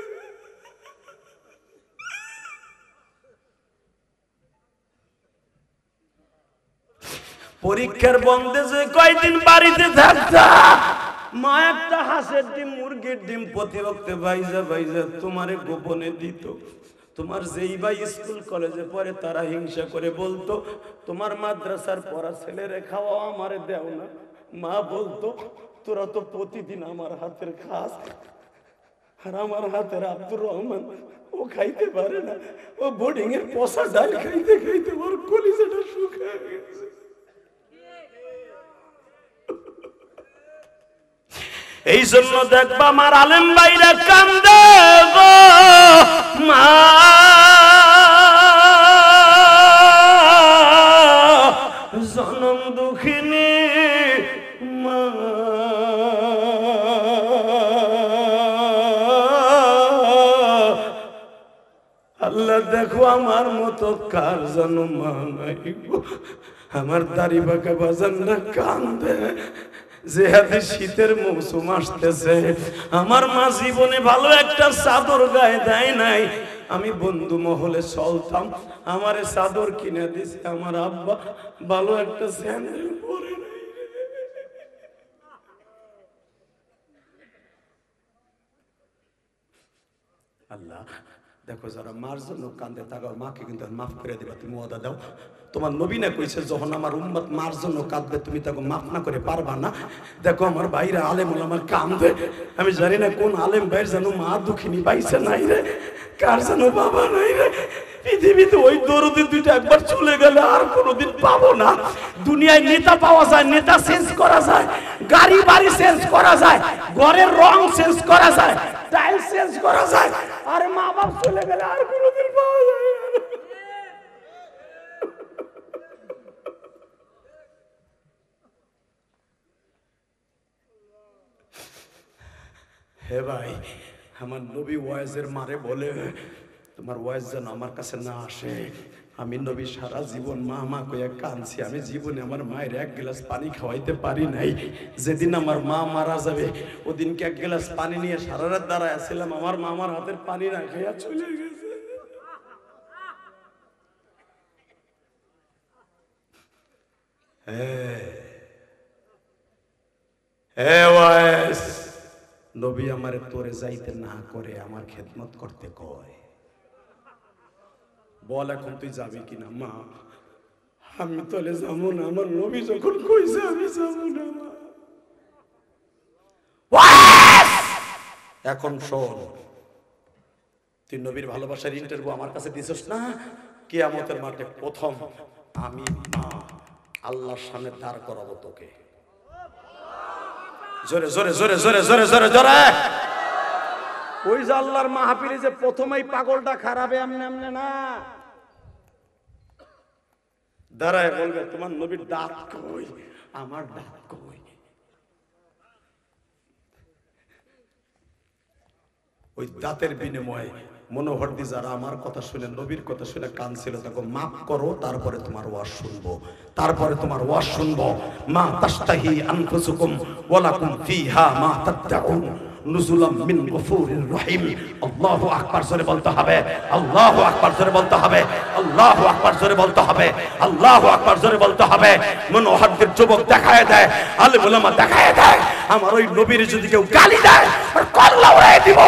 পরীক্ষার বন্ধে যে কয়দিন বাড়িতে থাকতা, মা একটা হাঁসের ডিম মুরগির ডিম প্রতিবক্তে ভাইজা ভাইজা তোমারে গোপনে দিত। তোমার যেই ভাই স্কুল কলেজে পড়ে তারা হিংসা করে বলতো তোমার মাদ্রাসার পড়া ছেলেরে খাওয়া আমারে দেও না। মা বলতো তোরা তো প্রতিদিন আমার হাতের খাস, আর আমার হাতের আব্দুর রহমান ও খাইতে পারে না, ও বোর্ডিং এর পচা ডাল খাইতে খাইতে ওর কলিজাটা শুকিয়ে গেছে। এই জন্য দেখবা আমার আলেম ভাইরা কান্দে গো মা, জনম দুঃখিনী মা। আল্লাহ দেখো আমার মতো কার জানো মা নাই গো। আমার দাড়ি বাঁকা বাজানরা কান্দে যে হাতে শীতের মৌসুম আসতেছে। আমার মা জীবনে ভালো একটা চাদর গায়ে দেয় নাই। আমি বন্ধু মহলে চলতাম, আমারে চাদর কিনে দিছে আমার আব্বা, ভালো একটা স্যান্ডেল পরে নাই। আল্লাহ দেখো যারা মার জন্য কান্দে তাকাও, মাকে কিন্তু মাফ করে দিবা। তুমি ওয়াদা দাও, তোমার নবী না কইছে যখন আমার উম্মত মার জন্য কাঁদবে তুমি তাকে মাফ না করে পারবা না। দেখো আমার ভাইরা আলেম ওলামা কান্দে, আমি জানি না কোন আলেম ভাইয়ের যেন মা দুঃখিনী পাইছে নাই রে, কার যেন বাবা নাই রে। পৃথিবীতে ওই দরদি দুইটা একবার চলে গেলে আর কোনোদিন পাবো না। দুনিয়ায় নেতা পাওয়া যায়, নেতা চেঞ্জ করা যায়, গাড়ি বাড়ি চেঞ্জ করা যায়, ঘরের রং চেঞ্জ করা যায়, টাইল চেঞ্জ করা যায়, আর মা বাপ চলে গেলে আর কোনোদিন পাওয়া যায় না। হে ভাই, আমার নবী ওয়াইজের মারে বলে তোমার ওয়াইজ যেন আমার কাছে না আসে। আমি নবী সারা জীবন মা মা কইয়া কাঁদছি, আমি জীবনে আমার মায়ের 1 গ্লাস পানি খাওয়াইতে পারি নাই। যেদিন আমার মা মারা যাবে ওদিনকে 1 গ্লাস পানি নিয়ে সারা রাত দাঁড়ায় ছিলাম, আমার মা আমার হাতের পানি না খাইয়া চলে গেছে। নবী আমারে তোরে যাইতে না করে আমার খেদমত করতে কয়। বল এখন তুই যাবি কিনা? মা আমি তোলে যাবো না, আমার নবী যখন কইছে আমি যাবো না। এখন শোন, তুই নবীর ভালোবাসার ইন্টারভিউ আমার কাছে দিছস না, কিয়ামতের মাঠে প্রথম আমি মা আল্লাহর সামনে দাঁড় করাবো তোকে। জোরে জোরে জোরে জোরে জোরে জোরে জোরে। ওই যে আল্লাহর মাহফিলে যে প্রথমেই পাগলটা খারাপে এমনি এমনি না, দাঁড়ায় বলবে তোমার নবীর দাঁত কই, আমার দাঁত কই। ওই দাঁতের বিনিময়ে মনোহরদি যারা আমার কথা শুনে নবীর কথা শুনে কাঁদছিল তাকে মাফ করো, তারপরে তোমার ওয়াজ শুনবো, তারপরে তোমার ওয়াজ শুনবো। মা তাশতাহি আনফুসুকুম ওয়ালাকুম ফিহা মা তাদউন নুজুলাম মিন গফুরির রহিম। আল্লাহু আকবার জোরে বলতে হবে, আল্লাহু আকবার জোরে বলতে হবে, আল্লাহু আকবার জোরে বলতে হবে, আল্লাহু আকবার জোরে বলতে হবে। মনোহরদের যুবক দেখায় দেয়, আলেম ওলামা দেখায় দেয়, আমার ওই নবীর যদি কেউ গালি দেয় আর কল্লা উড়াই দিব।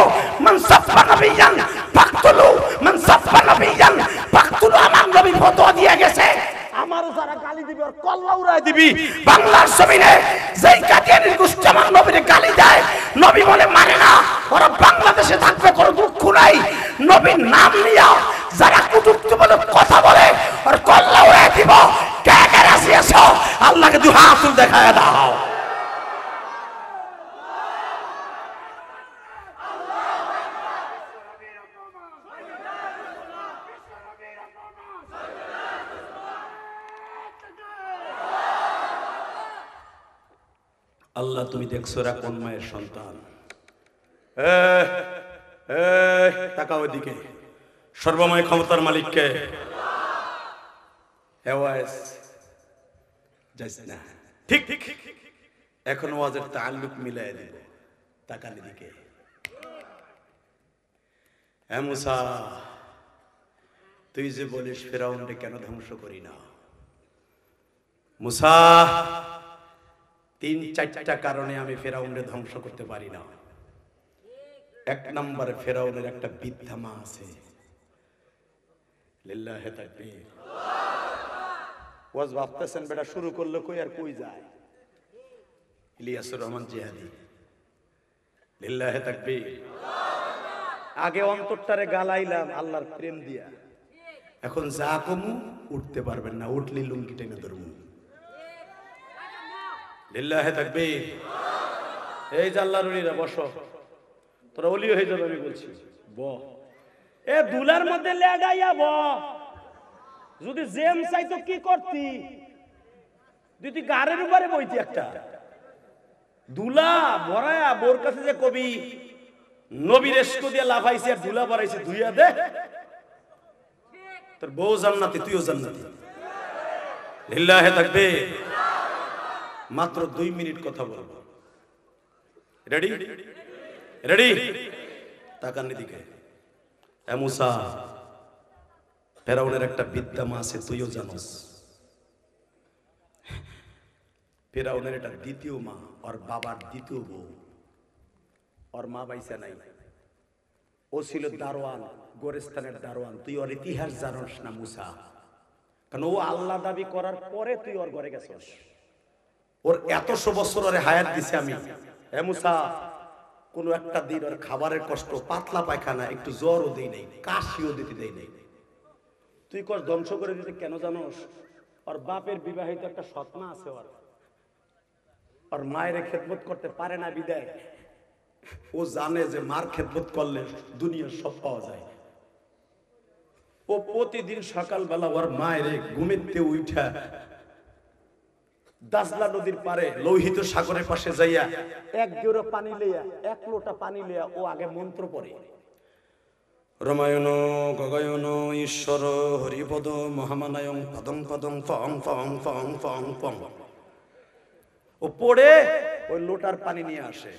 মান সাফা নবিয়ান ফাকতুলু, মান সাফা নবিয়ান ফাকতুলু। আমার নবী ফতোয়া দিয়ে গেছে আমারে যারা গালি দিবে আর কল্লা উড়াই দিবি বাংলার জমিনে যেই কাদিয়ানির গোষ্ঠী আমার নবীরে গালি দেয় নবী বলে মানে না ওরা বাংলাদেশে থাকবে কোনো দুঃখ নাই নবীর নাম নিয়া যারা কুটুক্তি বলে কথা বলে আর কল্লা উড়াই দিব কে কে রাজি আছো আল্লাহকে দুই হাত তুলে দেখায় দাও আল্লাহ তুমি দেখছো এরা কোন মায়ের সন্তান তাকাও ওদিকে সর্বময় ক্ষমতার মালিককে ঠিক এখন ওয়াজের তাআল্লুক মিলাই দিব তাকান এদিকে হে মুসা তুই যে বলিস ফেরাউনকে কেন ধ্বংস করি না মুসা 3-4টা কারণে আমি ফেরাউনকে ধ্বংস করতে পারি না এক নম্বরে ফেরাউনের একটা বৃদ্ধা মা আছে লিল্লাহি তাকবীর ওয়াজ ভাবতেছেন বেটা শুরু করলো কই আর কই যায় ইলিয়াসুর রহমান জিহাদি লিল্লাহি তাকবীর আগে অন্তরটারে গালাইলাম আল্লাহর প্রেম দিয়া এখন যা কমু উঠতে পারবেন না উঠলি লুঙ্গি টেনে ধরবো লিল্লাহি তাকবীর এই যে আল্লাহর ওলিরা বসো তোরা ওলি হয়ে যাবে আমি বলছি ব এ দুলার মধ্যে লাগাইয়া ব যদি জেম চাইতো কি করতি তুই গাড়ির উপরে বইতি একটা দুলা ভরায়া বোর কাছে যে কবি নবীর এসকো দিয়ে লাফাইছে আর দুলা ভরাইছে ধুইয়া দে তোর বউ জান্নাতি তুইও জান্নাতি লিল্লাহি তাকবীর মাত্র 2 মিনিট কথা বলবো রেডি রেডি তাকান এদিকে এ মুসা ফেরাউনের একটা বিদ্যা মা আছে তুইও জানোস ফেরাউনের এটা দ্বিতীয় মা ওর বাবার দ্বিতীয় বউ ওর মা বাইসা নাই ও ছিল দারোয়ান গোরেস্তানের দারোয়ান তুই ওর ইতিহাস জানোস না মুসা কারণ ও আল্লাহ দাবি করার পরে তুই ওর ঘরে গেছস ওর 100 বছর ওরে হায়াত দিছি আমি হে মুসা কোন একটা দিন ওর খাবারের কষ্ট পাতলা পায়খানা একটু জ্বরও দেই নাই কাশিও দিতে দেই নাই তুই কস ধ্বংস করে দিতে কেন জানোস ওর বাপের বিবাহিত একটা সৎমা আছে ওর মায়ের খেদমত করতে পারে না বিদায় ও জানে যে মার খেদমত করলে দুনিয়ার সব পাওয়া যায় ও প্রতিদিন সকালবেলা ওর মায়ের ঘুমেতে উঠা দাজলা নদীর পারে লোহিত সাগরের পাশে যাইয়া এক গেরো পানি লইয়া 1 লোটা পানি লইয়া ও আগে মন্ত্র পড়ে রমায়ণ গগয়ন ঈশ্বর হরিপদ মহামানায়ং পদং পদং ফং ফং ফং ফং ফং ও পড়ে ওই লোটার পানি নিয়ে আসে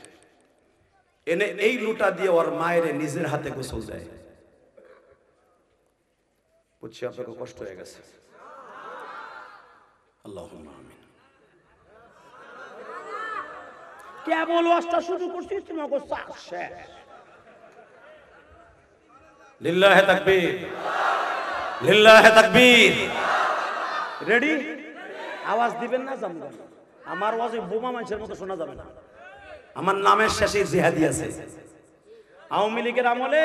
এনে এই লোটা দিয়ে ওর মায়ের নিজের হাতে গোসল দেয় বুঝছি আপনাকে কষ্ট হয়ে গেছে আল্লাহুম্মা আমিন কেবল ওয়াজটা শুরু করছিস তুমি ওকে শেষ লিল্লাহি তাকবীর লিল্লাহি তাকবীর রেডি আওয়াজ দিবেন না জামগান আমার ওয়াজে বোমা মানুষের মতো শোনা যাবে না আমার নামের শেষে জিহাদি আছে আওয়ামী লীগের আমলে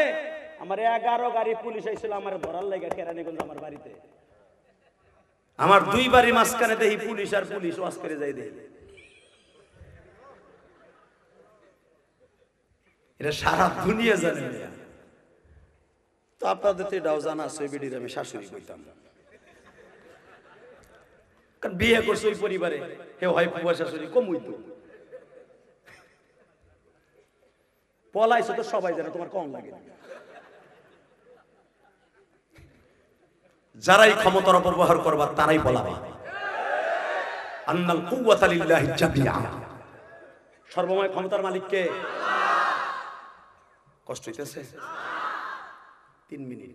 আমার 11 গাড়ি পুলিশ আইছিল আমার ধরার লাগা কেরানীগঞ্জ আমার বাড়িতে আমার 2 বাড়ি মাঝখানে দেই পুলিশ আর পুলিশ ওয়াজ করে যাই দেই এটা সারা দুনিয়া জানে তো আপনাদের তো এটাও জানা আছে বিডির আমি শাশুড়ি কইতাম কারণ বিয়ে করছে ওই পরিবারে হে হয় ফুয়া শাশুড়ি কম হইতো পলাইছো তো সবাই জানে তোমার কম লাগে যারাই ক্ষমতার অপব্যবহার করবা তারাই বলাবা আন্নাল কুওয়াতা লিল্লাহি জামিআ সর্বময় ক্ষমতার মালিক কে কষ্ট হইতেছে 3 মিনিট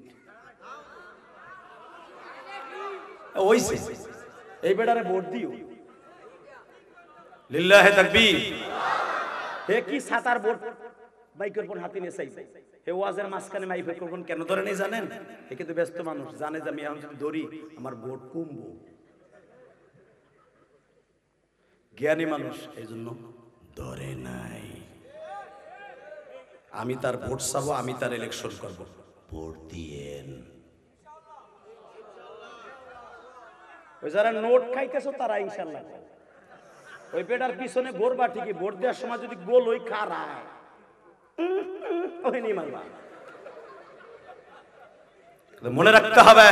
ওইছে এই বেটারে ভোট দিও লিল্লাহি তাকবীর হে কি সাতার ভোট মাইক্রোফোন হাতে নিয়ে চাই হে ওয়াজের মাঝখানে মাইক্রোফোন কেন ধরে নেই জানেন এ কিন্তু ব্যস্ত মানুষ জানে যে আমি এখন যদি ধরি আমার ভোট কমবো জ্ঞানী মানুষ, এই জন্য ধরে নাই। আমি তার ভোট চাবো, আমি তার ইলেকশন করব, ভোট দিয়েন। ওই যারা নোট খাইতেছো তারা ইনশাল্লাহ ওই বেটার পিছনে ঘুরবা ঠিকই, ভোট দেওয়ার সময় যদি গোল ওই খারায় ওই নিয়ে মারবা। মনে রাখতে হবে,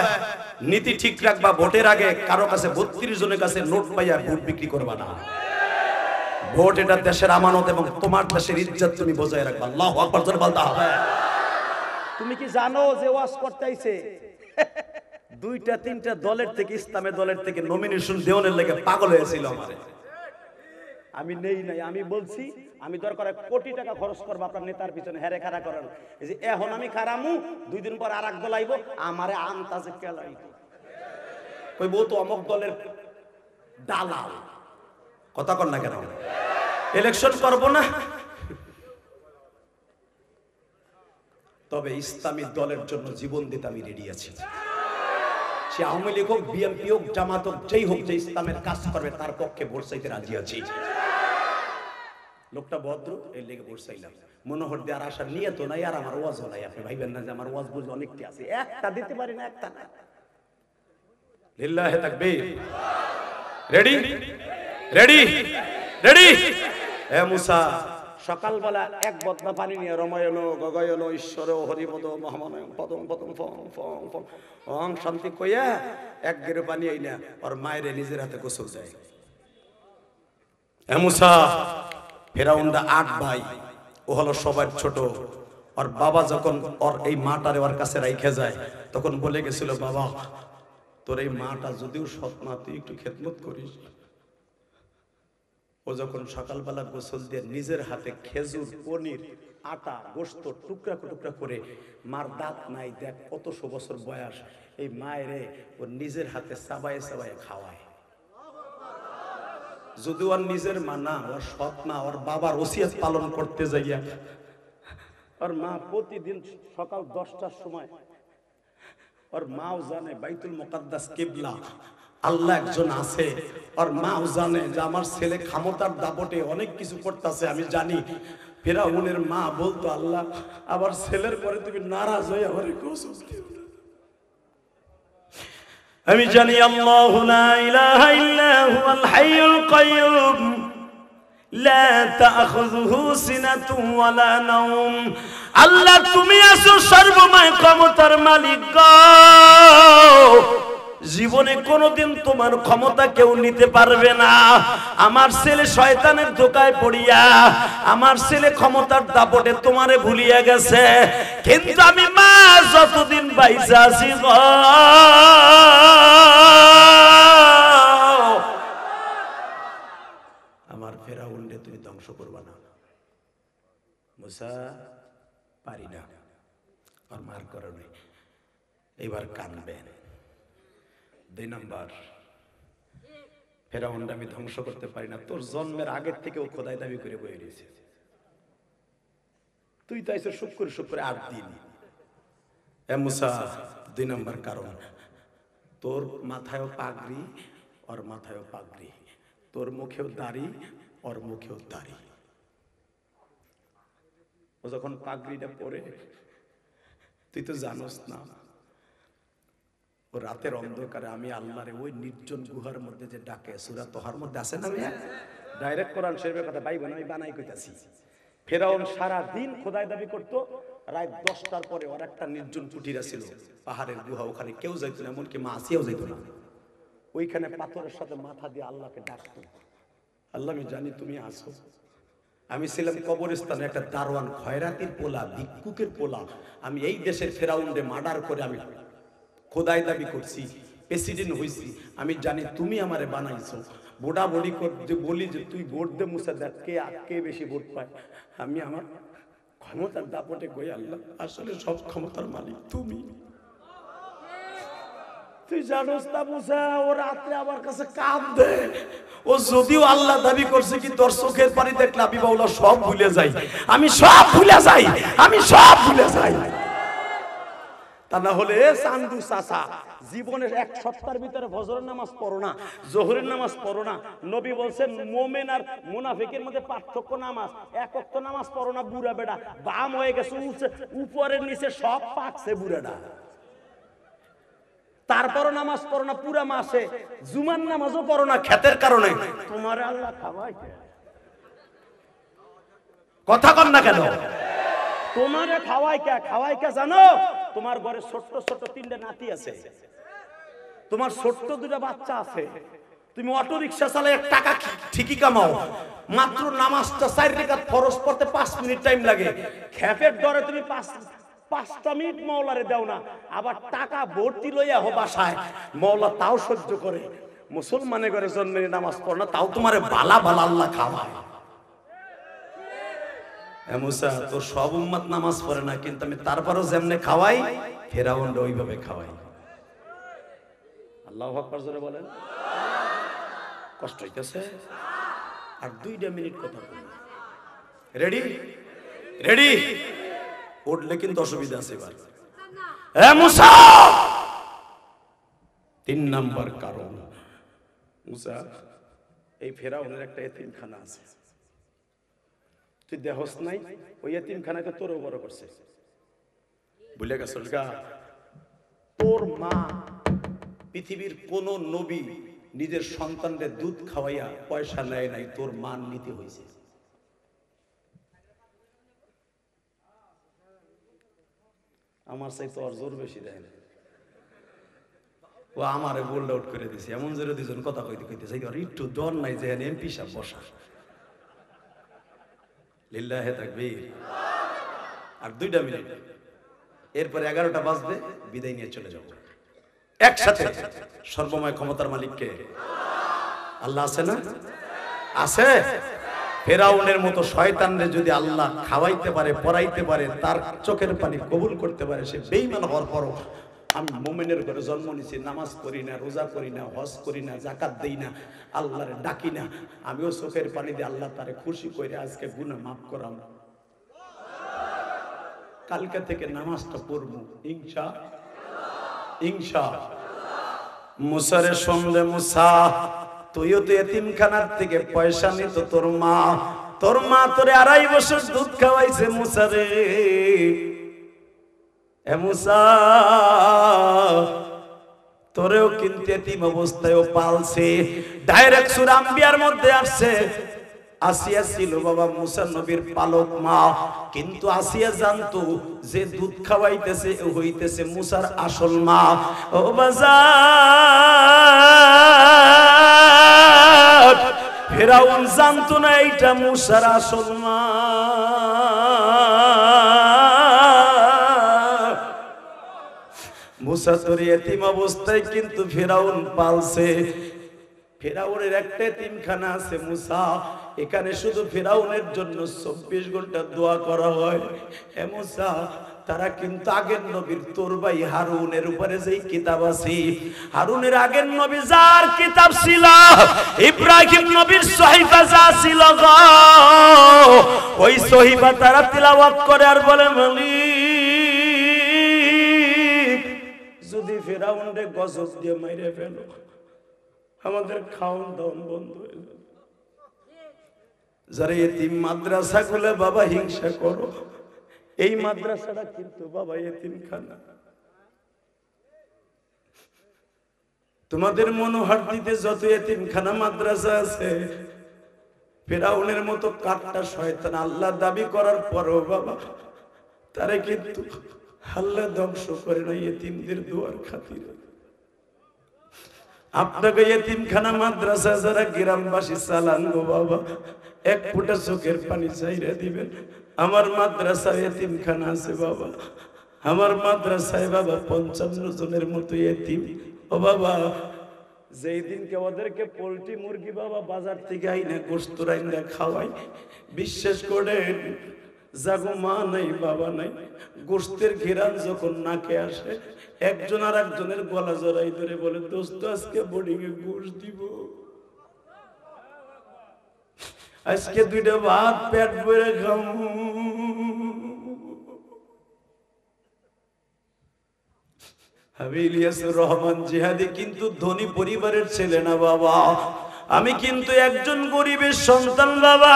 নীতি ঠিক রাখবা। ভোটের আগে কারো কাছে 32 জনের কাছে নোট পাইয়া ভোট বিক্রি করবা না। ভোট এটা দেশের আমানত এবং তোমার দেশের ইজ্জত তুমি বজায় রাখবা। আল্লাহু আকবার জোরে বলতে হবে। তুমি কি জানো যে ওয়াজ করতে আইছে 2-3টা দলের থেকে, ইসলামের দলের থেকে নমিনেশন দেওয়ার লেগে পাগল হয়েছিল আমারে। আমি নেই নাই, আমি বলছি আমি দরকার কোটি টাকা খরচ করবো আপনার নেতার পিছনে, হেরে খাড়া করেন। এই যে এখন আমি খারামু, 2 দিন পর আর এক দল আইব, আমারে আন্তাজে কেলাই ওই বউ তো অমুক দলের দালাল। কথা কর না কেন? ইলেকশন করব না, তবে ইসলামী দলের জন্য জীবন দিতে আমি রেডি আছি। সে আওয়ামী লীগ হোক, বিএনপি হোক, জামাত হোক, যেই হোক, যে ইসলামের কাজ করবে তার পক্ষে ভোট চাইতে রাজি আছি। লোকটা ভদ্র, এই লেগে ভোট চাইলাম। মনোহর দেওয়ার আশা নিয়ে তো নাই, আর আমার ওয়াজও নাই। আপনি ভাইবেন না যে আমার ওয়াজ বুঝে অনেকটি আছে, একটা দিতে পারি না, একটা না। লিল্লাহি তাকবীর। Ready ready ready. এ মুসা, সকালবেলা এক বদনা পানি নিয়ে রমায়ণ গগয়ন ঈশ্বর হরিপদ মহামানয় পদম পদম ফং ফং ফং অং শান্তি কইয়া এক গেরো পানি আইনা আর মায়ের নিজের হাতে গোসল যায়। এ মুসা, ফেরাউনটা 8 ভাই, ও হলো সবার ছোট। আর বাবা যখন ওর এই মাটারে ওর কাছে রাইখে যায়, তখন বলে গেছিল, বাবা তোর এই মাটা যদিও সৎ মা, তুই একটু খেদমত করিস। ও যখন সকালবেলা গোসল দিয়ে নিজের হাতে খেজুর, পনির, আটা, গোশত টুকরা টুকরা করে, মার দাঁত নাই, দেখ কতশো বছর বয়স, এই মায়েরে ও নিজের হাতে চাবায়ে চাবায়ে খাওয়ায়। যদি ওর নিজের মা না, ওর সৎ মা, ওর বাবার ওসিয়ত পালন করতে যাইয়া ওর মা প্রতিদিন সকাল 10টার সময়, ওর মাও জানে বাইতুল মুকাদ্দাস কিবলা, আল্লাহ একজন আছে। আর মাও জানে যে আমার ছেলে ক্ষমতার দাপটে অনেক কিছু করতেছে, আমি জানি। ফেরাউনের মা বলতো, আল্লাহ আবার ছেলের পরে তুমি নারাজ হয়ে আমার গোসল দিও না। আমি জানি আল্লাহু লা ইলাহা ইল্লা হুয়াল হাইয়ুল কাইয়্যুম লা তাখুযুহু সিনাতুন ওয়ালা নাওম। আল্লাহ তুমি আছো সর্বময় ক্ষমতার মালিক গো। জীবনে কোনোদিন তোমার ক্ষমতা কেউ নিতে পারবে না। আমার ছেলে শয়তানের ধোকায় পড়িয়া, আমার ছেলে ক্ষমতার দাপটে তোমারে ভুলিয়া গেছে, কিন্তু আমি মা যতদিন বাইসা আছি গো, আমার ফেরাউনরে তুমি ধ্বংস করবা না। মুসা, পারি না, আর মার কারণে এবার কানবেন। 2 নাম্বার, ফেরাউনটা আমি ধ্বংস করতে পারি না। তোর জন্মের আগের থেকেও খোদাই দাবি করে বয়ে রয়েছে, তুই তো আইছো শুক্র 8 দিন। এ মুসা, 2 নাম্বার কারণ, তোর মাথায়ও পাগড়ি, ওর মাথায়ও পাগড়ি, তোর মুখেও দাড়ি, ওর মুখেও দাড়ি। ও যখন পাগড়িটা পরে, তুই তো জানোস না, ও রাতের অন্ধকারে আমি আল্লাহরে ওই নির্জন গুহার মধ্যে যে ডাকে, সূরা তোহার মধ্যে আছে না, ডাইরেক্ট কোরআন শরীফের কথা বাইবেন, আমি বানাই কইতাছি। ফেরাউন সারা দিন খোদাই দাবি করতো, রাত 10টার পরে ওর একটা নির্জন কুটিরা ছিল, পাহাড়ের গুহা, ওখানে কেউ যাইতো না, এমনকি মা আসিয়াও যাইতো না। ওইখানে পাথরের সাথে মাথা দিয়ে আল্লাহকে ডাকতো, আল্লাহ আমি জানি তুমি আসো। আমি ছিলাম কবরস্থানে একটা দারোয়ান, খয়রাতির পোলা, ভিক্ষুকের পোলা। আমি এই দেশের ফেরাউনরে মার্ডার করে আমি খোদাই দাবি করছি, প্রেসিডেন্ট হইছি। আমি জানি তুমি আমারে বানাইছো। বোডা বডি যে বলি যে তুই ভোট দে মুসা, দেখ কে বেশি ভোট পায়। আমি আমার ক্ষমতার দাপটে কই, আল্লাহ আসলে সব ক্ষমতার মালিক তুমি। তুই জানোস না মুসা, ও রাত্রে আমার কাছে কাঁদে। ও যদিও আল্লাহ দাবি করছে কি তোর চোখের পানি দেখলে আমি বাউলা সব ভুলে যাই, আমি সব ভুলে যাই, আমি সব ভুলে যাই। তা না হলে চান্দু চাচা জীবনের এক সপ্তাহের ভিতরে ফজরের নামাজ পড়ো না, জোহরের নামাজ পড়ো না। নবী বলছেন মুমিন আর মুনাফিকের মধ্যে পার্থক্য নামাজ। এক ওয়াক্ত নামাজ পড়ো না, বুড়া বেটা বাম হয়ে গেছে, উপরের নিচে সব পাকছে বুড়াটা। তারপরও নামাজ পড়ো না পুরা মাসে, জুমার নামাজও পড়ো না ক্ষেতের কারণে, তোমার আল্লাহ খাওয়াই। কথা কন না কেন? তোমারে খাওয়াই কে জানো? তোমার ঘরে ছোট্ট ছোট্ট 3টে নাতি আছে, তোমার ছোট্ট 2টা বাচ্চা আছে। তুমি অটো রিক্সা চালায় টাকা ঠিকই কামাও, মাত্র নামাজটা 4 রাকাত ফরজ পড়তে 5 মিনিট টাইম লাগে। খেপের ডরে তুমি 5টা মিনিট মাওলারে দাও না, আবার টাকা ভর্তি লইয়া হো বাসায়, মাওলা তাও সহ্য করে। মুসলমানের ঘরে জন্মে নামাজ পড়ো না, তাও তোমারে বালা বালা আল্লাহ খাওয়ায়। মুসা তো সব উম্মত নামাজ পড়ে না, কিন্তু আমি তারপরও যেমনে খাওয়াই ফেরাউন ওইভাবে খাওয়াই। আল্লাহু আকবার জোরে বলেন। কষ্ট হইতেছে? আর 2টা মিনিট কথা বলুন। Ready ready? উঠলে কিন্তু অসুবিধা আছে এবার। এ মুসা, 3 নাম্বার কারণ, মুসা এই ফেরাউনের একটা এতিমখানা আছে, তুই দেহস নাই? ওই এতিমখানায় তো তোরও বড় করছে, বুঝলে গেছস গা? তোর মা, পৃথিবীর কোন নবী নিজের সন্তানদের দুধ খাওয়াইয়া পয়সা নেয় নাই, তোর মান নীতি হয়েছে। আমার চাই তো আর জোর বেশি দেয় না। ও আমারে গোল্ড আউট করে দিছে, এমন জোরে দুজন কথা কইতে কইতে চাই আর একটু জ্বর নাই যে এমপি সাহেব বসা। লিল্লাহে তাকবীর। আর 2টা মিনিট, এরপরে 11টা বাজবে, বিদায় নিয়ে চলে যাব একসাথে। সর্বময় ক্ষমতার মালিককে আল্লাহ আছে না? আছে। ফেরাউনের মতো শয়তানরে যদি আল্লাহ খাওয়াইতে পারে, পড়াইতে পারে, তার চোখের পানি কবুল করতে পারে, সে বেঈমান হওয়ার পরও আমি মুমিনের ঘরে জন্ম নিছি, নামাজ পড়ি না, রোজা করি না, হজ করি না, যাকাত দেই না, আল্লাহরে ডাকি না, আমিও চোখের পানি দিয়ে আল্লাহ তারে খুশি করে আজকে গুনাহ মাফ করাম। কালকে থেকে নামাজটা পড়বো ইনশাআল্লাহ। মুসারে শুনলে, মুসা তুইও তো এতিমখানার থেকে পয়সা নিত তোর মা তোরে 2.5 বছর দুধ খাওয়াইছে মুসারে। এ মুসা তোরেও কিন্তু এতিম অবস্থায়ও পালছে। ডাইরেক্ট সূরা আম্বিয়ার মধ্যে আসছে, আসিয়া ছিল বাবা মুসা নবীর পালক মা, কিন্তু আসিয়া জানতো যে দুধ খাওয়াইতেছে হইতেছে মুসার আসল মা। ও বাজার, ফেরাউন জানতো না এইটা মুসার আসল মা। মুসা তোর এতিম অবস্থায় কিন্তু ফেরাউন পালছে। ফেরাউনের একটা এতিমখানা আছে মুসা, এখানে শুধু ফেরাউনের জন্য 24 ঘন্টা দোয়া করা হয়। এ মুসা, তারা কিন্তু আগের নবীর তোর ভাই হারুনের উপরে যেই কিতাব আছে, হারুনের আগের নবী যার কিতাব ছিল, ইব্রাহিম নবীর সহিফা যা ছিল গো, ওই সহিফা তারা তিলাওয়াত করে আর বলে, মালিক যদি ফেরাউনরে গজব দিয়ে মাইরে ফেলো, আমাদের খাওয়ান দাওয়ান বন্ধ হয়ে যাবে। যারা এতিম মাদ্রাসা গুলো বাবা হিংসা করো, এই মাদ্রাসাটা কিন্তু বাবা এতিমখানা। তোমাদের মনোহারদিতে যত এতিমখানা মাদ্রাসা আছে, ফেরাউনের মতো কাটটা শয়তান আল্লাহ দাবি করার পরও বাবা তারে কিন্তু আল্লাহ ধ্বংস করে না এতিমদের দোয়ার খাতিরে। আপনাকে এতিমখানা মাদ্রাসা যারা গ্রামবাসী চালান গো বাবা, 1 ফুটা চোখের পানি চাইরা দিবেন। আমার মাদ্রাসায় এতিমখানা আছে বাবা, আমার মাদ্রাসায় বাবা 55 জনের মতো এতিম। ও বাবা, যেই দিনকে ওদেরকে পোল্ট্রি মুরগি বাবা বাজার থেকে আইনা গোশত রাইনা খাওয়াই, বিশ্বাস করেন জাগো মা নাই বাবা নাই, গোশতের ঘেরান যখন নাকে আসে, একজন আর একজনের গলা জড়াই ধরে বলে, দোস্ত আজকে বোর্ডিং এ গোশত দিব, আজকে 2টা ভাত পেট ভরে খাবো। আমি ইলিয়াসুর রহমান জিহাদি কিন্তু ধনী পরিবারের ছেলে না বাবা, আমি কিন্তু একজন গরিবের সন্তান বাবা।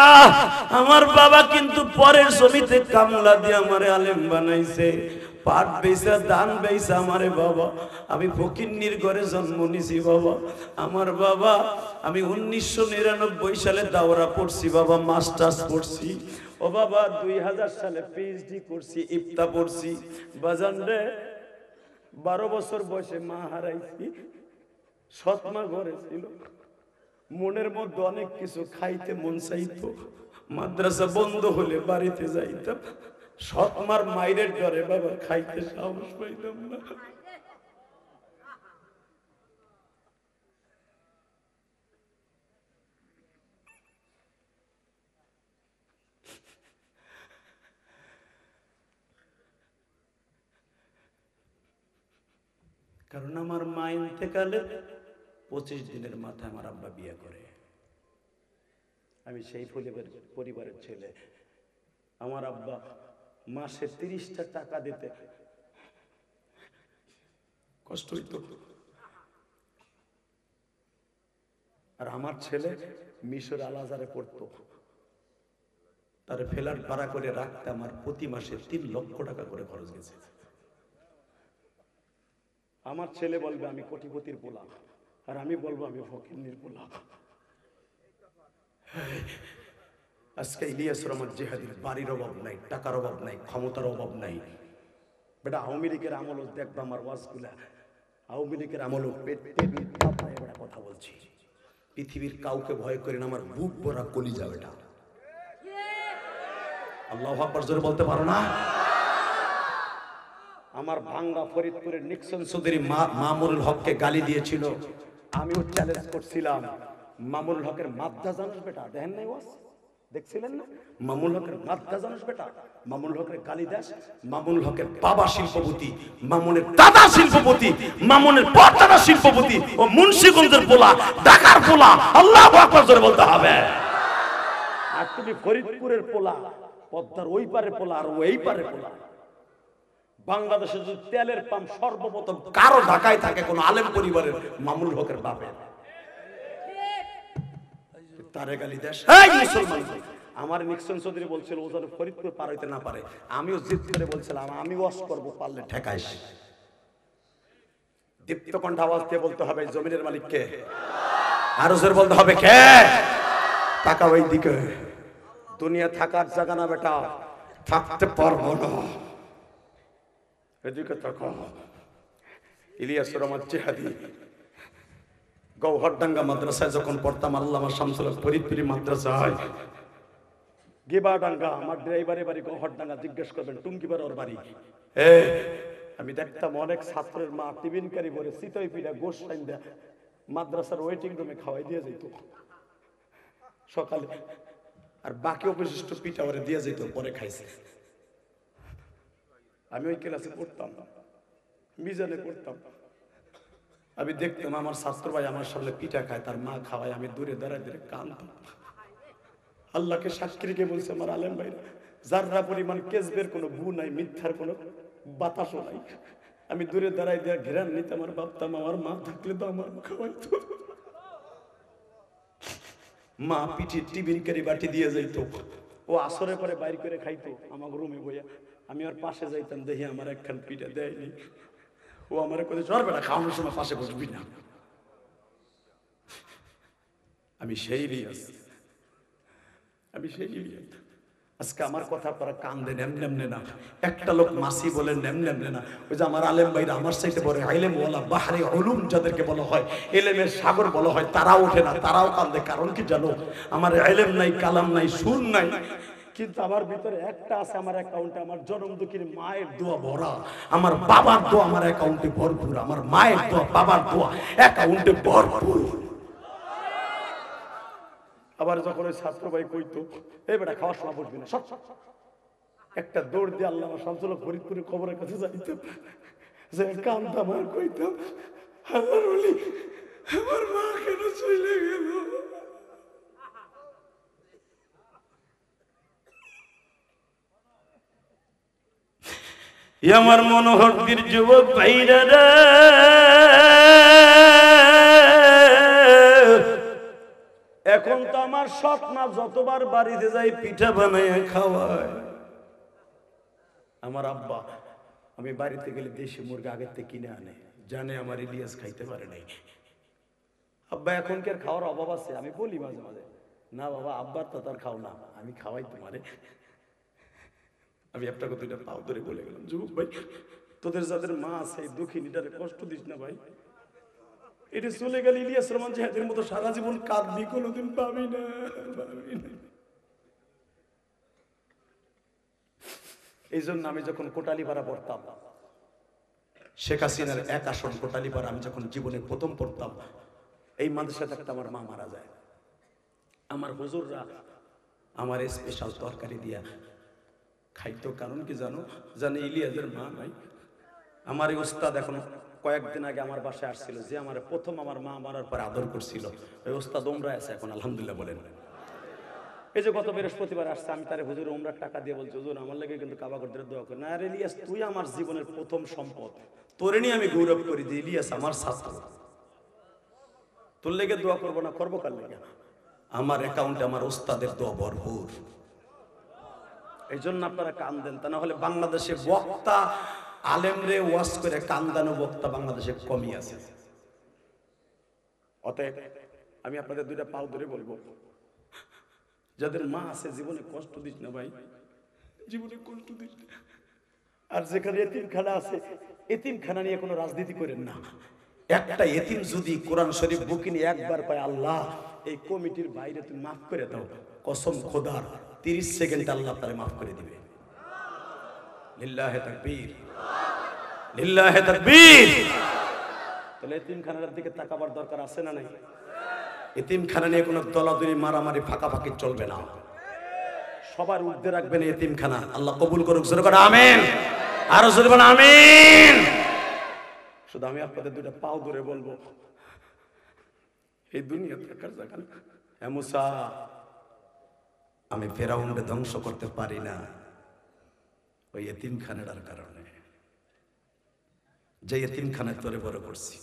আমার বাবা কিন্তু পরের জমিতে কামলা দিয়ে আমারে আলেম বানাইছে, পাট বেচা ধান বেচা আমারে বাবা। আমি ফকিন্নির ঘরে জন্ম নিছি বাবা। আমার বাবা, আমি 1999 সালে দাওরা পড়ছি বাবা, মাস্টার্স পড়ছি ও বাবা। 2000 সালে পিএইচডি করছি, ইফতা পড়ছি বাজান রে। 12 বছর বয়সে মা হারাইছি, সৎ মা ঘরে ছিল। মনের মধ্যে অনেক কিছু খাইতে মন চাইতো, মাদ্রাসা বন্ধ হলে বাড়িতে যাইতাম। সৎ মার মায়ের ডরে বাবা খাইতে সাহস পাইতাম না। কারণ আমার মা ইন্তেকালে 25 দিনের মাথায় আমার আব্বা বিয়ে করে। আমি সেই পরিবারের ছেলে। আমার আব্বা মাসে 30টা টাকা দিতে কষ্ট হইতো। আর আমার ছেলে মিশর আল আজহারে পড়তো, তার ফেলার ভাড়া করে রাখতে আমার প্রতি মাসে 3 লক্ষ টাকা করে খরচ গেছে। আমার ছেলে বলবে আমি কোটিপতির পোলা, আর আমি বলবো আমি ফকিন্নির পোলা। আজকে ইলিয়াসুর রহমান জিহাদির বাড়ির অভাব নাই, টাকার অভাব নাই, ক্ষমতার অভাব নাই। বেটা আওয়ামী লীগের আমল দেখবা আমার ওয়াজগুলা, আওয়ামী লীগের আমল কথা বলছি। পৃথিবীর কাউকে ভয় করেন, আমার বুক ভরা কলিজা বেটা। আল্লাহু আকবার জোরে বলতে পারো না? আমার ভাঙ্গা ফরিদপুরের নিক্সন চৌধুরী মামুনুল হককে গালি দিয়েছিল, আমিও চ্যালেঞ্জ করছিলাম। মামুনুল হকের মাদ্দা জানোস বেটা? দেখেন নাই ওয়াজ? দেখছিলেন না? মামুনুল হকের মাদ্দা জানোস বেটা? মামুনুল হকের গালি দাস। মামুনুল হকের বাবা শিল্পপতি, মামুনের দাদা শিল্পপতি, মামুনের পরদাদা শিল্পপতি, ও মুন্সিগঞ্জের পোলা, ঢাকার পোলা। আল্লাহু আকবার জোরে বলতে হবে। আর তুমি ফরিদপুরের পোলা, পদ্মার ওই পারে পোলা আর ওই পারে পোলা। বাংলাদেশে যদি তেলের পাম্প সর্বপ্রথম কারো ঢাকায় থাকে কোন আলেম পরিবারের, মামুনুল হকের বাপের। তারে গালি দেশ এই মুসলমান। আমার নিক্সন চৌধুরী বলছিল ও যেন ফরিদপুর পার হইতে না পারে। আমিও জিদ করে বলছিলাম আমি ওয়াজ করবো, পারলে ঠেকাইস। দীপ্ত কণ্ঠ আওয়াজ দিয়ে বলতে হবে জমিনের মালিক কে? আরো জোরে বলতে হবে কে? টাকা ওই দিকে। দুনিয়া থাকার জায়গা না বেটা, থাকতে পারবো না। এদিকে তাকাও। ইলিয়াসুর রহমান জিহাদি গৌহরডাঙ্গা মাদ্রাসায় যখন পড়তাম, আল্লামা শামসুল হক ফরিদপুরি মাদ্রাসায়, গিবাডাঙ্গা আমার ড্রাইভারের বাড়ি গৌহরডাঙ্গা, জিজ্ঞেস করবেন টুঙ্গিবার ওর বাড়ি। আমি দেখতাম অনেক ছাত্রের মা টিফিন কারি ভরে চিতই পিঠা গোশ সাইন্দা মাদ্রাসার ওয়েটিং রুমে খাওয়াই দিয়ে যেত সকালে, আর বাকি অবশিষ্ট পিঠা ওরে দিয়ে যেত, পরে খাইছে। আমি ওই ক্লাসে পড়তাম, মিজানে পড়তাম। আমি দেখতাম আমার ছাত্র ভাই আমার সামনে পিঠা খায়, তার মা খাওয়ায়, আমি দূরে দাঁড়ায় দূরে কাঁদতাম। আল্লাহকে সাক্ষী রেখে বলছে আমার আলেম ভাইরা, যাররা পরিমাণ কেসবের কোনো গু নাই, মিথ্যার কোনো বাতাসও নাই। আমি দূরে দাঁড়ায় দিয়ে ঘেরান নিতাম, আমার ভাবতাম আমার মা থাকলে তো আমার খাওয়াইতো। মা পিঠে টিফিন কারি বাটি দিয়ে যাইতো, ও আসরে পরে বাইর করে খাইতো আমার রুমে বইয়া। আমি ওর পাশে যাইতাম, দেখি আমার একখান পিঠা দেয়নি। ও আমার কোথায় জ্বর বেড়া খাওয়ানোর সময় পাশে বসবি না। আমি সেই ইলিয়াস, আমি সেই ইলিয়াস। আজকে আমার কথা আপনারা কান দেন এমনে না। একটা লোক মাসি বলেন এমনে না। ওই যে আমার আলেম ভাইরা আমার সাইডে বলে আইলেম ওয়ালা বাহারে উলুম যাদেরকে বলা হয়, এলেমের সাগর বলা হয়, তারাও ওঠে না, তারাও কান্দে। কারণ কি জানো? আমার এলেম নাই, কালাম নাই, সুর নাই, কিন্তু আমার ভিতরে একটা আছে। আমার অ্যাকাউন্টে আমার জনম দুঃখীর মায়ের দোয়া ভরা, আমার বাবার দোয়া আমার অ্যাকাউন্টে ভরপুর, আমার মায়ের দোয়া বাবার দোয়া অ্যাকাউন্টে ভরপুর। আবার যখন ওই ছাত্র ভাই কইতো এই বেটা খাওয়ার সময় বসবি না, সব একটা দৌড় দিয়ে আল্লামা শামসুল হক ফরিদপুরের খবরের কাছে যাইতাম, যে কান্দতাম আর কইতাম আমার বলি আমার মা কেন চলে গেল। আমার মনোহরদীর যুবক ভাইরা রে, এখন তো আমার শখ না যতবার বাড়িতে যাই পিঠা বানাইয়া খাওয়ায় আমার আব্বা। আমি বাড়িতে গেলে দেশি মুরগি আগের থেকে কিনে আনে, জানে আমার ইলিয়াস খাইতে পারে নাই। আব্বা এখনকার খাওয়ার অভাব আছে? আমি বলি মাঝে মাঝে, না বাবা আব্বার তো তার খাও না, আমি খাওয়াই তোমারে। আমি একটা কথা দুইটা পাও ধরে বলে গেলাম, যুবক ভাই তোদের যাদের মা আছে দুঃখিনীটারে কষ্ট দিস না ভাই। এটা চলে গেল ইলিয়াস রহমান জাহাদের মতো সারা জীবন কাঁদবি, কোনোদিন পাবি না, পাবি না। এই জন্য আমি যখন কোটালীপাড়া পড়তাম, শেখ হাসিনার এক আসন কোটালীপাড়া, আমি যখন জীবনে প্রথম পড়তাম, এই মাদ্রাসা থাকতে আমার মা মারা যায়। আমার হুজুররা আমার স্পেশাল তরকারি দিয়া খাইতো। কারণ কি জানো? জানে ইলিয়াসের মা নাই। আমার এই ওস্তাদ এখন কয়েকদিন আগে আমার বাসায় আসছিল, যে আমার প্রথম আমার মা মারার পরে আদর করছিল, ওই ওস্তাদ ওমরা আছে এখন, আলহামদুলিল্লাহ বলেন। এই যে গত বৃহস্পতিবার আসছে, আমি তারে হুজুর ওমরার টাকা দিয়ে বলছি, হুজুর আমার লাগে কিন্তু কাবা করতে দোয়া করি না। আর ইলিয়াস তুই আমার জীবনের প্রথম সম্পদ, তোরে নিয়ে আমি গৌরব করি যে ইলিয়াস আমার ছাত্র, তোর লেগে দোয়া করবো না, করবো কার লেগে? আমার অ্যাকাউন্টে আমার ওস্তাদের দোয়া ভরপুর। এই জন্য আপনারা কান দেন, তা না হলে বাংলাদেশে বক্তা আলেমরে ওয়াজ করে কান্দানো বক্তা বাংলাদেশে কমই আছে। অতএব আমি আপনাদের দুইটা পাও ধরে বলবো, যাদের মা আছে জীবনে কষ্ট দিস না ভাই, জীবনে কষ্ট দিস না। আর যেখানে এতিমখানা আছে, এতিমখানা নিয়ে কোনো রাজনীতি করেন না। একটা এতিম যদি কোরআন শরীফ বুকে নিয়ে একবার পায়, আল্লাহ এই কমিটির বাইরে তুমি মাফ করে দাও, কসম খোদার 30 সেকেন্ড আল্লাহ তারে মাফ করে দিবে। লিল্লাহে তাকবীর, লিল্লাহে তাকবীর। তাহলে এতিমখানার দিকে তাকাবার দরকার আছে না নাই? এতিমখানা নিয়ে কোনো দলাদলি মারামারি ফাঁকাফাঁকি চলবে না। সবার ঊর্ধ্বে রাখবেন এতিমখানা। আল্লাহ কবুল করুক, জোরে করে আমিন। আরো জোরে বলেন আমিন। শুধু আমি আপনাদের দুইটা পাও ধরে বলবো, এই দুনিয়া থাকার জায়গা না। হ্যাঁ মুসা, আমি ফেরাউনকে ধ্বংস করতে পারি না ওই এতিমখানার কারণে, যে এতিমখানায় তোরে বড় করছি।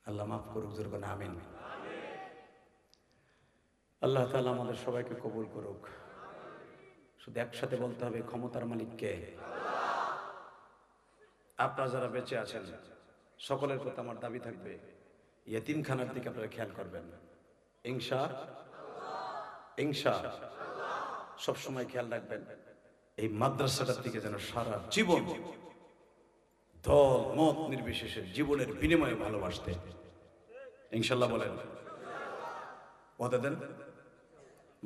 আল্লাহ মাফ করুক, জোরে বলেন আমিন। আল্লাহ তাআলা আমাদের সবাইকে কবুল করুক। শুধু একসাথে বলতে হবে, ক্ষমতার মালিক কে? আপনারা যারা বেঁচে আছেন সকলের প্রতি আমার দাবি থাকবে, ইয়েতিমখানার দিকে আপনারা খেয়াল করবেন ইনশাআল্লাহ। সবসময় খেয়াল রাখবেন এই মাদ্রাসাটার দিকে যেন সারা জীবন দল মত নির্বিশেষে জীবনের বিনিময়ে ভালোবাসতে ইনশাআল্লাহ বলেন। কথা দেন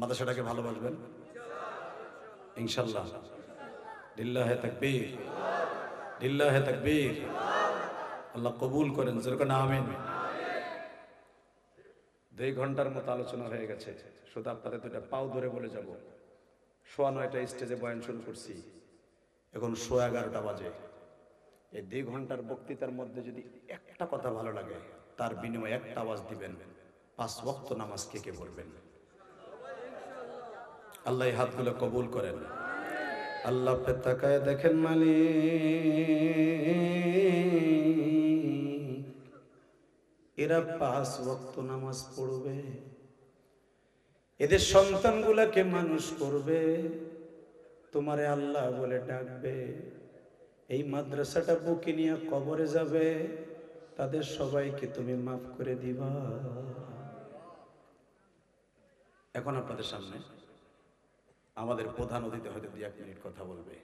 মাদ্রাসাটাকে ভালোবাসবেন ইনশাআল্লাহ। লিল্লাহে তাকবীর, লিল্লাহে তাকবীর। আল্লাহ কবুল করেন, যেরকম আমিন। 2 ঘন্টার মতো আলোচনা হয়ে গেছে, শুধু আপনাদের দুটা পাও ধরে বলে যাব। 9:15 স্টেজে বয়ান শুরু করছি, এখন 11:15 বাজে। এই 2 ঘন্টার বক্তৃতার মধ্যে যদি একটা কথা ভালো লাগে, তার বিনিময়ে একটা আওয়াজ দিবেন, 5 ওয়াক্ত নামাজ কে কে পড়বেন। আল্লাহ এই হাতগুলো কবুল করেন। আল্লাহ পে তাকায় দেখেন মালিক, এরা 5 ওয়াক্ত নামাজ পড়বে, এদের সন্তানগুলাকে মানুষ করবে, তোমারে আল্লাহ বলে ডাকবে, এই মাদ্রাসাটা বুকে নিয়ে কবরে যাবে, তাদের সবাইকে তুমি মাফ করে দিবা। এখন আপনাদের সামনে আমাদের প্রধান অতিথি হয়তো 2-1 মিনিট কথা বলবে,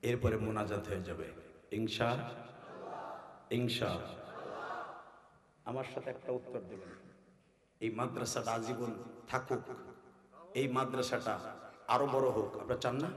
এরপরে মোনাজাত হয়ে যাবে ইনশাআল্লাহ। আমার সাথে একটা উত্তর দেবেন, এই মাদ্রাসাটা আজীবন থাকুক, এই মাদ্রাসাটা আরো বড় হোক, আপনারা চান না?